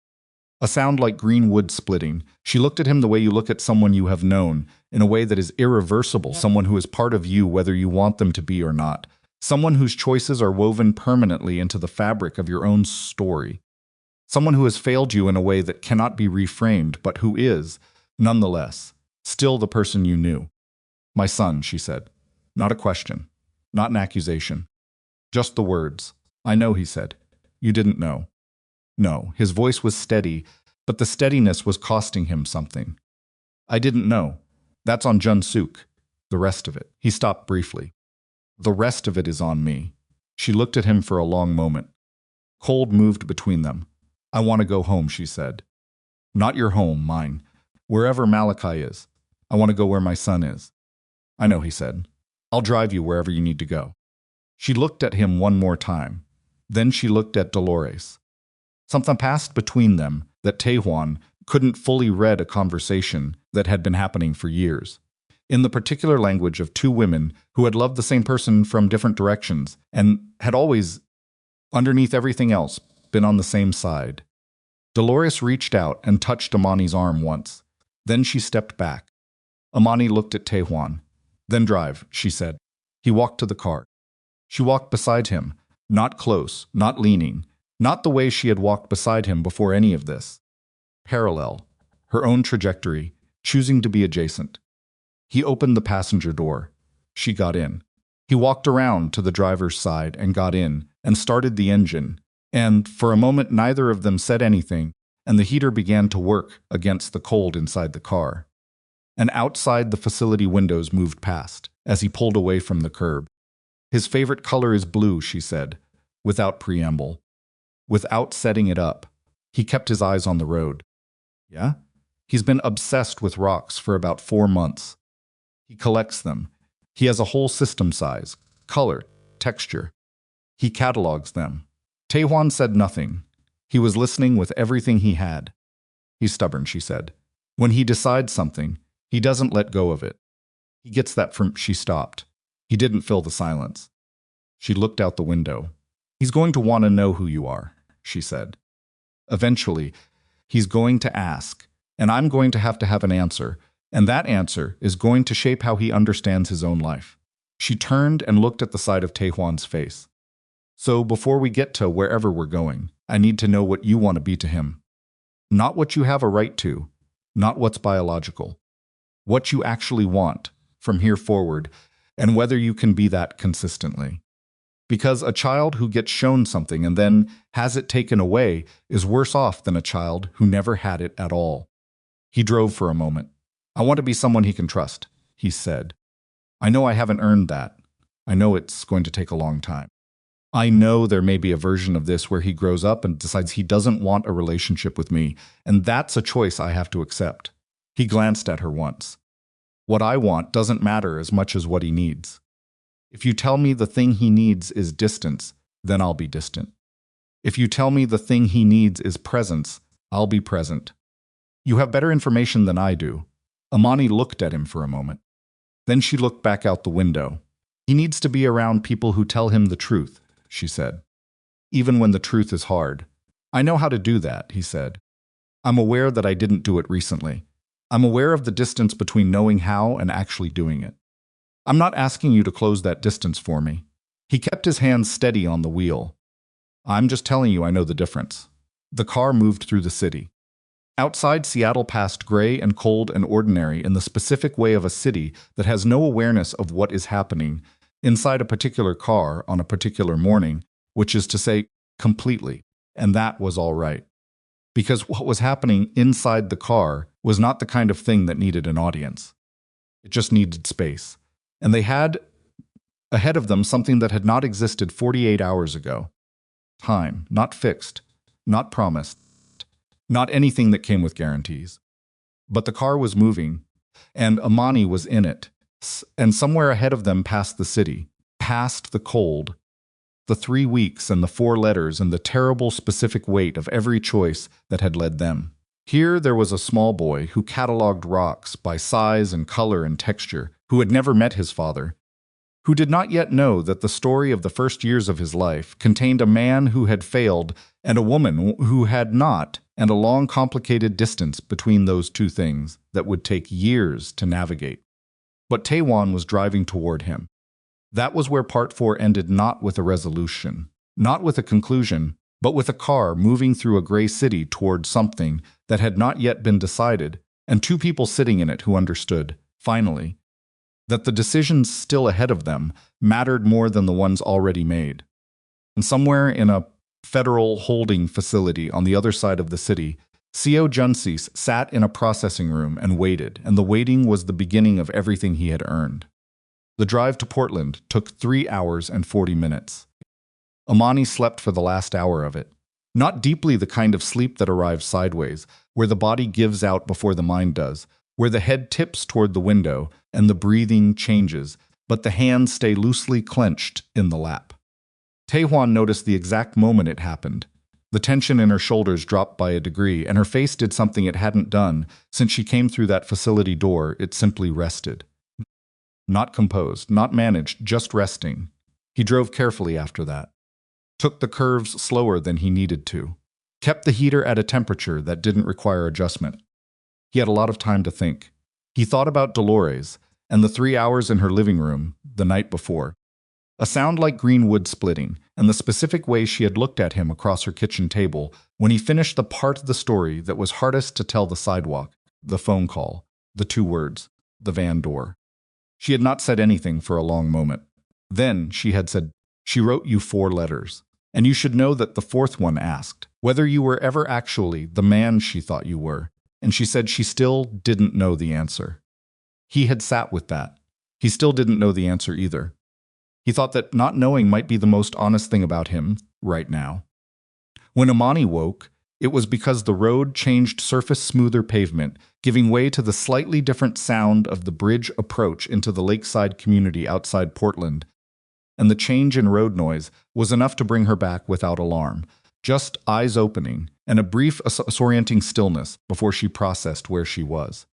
A sound like green wood splitting. She looked at him the way you look at someone you have known, in a way that is irreversible, someone who is part of you whether you want them to be or not, someone whose choices are woven permanently into the fabric of your own story, someone who has failed you in a way that cannot be reframed, but who is, nonetheless, still the person you knew. "My son," she said. Not a question, not an accusation. Just the words. "I know," he said. "You didn't know." No, his voice was steady, but the steadiness was costing him something. "I didn't know. That's on Jun-seok. The rest of it." He stopped briefly. "The rest of it is on me." She looked at him for a long moment. Cold moved between them. "I want to go home," she said. "Not your home, mine. Wherever Malachi is. I want to go where my son is." "I know," he said. "I'll drive you wherever you need to go." She looked at him one more time. Then she looked at Dolores. Something passed between them that Tae-hwan couldn't fully read, a conversation that had been happening for years, in the particular language of two women who had loved the same person from different directions and had always, underneath everything else, been on the same side. Dolores reached out and touched Imani's arm once. Then she stepped back. Imani looked at Tae-hwan. "Then drive," she said. He walked to the car. She walked beside him, not close, not leaning, not the way she had walked beside him before any of this. Parallel, her own trajectory, choosing to be adjacent. He opened the passenger door. She got in. He walked around to the driver's side and got in and started the engine. And for a moment neither of them said anything, and the heater began to work against the cold inside the car. And outside the facility windows moved past, as he pulled away from the curb. "His favorite color is blue," she said, without preamble. Without setting it up, he kept his eyes on the road. "Yeah? He's been obsessed with rocks for about 4 months. He collects them. He has a whole system size, color, texture. He catalogs them." Tae-hwan said nothing. He was listening with everything he had. "He's stubborn," she said. "When he decides something, he doesn't let go of it. He gets that from—" She stopped. He didn't fill the silence. She looked out the window. "He's going to want to know who you are," she said. "Eventually, he's going to ask, and I'm going to have an answer, and that answer is going to shape how he understands his own life." She turned and looked at the side of Tae-hwan's face. "So before we get to wherever we're going, I need to know what you want to be to him. Not what you have a right to, not what's biological. What you actually want, from here forward, and whether you can be that consistently. Because a child who gets shown something and then has it taken away is worse off than a child who never had it at all." He drove for a moment. "I want to be someone he can trust," he said. "I know I haven't earned that. I know it's going to take a long time. I know there may be a version of this where he grows up and decides he doesn't want a relationship with me, and that's a choice I have to accept." He glanced at her once. "What I want doesn't matter as much as what he needs. If you tell me the thing he needs is distance, then I'll be distant. If you tell me the thing he needs is presence, I'll be present. You have better information than I do." Imani looked at him for a moment. Then she looked back out the window. "He needs to be around people who tell him the truth," she said. "Even when the truth is hard." "I know how to do that," he said. "I'm aware that I didn't do it recently. I'm aware of the distance between knowing how and actually doing it. I'm not asking you to close that distance for me." He kept his hands steady on the wheel. "I'm just telling you I know the difference." The car moved through the city. Outside, Seattle passed gray and cold and ordinary in the specific way of a city that has no awareness of what is happening inside a particular car on a particular morning, which is to say, completely. And that was all right. Because what was happening inside the car was not the kind of thing that needed an audience. It just needed space. And they had Ahead of them, something that had not existed 48 hours ago. Time, not fixed, not promised, not anything that came with guarantees. But the car was moving, and Imani was in it. And somewhere ahead of them, past the city, past the cold, the 3 weeks and the 4 letters and the terrible specific weight of every choice that had led them. Here there was a small boy who catalogued rocks by size and color and texture, who had never met his father, who did not yet know that the story of the first years of his life contained a man who had failed and a woman who had not, and a long complicated distance between those two things that would take years to navigate. But Tae-hwan was driving toward him. That was where Part 4 ended, not with a resolution, not with a conclusion, but with a car moving through a gray city toward something that had not yet been decided, and 2 people sitting in it who understood, finally, that the decisions still ahead of them mattered more than the ones already made. And somewhere in a federal holding facility on the other side of the city, CO Jun-seok sat in a processing room and waited, and the waiting was the beginning of everything he had earned. The drive to Portland took 3 hours and 40 minutes. Imani slept for the last hour of it. Not deeply the kind of sleep that arrives sideways, where the body gives out before the mind does, where the head tips toward the window and the breathing changes, but the hands stay loosely clenched in the lap. Tae-hwan noticed the exact moment it happened. The tension in her shoulders dropped by a degree, and her face did something it hadn't done since she came through that facility door. It simply rested. Not composed, not managed, just resting. He drove carefully after that. Took the curves slower than he needed to. Kept the heater at a temperature that didn't require adjustment. He had a lot of time to think. He thought about Dolores and the 3 hours in her living room the night before. A sound like green wood splitting, and the specific way she had looked at him across her kitchen table when he finished the part of the story that was hardest to tell: the sidewalk, the phone call, the 2 words, the van door. She had not said anything for a long moment. Then she had said, "She wrote you 4 letters. And you should know that the 4th one asked whether you were ever actually the man she thought you were. And she said she still didn't know the answer." He had sat with that. He still didn't know the answer either. He thought that not knowing might be the most honest thing about him right now. When Imani woke, it was because the road changed surface, smoother pavement, giving way to the slightly different sound of the bridge approach into the lakeside community outside Portland. And the change in road noise was enough to bring her back without alarm, just eyes opening and a brief, disorienting stillness before she processed where she was.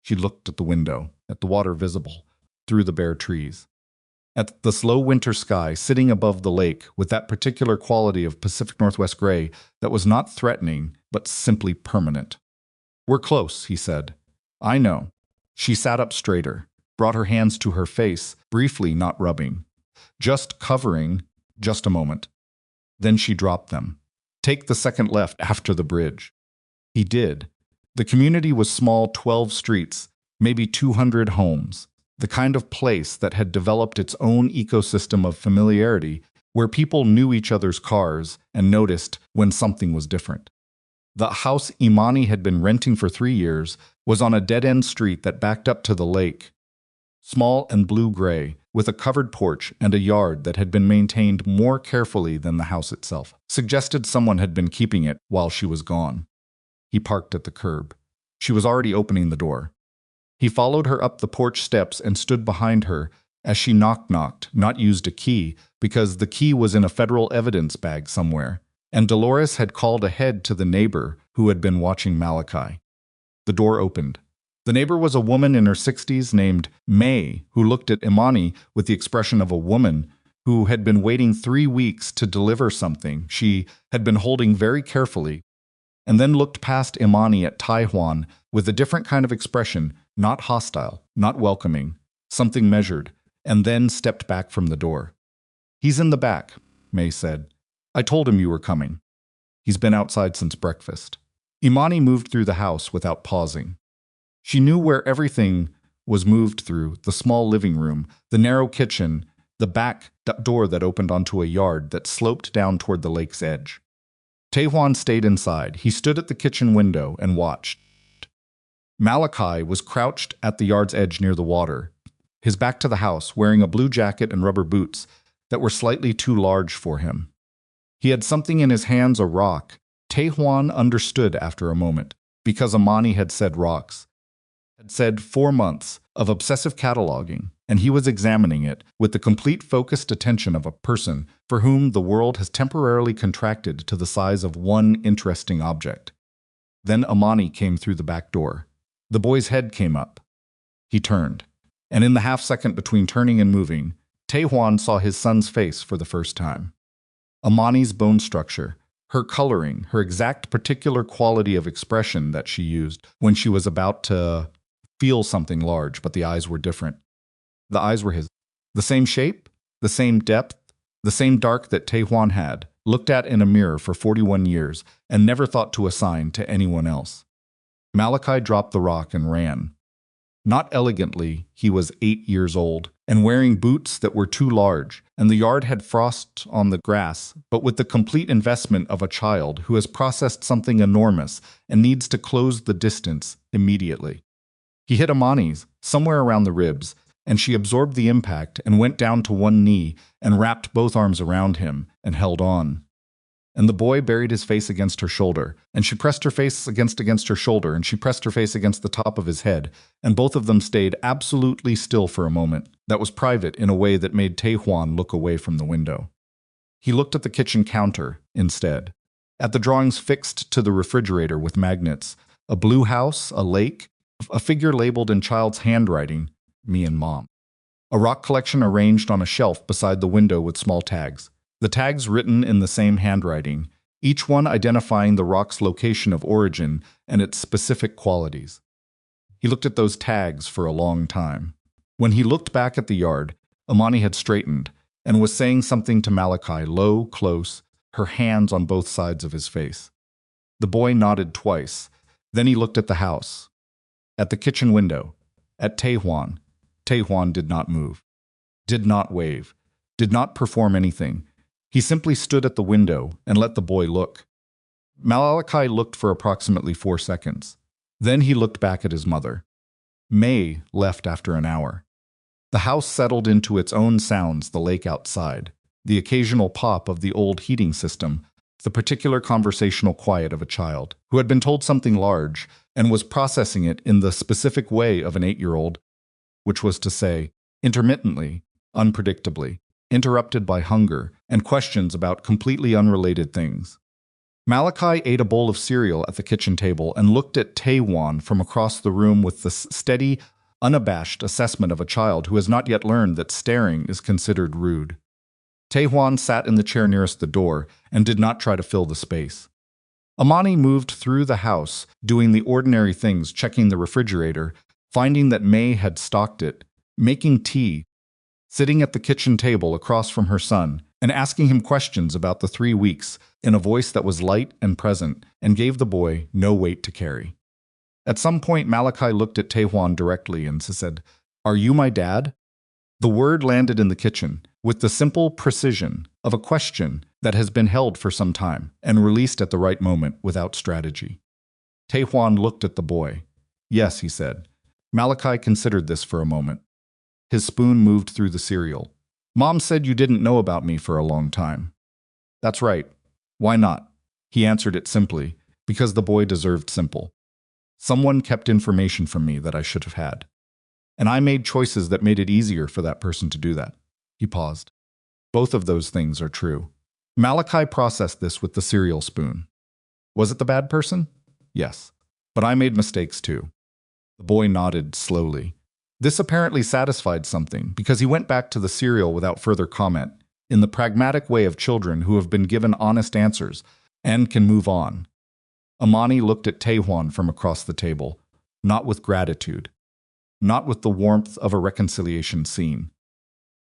She looked at the window, at the water visible through the bare trees, at the slow winter sky sitting above the lake with that particular quality of Pacific Northwest gray that was not threatening but simply permanent. "We're close," he said. "I know." She sat up straighter, brought her hands to her face, briefly not rubbing, just covering, just a moment. Then she dropped them. "Take the second left after the bridge." He did. The community was small, 12 streets, maybe 200 homes, the kind of place that had developed its own ecosystem of familiarity where people knew each other's cars and noticed when something was different. The house Imani had been renting for 3 years was on a dead-end street that backed up to the lake, small and blue-gray, with a covered porch and a yard that had been maintained more carefully than the house itself, suggested someone had been keeping it while she was gone. He parked at the curb. She was already opening the door. He followed her up the porch steps and stood behind her as she knocked, not used a key, because the key was in a federal evidence bag somewhere, and Dolores had called ahead to the neighbor who had been watching Malachi. The door opened. The neighbor was a woman in her 60s named May, who looked at Imani with the expression of a woman who had been waiting 3 weeks to deliver something she had been holding very carefully, and then looked past Imani at Tae-hwan with a different kind of expression, not hostile, not welcoming, something measured, and then stepped back from the door. "He's in the back," May said. "I told him you were coming. He's been outside since breakfast." Imani moved through the house without pausing. She knew where everything was moved through: the small living room, the narrow kitchen, the back door that opened onto a yard that sloped down toward the lake's edge. Tae-hwan stayed inside. He stood at the kitchen window and watched. Malachi was crouched at the yard's edge near the water, his back to the house, wearing a blue jacket and rubber boots that were slightly too large for him. He had something in his hands, a rock. Tae-hwan understood after a moment, because Imani had said rocks. Had said 4 months of obsessive cataloging, and he was examining it with the complete focused attention of a person for whom the world has temporarily contracted to the size of one interesting object. Then Imani came through the back door. The boy's head came up. He turned, and in the half-second between turning and moving, Tae-hwan saw his son's face for the first time. Imani's bone structure, her coloring, her exact particular quality of expression that she used when she was about to feel something large, but the eyes were different. The eyes were his. The same shape, the same depth, the same dark that Tae-hwan had, looked at in a mirror for 41 years and never thought to assign to anyone else. Malachi dropped the rock and ran. Not elegantly, he was 8 years old and wearing boots that were too large, and the yard had frost on the grass, but with the complete investment of a child who has processed something enormous and needs to close the distance immediately. He hit Imani's, somewhere around the ribs, and she absorbed the impact and went down to one knee and wrapped both arms around him and held on. And the boy buried his face against her shoulder, and she pressed her face against her shoulder, and she pressed her face against the top of his head, and both of them stayed absolutely still for a moment. That was private in a way that made Tae-hwan look away from the window. He looked at the kitchen counter instead, at the drawings fixed to the refrigerator with magnets, a blue house, a lake, a figure labeled in child's handwriting, "Me and Mom." A rock collection arranged on a shelf beside the window with small tags. The tags written in the same handwriting, each one identifying the rock's location of origin and its specific qualities. He looked at those tags for a long time. When he looked back at the yard, Imani had straightened and was saying something to Malachi, low, close, her hands on both sides of his face. The boy nodded twice. Then he looked at the house, at the kitchen window, at Tae-hwan. Tae-hwan did not move, did not wave, did not perform anything. He simply stood at the window and let the boy look. Malachi looked for approximately 4 seconds. Then he looked back at his mother. May left after an hour. The house settled into its own sounds, the lake outside, the occasional pop of the old heating system, the particular conversational quiet of a child who had been told something large and was processing it in the specific way of an 8-year-old, which was to say, intermittently, unpredictably, interrupted by hunger and questions about completely unrelated things. Malachi ate a bowl of cereal at the kitchen table and looked at Tae-hwan from across the room with the steady, unabashed assessment of a child who has not yet learned that staring is considered rude. Tae-hwan sat in the chair nearest the door and did not try to fill the space. Imani moved through the house, doing the ordinary things, checking the refrigerator, finding that May had stocked it, making tea, sitting at the kitchen table across from her son, and asking him questions about the 3 weeks in a voice that was light and present and gave the boy no weight to carry. At some point, Malachi looked at Tae-hwan directly and said, "Are you my dad?" The word landed in the kitchen with the simple precision of a question that has been held for some time and released at the right moment without strategy. Tae-hwan looked at the boy. "Yes," he said. Malachi considered this for a moment. His spoon moved through the cereal. "Mom said you didn't know about me for a long time." "That's right. Why not?" He answered it simply, because the boy deserved simple. Someone kept information from me that I should have had. And I made choices that made it easier for that person to do that. He paused. Both of those things are true. Malachi processed this with the cereal spoon. Was it the bad person? Yes. But I made mistakes too. The boy nodded slowly. This apparently satisfied something, because he went back to the cereal without further comment, in the pragmatic way of children who have been given honest answers and can move on. Imani looked at Tae-hwan from across the table, not with gratitude, not with the warmth of a reconciliation scene.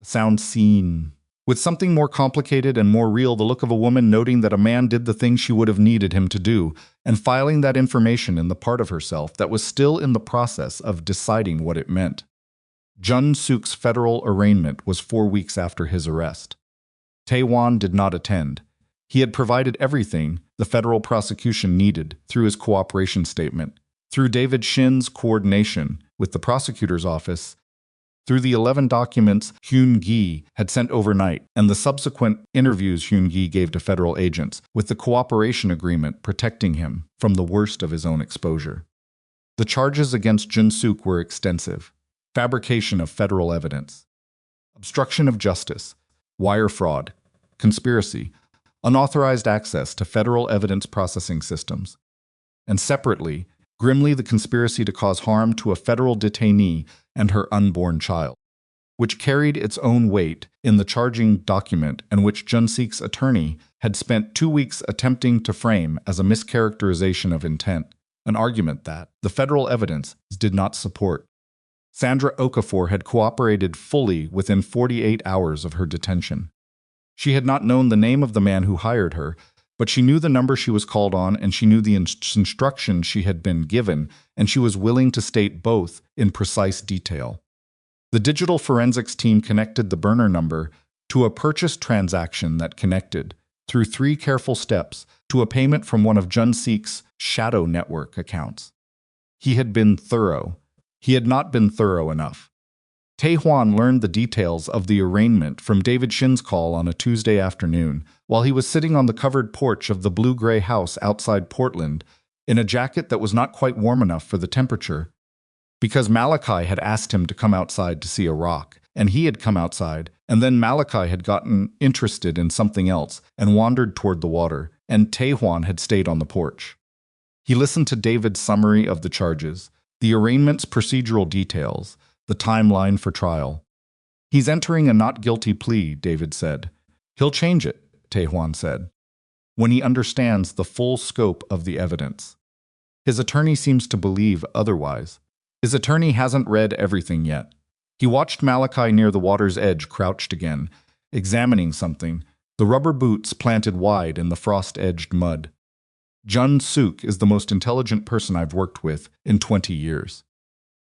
Sound scene. With something more complicated and more real, the look of a woman noting that a man did the thing she would have needed him to do, and filing that information in the part of herself that was still in the process of deciding what it meant. Jun-seok's federal arraignment was 4 weeks after his arrest. Tae-hwan did not attend. He had provided everything the federal prosecution needed through his cooperation statement, through David Shin's coordination with the prosecutor's office, through the 11 documents Hyun-gi had sent overnight and the subsequent interviews Hyun-gi gave to federal agents, with the cooperation agreement protecting him from the worst of his own exposure. The charges against Jun-seok were extensive: fabrication of federal evidence, obstruction of justice, wire fraud, conspiracy, unauthorized access to federal evidence processing systems, and separately, grimly, the conspiracy to cause harm to a federal detainee and her unborn child, which carried its own weight in the charging document and which Jun-seok's attorney had spent 2 weeks attempting to frame as a mischaracterization of intent, an argument that the federal evidence did not support. Sandra Okafor had cooperated fully within 48 hours of her detention. She had not known the name of the man who hired her, but she knew the number she was called on and she knew the instructions she had been given, and she was willing to state both in precise detail. The digital forensics team connected the burner number to a purchase transaction that connected, through 3 careful steps, to a payment from one of Jun-seok's shadow network accounts. He had been thorough. He had not been thorough enough. Tae-hwan learned the details of the arraignment from David Shin's call on a Tuesday afternoon, while he was sitting on the covered porch of the blue-gray house outside Portland, in a jacket that was not quite warm enough for the temperature, because Malachi had asked him to come outside to see a rock, and he had come outside, and then Malachi had gotten interested in something else and wandered toward the water, and Tae-hwan had stayed on the porch. He listened to David's summary of the charges, the arraignment's procedural details, the timeline for trial. "He's entering a not guilty plea," David said. "He'll change it," Tae-hwan said, "when he understands the full scope of the evidence." His attorney seems to believe otherwise. His attorney hasn't read everything yet. He watched Malachi near the water's edge, crouched again, examining something, the rubber boots planted wide in the frost-edged mud. "Jun-seok is the most intelligent person I've worked with in 20 years.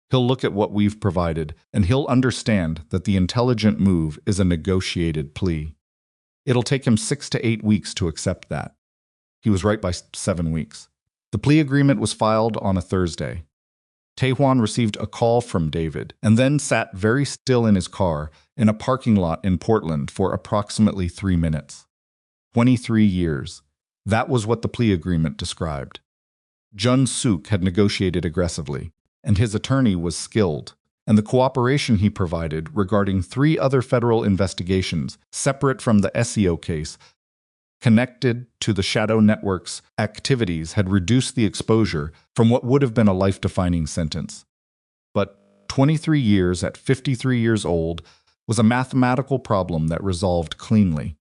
He'll look at what we've provided, and he'll understand that the intelligent move is a negotiated plea. It'll take him 6 to 8 weeks to accept that." He was right by 7 weeks. The plea agreement was filed on a Thursday. Tae-hwan received a call from David and then sat very still in his car in a parking lot in Portland for approximately 3 minutes. 23 years. That was what the plea agreement described. Jun-seok had negotiated aggressively, and his attorney was skilled, and the cooperation he provided regarding 3 other federal investigations, separate from the SEO case, connected to the shadow network's activities, had reduced the exposure from what would have been a life-defining sentence. But 23 years at 53 years old was a mathematical problem that resolved cleanly.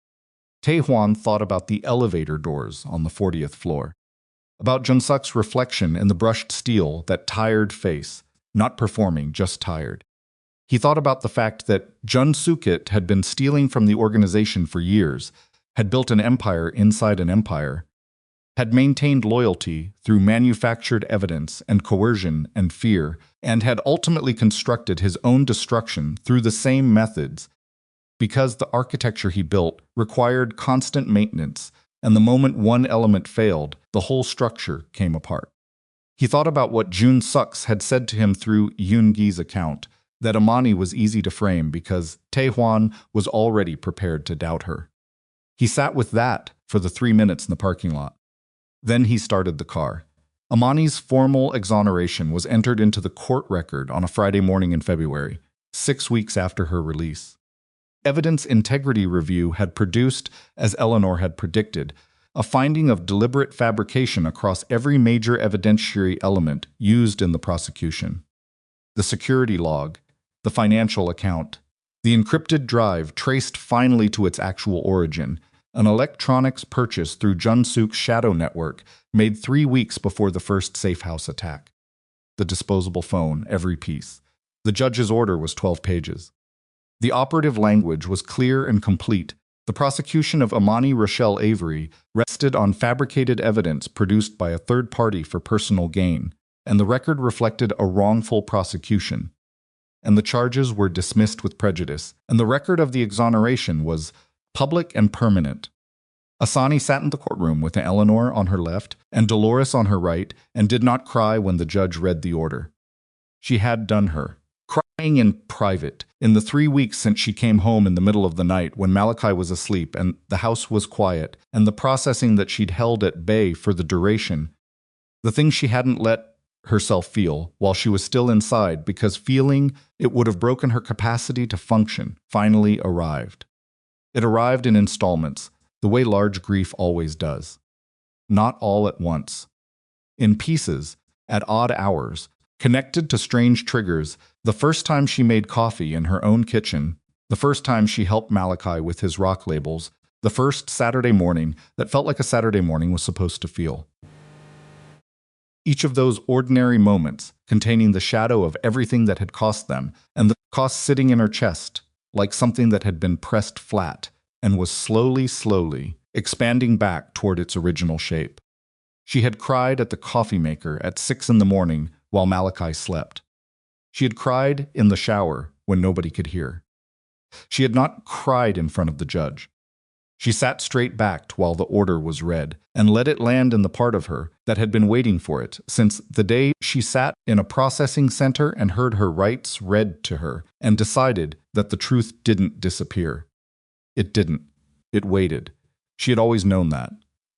Tae-hwan thought about the elevator doors on the 40th floor, about Jun-seok's reflection in the brushed steel, that tired face, not performing, just tired. He thought about the fact that Jun-seok had been stealing from the organization for years, had built an empire inside an empire, had maintained loyalty through manufactured evidence and coercion and fear, and had ultimately constructed his own destruction through the same methods, because the architecture he built required constant maintenance, and the moment one element failed, the whole structure came apart. He thought about what Jun-seok had said to him through Yoon-gi's account, that Imani was easy to frame because Tae-hwan was already prepared to doubt her. He sat with that for the 3 minutes in the parking lot. Then he started the car. Imani's formal exoneration was entered into the court record on a Friday morning in February, 6 weeks after her release. Evidence integrity review had produced, as Eleanor had predicted, a finding of deliberate fabrication across every major evidentiary element used in the prosecution. The security log, the financial account, the encrypted drive traced finally to its actual origin, an electronics purchase through Jun-seok's shadow network made 3 weeks before the first safe house attack. The disposable phone, every piece. The judge's order was 12 pages. The operative language was clear and complete. The prosecution of Imani Rochelle Avery rested on fabricated evidence produced by a third party for personal gain, and the record reflected a wrongful prosecution. And the charges were dismissed with prejudice, and the record of the exoneration was public and permanent. Asani sat in the courtroom with Eleanor on her left and Dolores on her right and did not cry when the judge read the order. She had done her. Crying in private. In the 3 weeks since she came home in the middle of the night when Malachi was asleep and the house was quiet, and the processing that she'd held at bay for the duration, the thing she hadn't let herself feel while she was still inside because feeling it would have broken her capacity to function finally arrived. It arrived in installments, the way large grief always does. Not all at once. In pieces, at odd hours, connected to strange triggers, the first time she made coffee in her own kitchen, the first time she helped Malachi with his rock labels, the first Saturday morning that felt like a Saturday morning was supposed to feel. Each of those ordinary moments containing the shadow of everything that had cost them, and the cost sitting in her chest, like something that had been pressed flat and was slowly expanding back toward its original shape. She had cried at the coffee maker at 6 in the morning while Malachi slept. She had cried in the shower when nobody could hear. She had not cried in front of the judge. She sat straight-backed while the order was read and let it land in the part of her that had been waiting for it since the day she sat in a processing center and heard her rights read to her and decided that the truth didn't disappear. It didn't. It waited. She had always known that.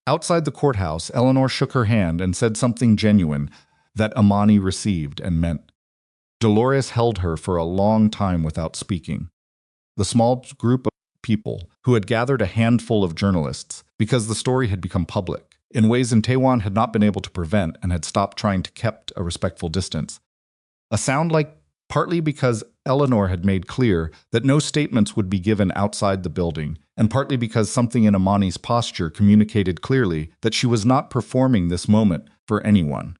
Outside the courthouse, Eleanor shook her hand and said something genuine that Imani received and meant. Dolores held her for a long time without speaking. The small group of people who had gathered a handful of journalists because the story had become public in ways Tae-hwan had not been able to prevent and had stopped trying to keep a respectful distance. A sound like partly because Eleanor had made clear that no statements would be given outside the building, and partly because something in Imani's posture communicated clearly that she was not performing this moment for anyone.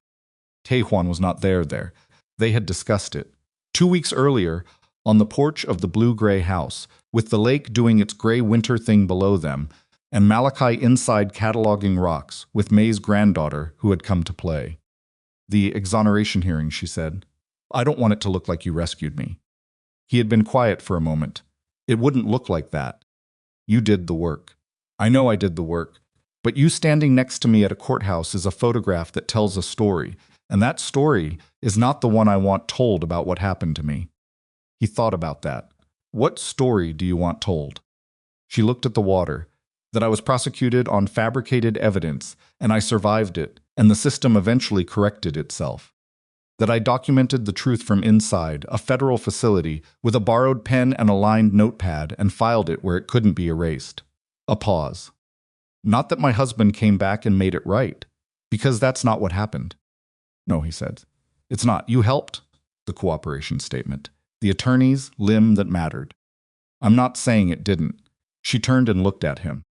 Tae-hwan was not there. They had discussed it. 2 weeks earlier, on the porch of the blue-gray house, with the lake doing its gray winter thing below them, and Malachi inside cataloging rocks with May's granddaughter who had come to play. The exoneration hearing, she said. I don't want it to look like you rescued me. He had been quiet for a moment. It wouldn't look like that. You did the work. I know I did the work. But you standing next to me at a courthouse is a photograph that tells a story, and that story is not the one I want told about what happened to me. He thought about that. What story do you want told? She looked at the water, that I was prosecuted on fabricated evidence, and I survived it, and the system eventually corrected itself. That I documented the truth from inside a federal facility with a borrowed pen and a lined notepad and filed it where it couldn't be erased. A pause. Not that my husband came back and made it right, because that's not what happened. No, he said. It's not. You helped. The cooperation statement. The attorney's limb that mattered. I'm not saying it didn't. She turned and looked at him.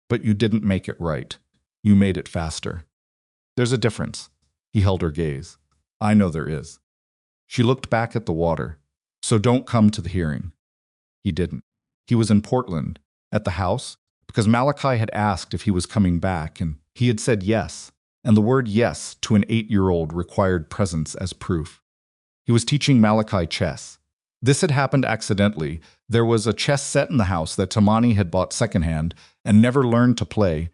But you didn't make it right. You made it faster. There's a difference. He held her gaze. I know there is. She looked back at the water. So don't come to the hearing. He didn't. He was in Portland, at the house, because Malachi had asked if he was coming back, and he had said yes, and the word yes to an 8-year-old required presence as proof. He was teaching Malachi chess. This had happened accidentally. There was a chess set in the house that Imani had bought secondhand and never learned to play,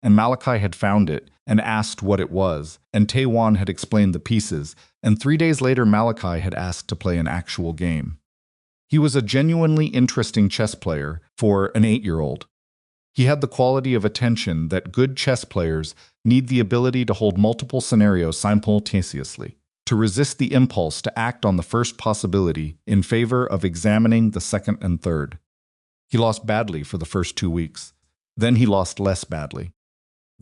and Malachi had found it and asked what it was, and Tae-hwan had explained the pieces, and 3 days later Malachi had asked to play an actual game. He was a genuinely interesting chess player for an 8-year-old. He had the quality of attention that good chess players need, the ability to hold multiple scenarios simultaneously, to resist the impulse to act on the first possibility in favor of examining the second and third. He lost badly for the first 2 weeks. Then he lost less badly.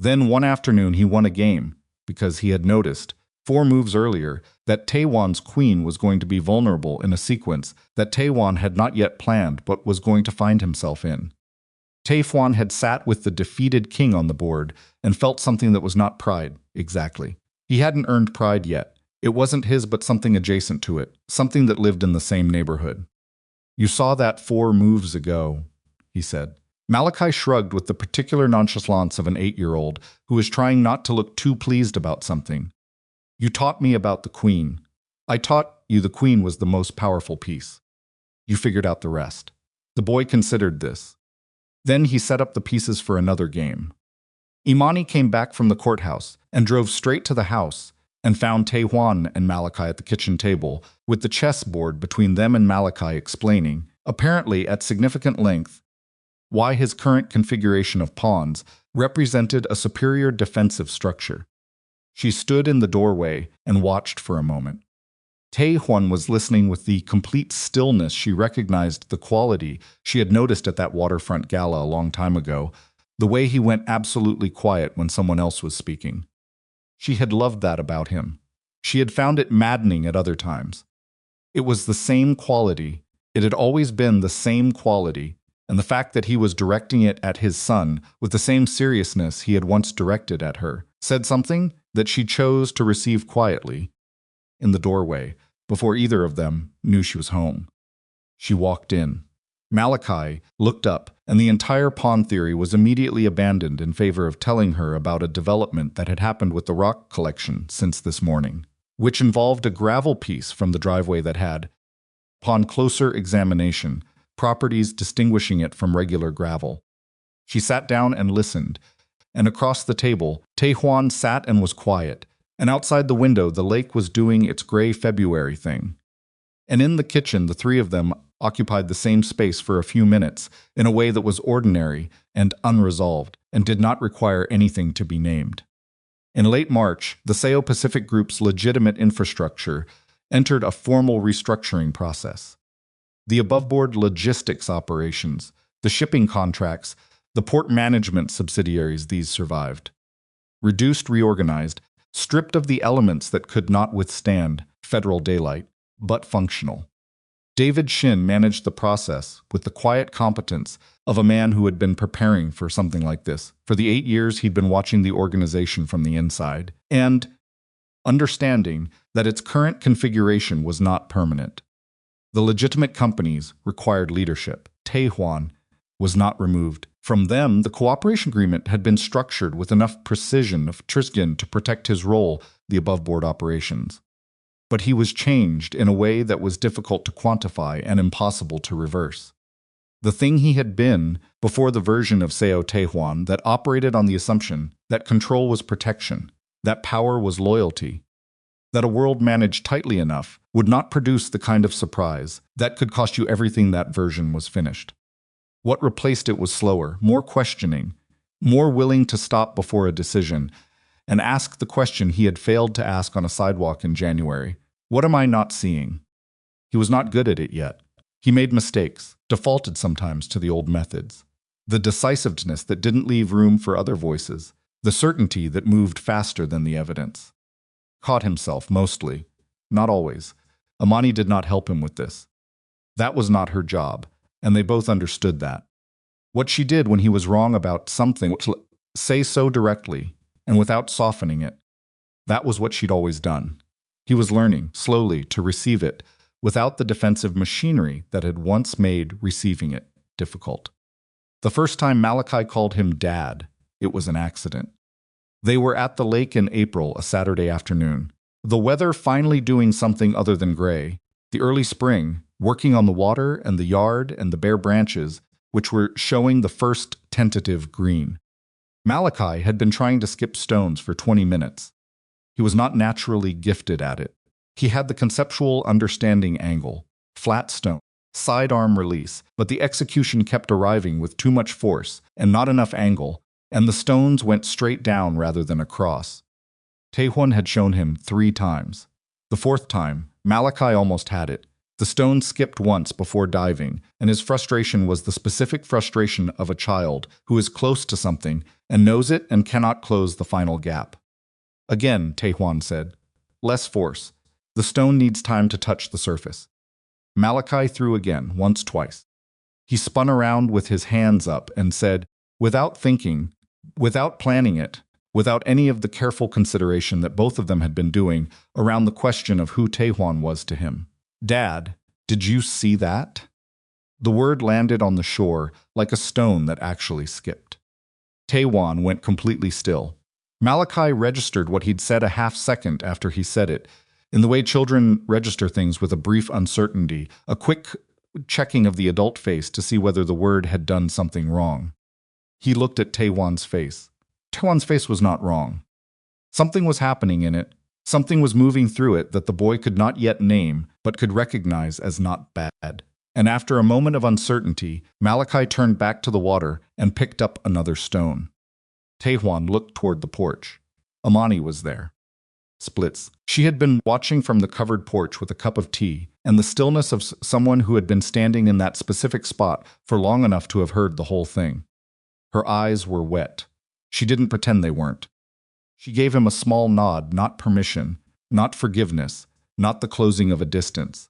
Then one afternoon he won a game because he had noticed, 4 moves earlier, that Tae-hwan's queen was going to be vulnerable in a sequence that Tae-hwan had not yet planned but was going to find himself in. Tae-hwan had sat with the defeated king on the board and felt something that was not pride, exactly. He hadn't earned pride yet. It wasn't his but something adjacent to it, something that lived in the same neighborhood. You saw that 4 moves ago, he said. Malachi shrugged with the particular nonchalance of an 8-year-old who was trying not to look too pleased about something. You taught me about the queen. I taught you the queen was the most powerful piece. You figured out the rest. The boy considered this. Then he set up the pieces for another game. Imani came back from the courthouse and drove straight to the house, and found Tae-hwan and Malachi at the kitchen table, with the chessboard between them and Malachi explaining, apparently at significant length, why his current configuration of pawns represented a superior defensive structure. She stood in the doorway and watched for a moment. Tae-hwan was listening with the complete stillness she recognized the quality she had noticed at that waterfront gala a long time ago, the way he went absolutely quiet when someone else was speaking. She had loved that about him. She had found it maddening at other times. It was the same quality. It had always been the same quality, and the fact that he was directing it at his son with the same seriousness he had once directed at her said something that she chose to receive quietly. In the doorway, before either of them knew she was home. She walked in. Malachi looked up, and the entire pawn theory was immediately abandoned in favor of telling her about a development that had happened with the rock collection since this morning, which involved a gravel piece from the driveway that had, upon closer examination, properties distinguishing it from regular gravel. She sat down and listened, and across the table, Tae-hwan sat and was quiet, and outside the window the lake was doing its gray February thing. And in the kitchen the three of them occupied the same space for a few minutes in a way that was ordinary and unresolved and did not require anything to be named. In late March, the Seo Pacific Group's legitimate infrastructure entered a formal restructuring process. The above-board logistics operations, the shipping contracts, the port management subsidiaries these survived. Reduced, reorganized, stripped of the elements that could not withstand federal daylight, but functional. David Shin managed the process with the quiet competence of a man who had been preparing for something like this for the 8 years he'd been watching the organization from the inside, and understanding that its current configuration was not permanent. The legitimate companies required leadership. Tae-hwan was not removed. From them, the cooperation agreement had been structured with enough precision of Tristan to protect his role, the above-board operations. But he was changed in a way that was difficult to quantify and impossible to reverse. The thing he had been before the version of Seo Tae-hwan that operated on the assumption that control was protection, that power was loyalty, that a world managed tightly enough would not produce the kind of surprise that could cost you everything. That version was finished. What replaced it was slower, more questioning, more willing to stop before a decision and ask the question he had failed to ask on a sidewalk in January. What am I not seeing? He was not good at it yet. He made mistakes, defaulted sometimes to the old methods. The decisiveness that didn't leave room for other voices, the certainty that moved faster than the evidence. Caught himself, mostly. Not always. Imani did not help him with this. That was not her job, and they both understood that. What she did when he was wrong about something was say so directly, and without softening it. That was what she'd always done. He was learning, slowly, to receive it, without the defensive machinery that had once made receiving it difficult. The first time Malachi called him Dad, it was an accident. They were at the lake in April, a Saturday afternoon. The weather finally doing something other than gray. The early spring, working on the water and the yard and the bare branches, which were showing the first tentative green. Malachi had been trying to skip stones for 20 minutes. He was not naturally gifted at it. He had the conceptual understanding angle, flat stone, sidearm release, but the execution kept arriving with too much force and not enough angle, and the stones went straight down rather than across. Tae-hwan had shown him 3 times. The 4th time, Malachi almost had it. The stone skipped once before diving, and his frustration was the specific frustration of a child who is close to something and knows it and cannot close the final gap. Again, Tae-hwan said, less force. The stone needs time to touch the surface. Malachi threw again, once, twice. He spun around with his hands up and said, without thinking, without planning it, without any of the careful consideration that both of them had been doing around the question of who Tae-hwan was to him. Dad, did you see that? The word landed on the shore like a stone that actually skipped. Tae-hwan went completely still. Malachi registered what he'd said a half-second after he said it, in the way children register things with a brief uncertainty, a quick checking of the adult face to see whether the word had done something wrong. He looked at Tae-hwan's face. Tae-hwan's face was not wrong. Something was happening in it, Something was moving through it that the boy could not yet name, but could recognize as not bad. And after a moment of uncertainty, Malachi turned back to the water and picked up another stone. Tae-hwan looked toward the porch. Imani was there. Splits. She had been watching from the covered porch with a cup of tea, and the stillness of someone who had been standing in that specific spot for long enough to have heard the whole thing. Her eyes were wet. She didn't pretend they weren't. She gave him a small nod, not permission, not forgiveness, not the closing of a distance.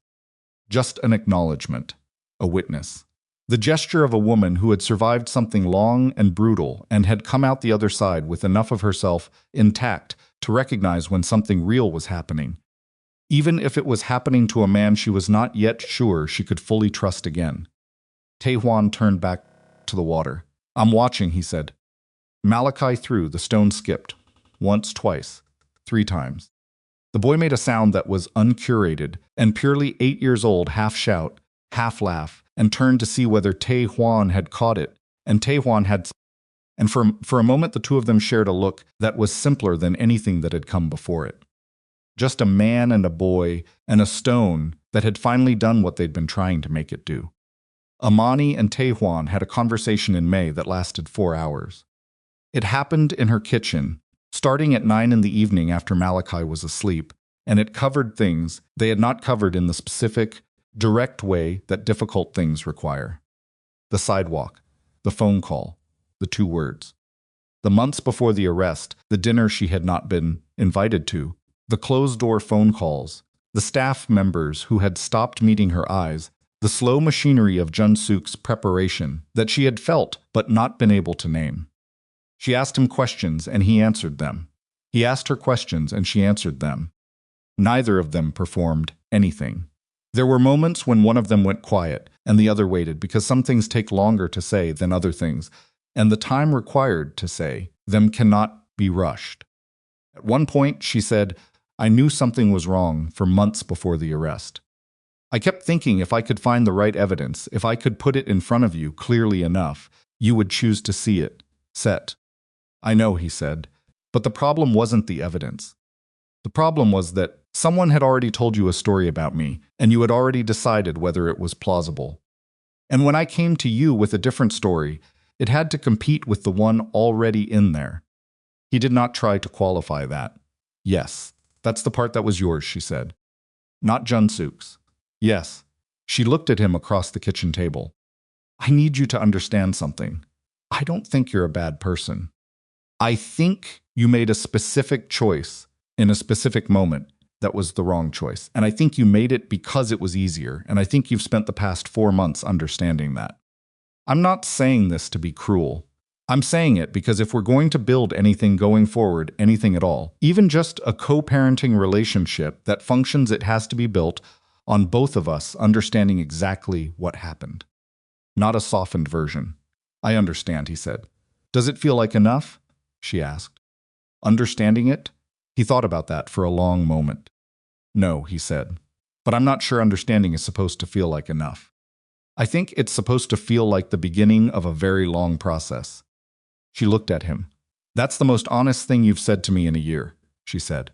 Just an acknowledgement, a witness. The gesture of a woman who had survived something long and brutal and had come out the other side with enough of herself intact to recognize when something real was happening, even if it was happening to a man she was not yet sure she could fully trust again. Tae-hwan turned back to the water. "I'm watching," he said. Malachi threw, the stone skipped. Once, twice, 3 times. The boy made a sound that was uncurated and purely 8 years old, half shout, half laugh, and turned to see whether Tae-hwan had caught it, and Tae-hwan had. And for a moment the two of them shared a look that was simpler than anything that had come before it. Just a man and a boy and a stone that had finally done what they'd been trying to make it do. Imani and Tae-hwan had a conversation in May that lasted 4 hours. It happened in her kitchen, starting at 9 in the evening after Malachi was asleep, and it covered things they had not covered in the specific, direct way that difficult things require. The sidewalk, the phone call, the 2 words. The months before the arrest, the dinner she had not been invited to, the closed-door phone calls, the staff members who had stopped meeting her eyes, the slow machinery of Jun-seok's preparation that she had felt but not been able to name. She asked him questions and he answered them. He asked her questions and she answered them. Neither of them performed anything. There were moments when one of them went quiet and the other waited because some things take longer to say than other things, and the time required to say them cannot be rushed. At one point, she said, "I knew something was wrong for months before the arrest. I kept thinking if I could find the right evidence, if I could put it in front of you clearly enough, you would choose to see it. Set." "I know," he said, "but the problem wasn't the evidence. The problem was that someone had already told you a story about me, and you had already decided whether it was plausible. And when I came to you with a different story, it had to compete with the one already in there." He did not try to qualify that. "Yes, that's the part that was yours," she said. "Not Jun-seok's." "Yes." She looked at him across the kitchen table. "I need you to understand something. I don't think you're a bad person. I think you made a specific choice in a specific moment that was the wrong choice. And I think you made it because it was easier. And I think you've spent the past 4 months understanding that. I'm not saying this to be cruel. I'm saying it because if we're going to build anything going forward, anything at all, even just a co-parenting relationship that functions, it has to be built on both of us understanding exactly what happened. Not a softened version. "I understand," he said. "Does it feel like enough?" she asked. Understanding it? He thought about that for a long moment. "No," he said. "But I'm not sure understanding is supposed to feel like enough. I think it's supposed to feel like the beginning of a very long process." She looked at him. "That's the most honest thing you've said to me in a year," she said.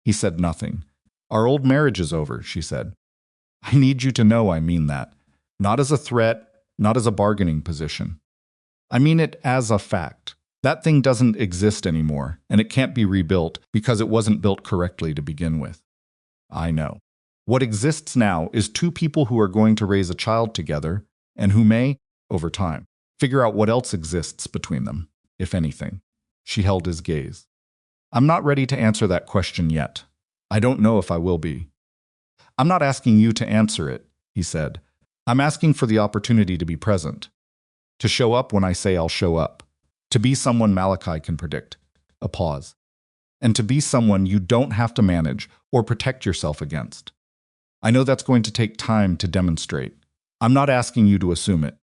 He said nothing. "Our old marriage is over," she said. "I need you to know I mean that. Not as a threat, not as a bargaining position. I mean it as a fact. That thing doesn't exist anymore, and it can't be rebuilt because it wasn't built correctly to begin with. I know. What exists now is 2 people who are going to raise a child together and who may, over time, figure out what else exists between them, if anything." She held his gaze. "I'm not ready to answer that question yet. I don't know if I will be." "I'm not asking you to answer it," he said. "I'm asking for the opportunity to be present. To show up when I say I'll show up. To be someone Malachi can predict." A pause. "And to be someone you don't have to manage or protect yourself against. I know that's going to take time to demonstrate. I'm not asking you to assume it."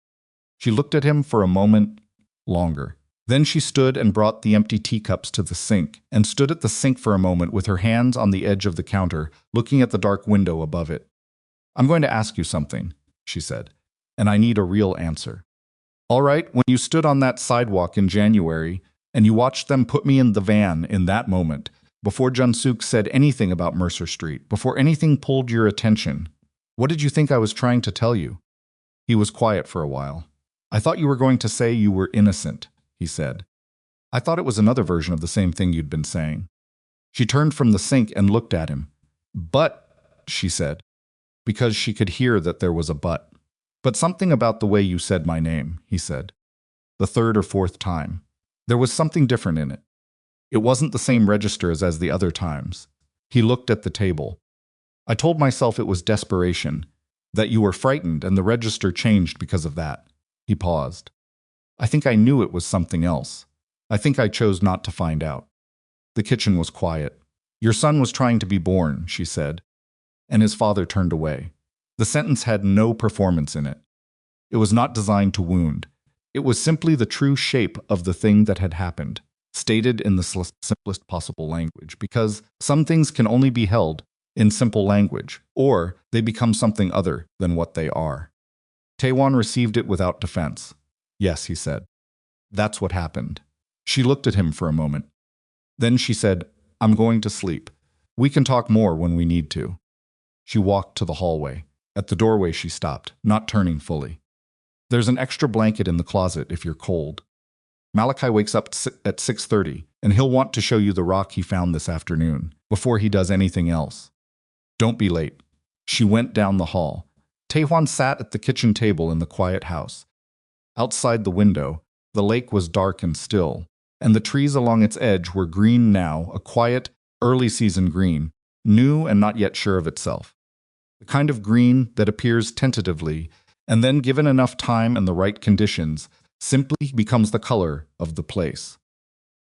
She looked at him for a moment longer. Then she stood and brought the empty teacups to the sink and stood at the sink for a moment with her hands on the edge of the counter, looking at the dark window above it. "I'm going to ask you something," she said, "and I need a real answer. All right, when you stood on that sidewalk in January and you watched them put me in the van in that moment, before Jun-seok said anything about Mercer Street, before anything pulled your attention. What did you think I was trying to tell you? He was quiet for a while. I thought you were going to say you were innocent, he said. I thought it was another version of the same thing you'd been saying. She turned from the sink and looked at him. But, she said, because she could hear that there was a but. But something about the way you said my name, he said. The third or fourth time. There was something different in it. It wasn't the same register as the other times. He looked at the table. I told myself it was desperation, that you were frightened and the register changed because of that. He paused. I think I knew it was something else. I think I chose not to find out. The kitchen was quiet. Your son was trying to be born, she said. And his father turned away. The sentence had no performance in it. It was not designed to wound. It was simply the true shape of the thing that had happened, stated in the simplest possible language, because some things can only be held in simple language, or they become something other than what they are. Tae-hwan received it without defense. Yes, he said. That's what happened. She looked at him for a moment. Then she said, I'm going to sleep. We can talk more when we need to. She walked to the hallway. At the doorway she stopped, not turning fully. There's an extra blanket in the closet if you're cold. Malachi wakes up at 6:30, and he'll want to show you the rock he found this afternoon, before he does anything else. Don't be late. She went down the hall. Tae-hwan sat at the kitchen table in the quiet house. Outside the window, the lake was dark and still, and the trees along its edge were green now, a quiet, early-season green, new and not yet sure of itself. The kind of green that appears tentatively, and then given enough time and the right conditions, simply becomes the color of the place.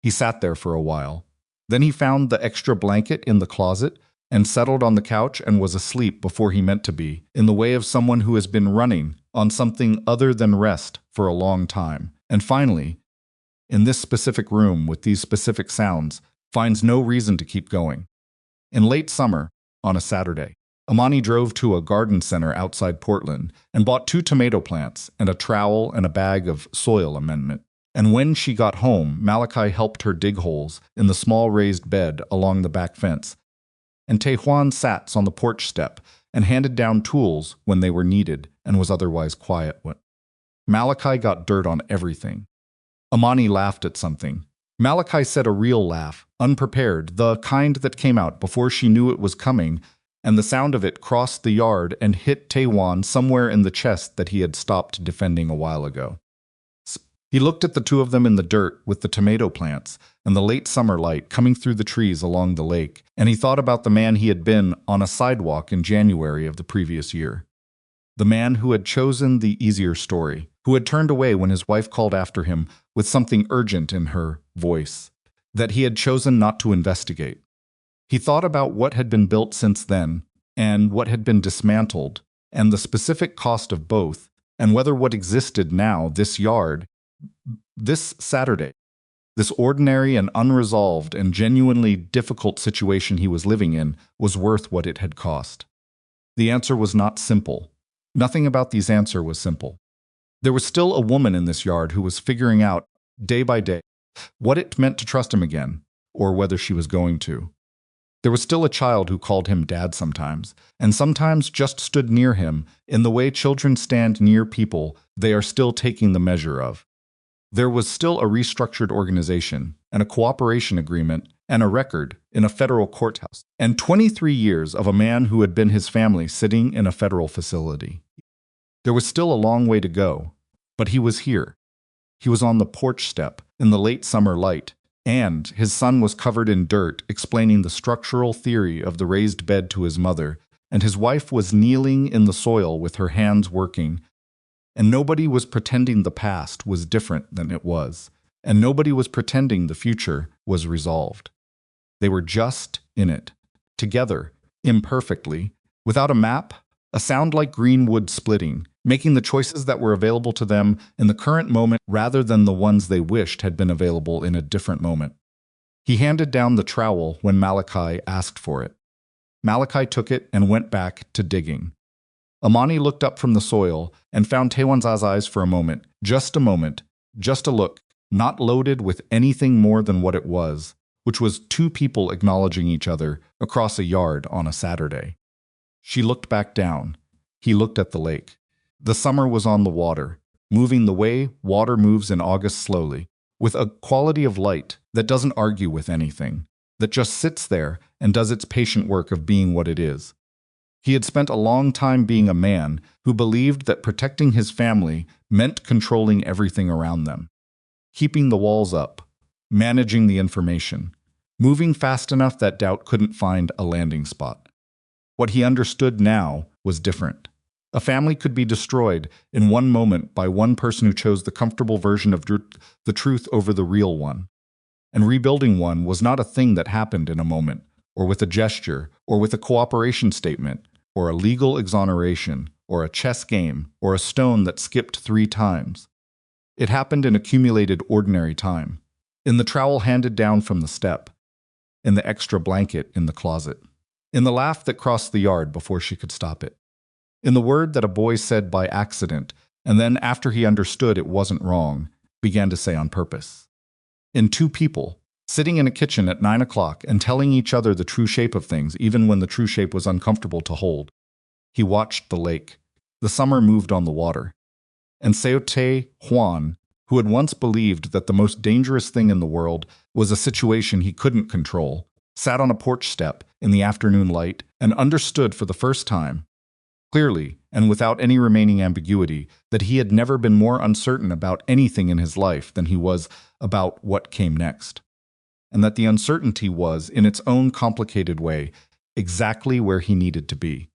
He sat there for a while. Then he found the extra blanket in the closet and settled on the couch and was asleep before he meant to be, in the way of someone who has been running on something other than rest for a long time, and finally, in this specific room with these specific sounds, finds no reason to keep going. In late summer, on a Saturday, Imani drove to a garden center outside Portland and bought 2 tomato plants and a trowel and a bag of soil amendment. And when she got home, Malachi helped her dig holes in the small raised bed along the back fence. And Tae-hwan sat on the porch step and handed down tools when they were needed and was otherwise quiet. Malachi got dirt on everything. Imani laughed at something. Malachi said a real laugh, unprepared, the kind that came out before she knew it was coming, and the sound of it crossed the yard and hit Tae-hwan somewhere in the chest that he had stopped defending a while ago. He looked at the two of them in the dirt with the tomato plants and the late summer light coming through the trees along the lake, and he thought about the man he had been on a sidewalk in January of the previous year. The man who had chosen the easier story, who had turned away when his wife called after him with something urgent in her voice, that he had chosen not to investigate. He thought about what had been built since then, and what had been dismantled, and the specific cost of both, and whether what existed now, this yard, this Saturday, this ordinary and unresolved and genuinely difficult situation he was living in, was worth what it had cost. The answer was not simple. Nothing about these answer was simple. There was still a woman in this yard who was figuring out, day by day, what it meant to trust him again, or whether she was going to. There was still a child who called him dad sometimes, and sometimes just stood near him in the way children stand near people they are still taking the measure of. There was still a restructured organization, and a cooperation agreement, and a record in a federal courthouse, and 23 years of a man who had been his family sitting in a federal facility. There was still a long way to go, but he was here. He was on the porch step in the late summer light, and his son was covered in dirt explaining the structural theory of the raised bed to his mother, and his wife was kneeling in the soil with her hands working, and nobody was pretending the past was different than it was, and nobody was pretending the future was resolved. They were just in it, together, imperfectly, without a map, a sound like green wood splitting, making the choices that were available to them in the current moment rather than the ones they wished had been available in a different moment. He handed down the trowel when Malachi asked for it. Malachi took it and went back to digging. Imani looked up from the soil and found Tae-hwan's eyes for a moment, just a look, not loaded with anything more than what it was, which was two people acknowledging each other across a yard on a Saturday. She looked back down. He looked at the lake. The summer was on the water, moving the way water moves in August slowly, with a quality of light that doesn't argue with anything, that just sits there and does its patient work of being what it is. He had spent a long time being a man who believed that protecting his family meant controlling everything around them, keeping the walls up, managing the information, moving fast enough that doubt couldn't find a landing spot. What he understood now was different. A family could be destroyed in one moment by one person who chose the comfortable version of the truth over the real one. And rebuilding one was not a thing that happened in a moment, or with a gesture, or with a cooperation statement, or a legal exoneration, or a chess game, or a stone that skipped 3 times. It happened in accumulated ordinary time, in the trowel handed down from the step, in the extra blanket in the closet, in the laugh that crossed the yard before she could stop it, in the word that a boy said by accident, and then after he understood it wasn't wrong, began to say on purpose. In 2 people, sitting in a kitchen at 9 o'clock and telling each other the true shape of things, even when the true shape was uncomfortable to hold. He watched the lake. The summer moved on the water. And Tae-hwan, who had once believed that the most dangerous thing in the world was a situation he couldn't control, sat on a porch step in the afternoon light and understood for the first time, clearly and without any remaining ambiguity, that he had never been more uncertain about anything in his life than he was about what came next, and that the uncertainty was, in its own complicated way, exactly where he needed to be.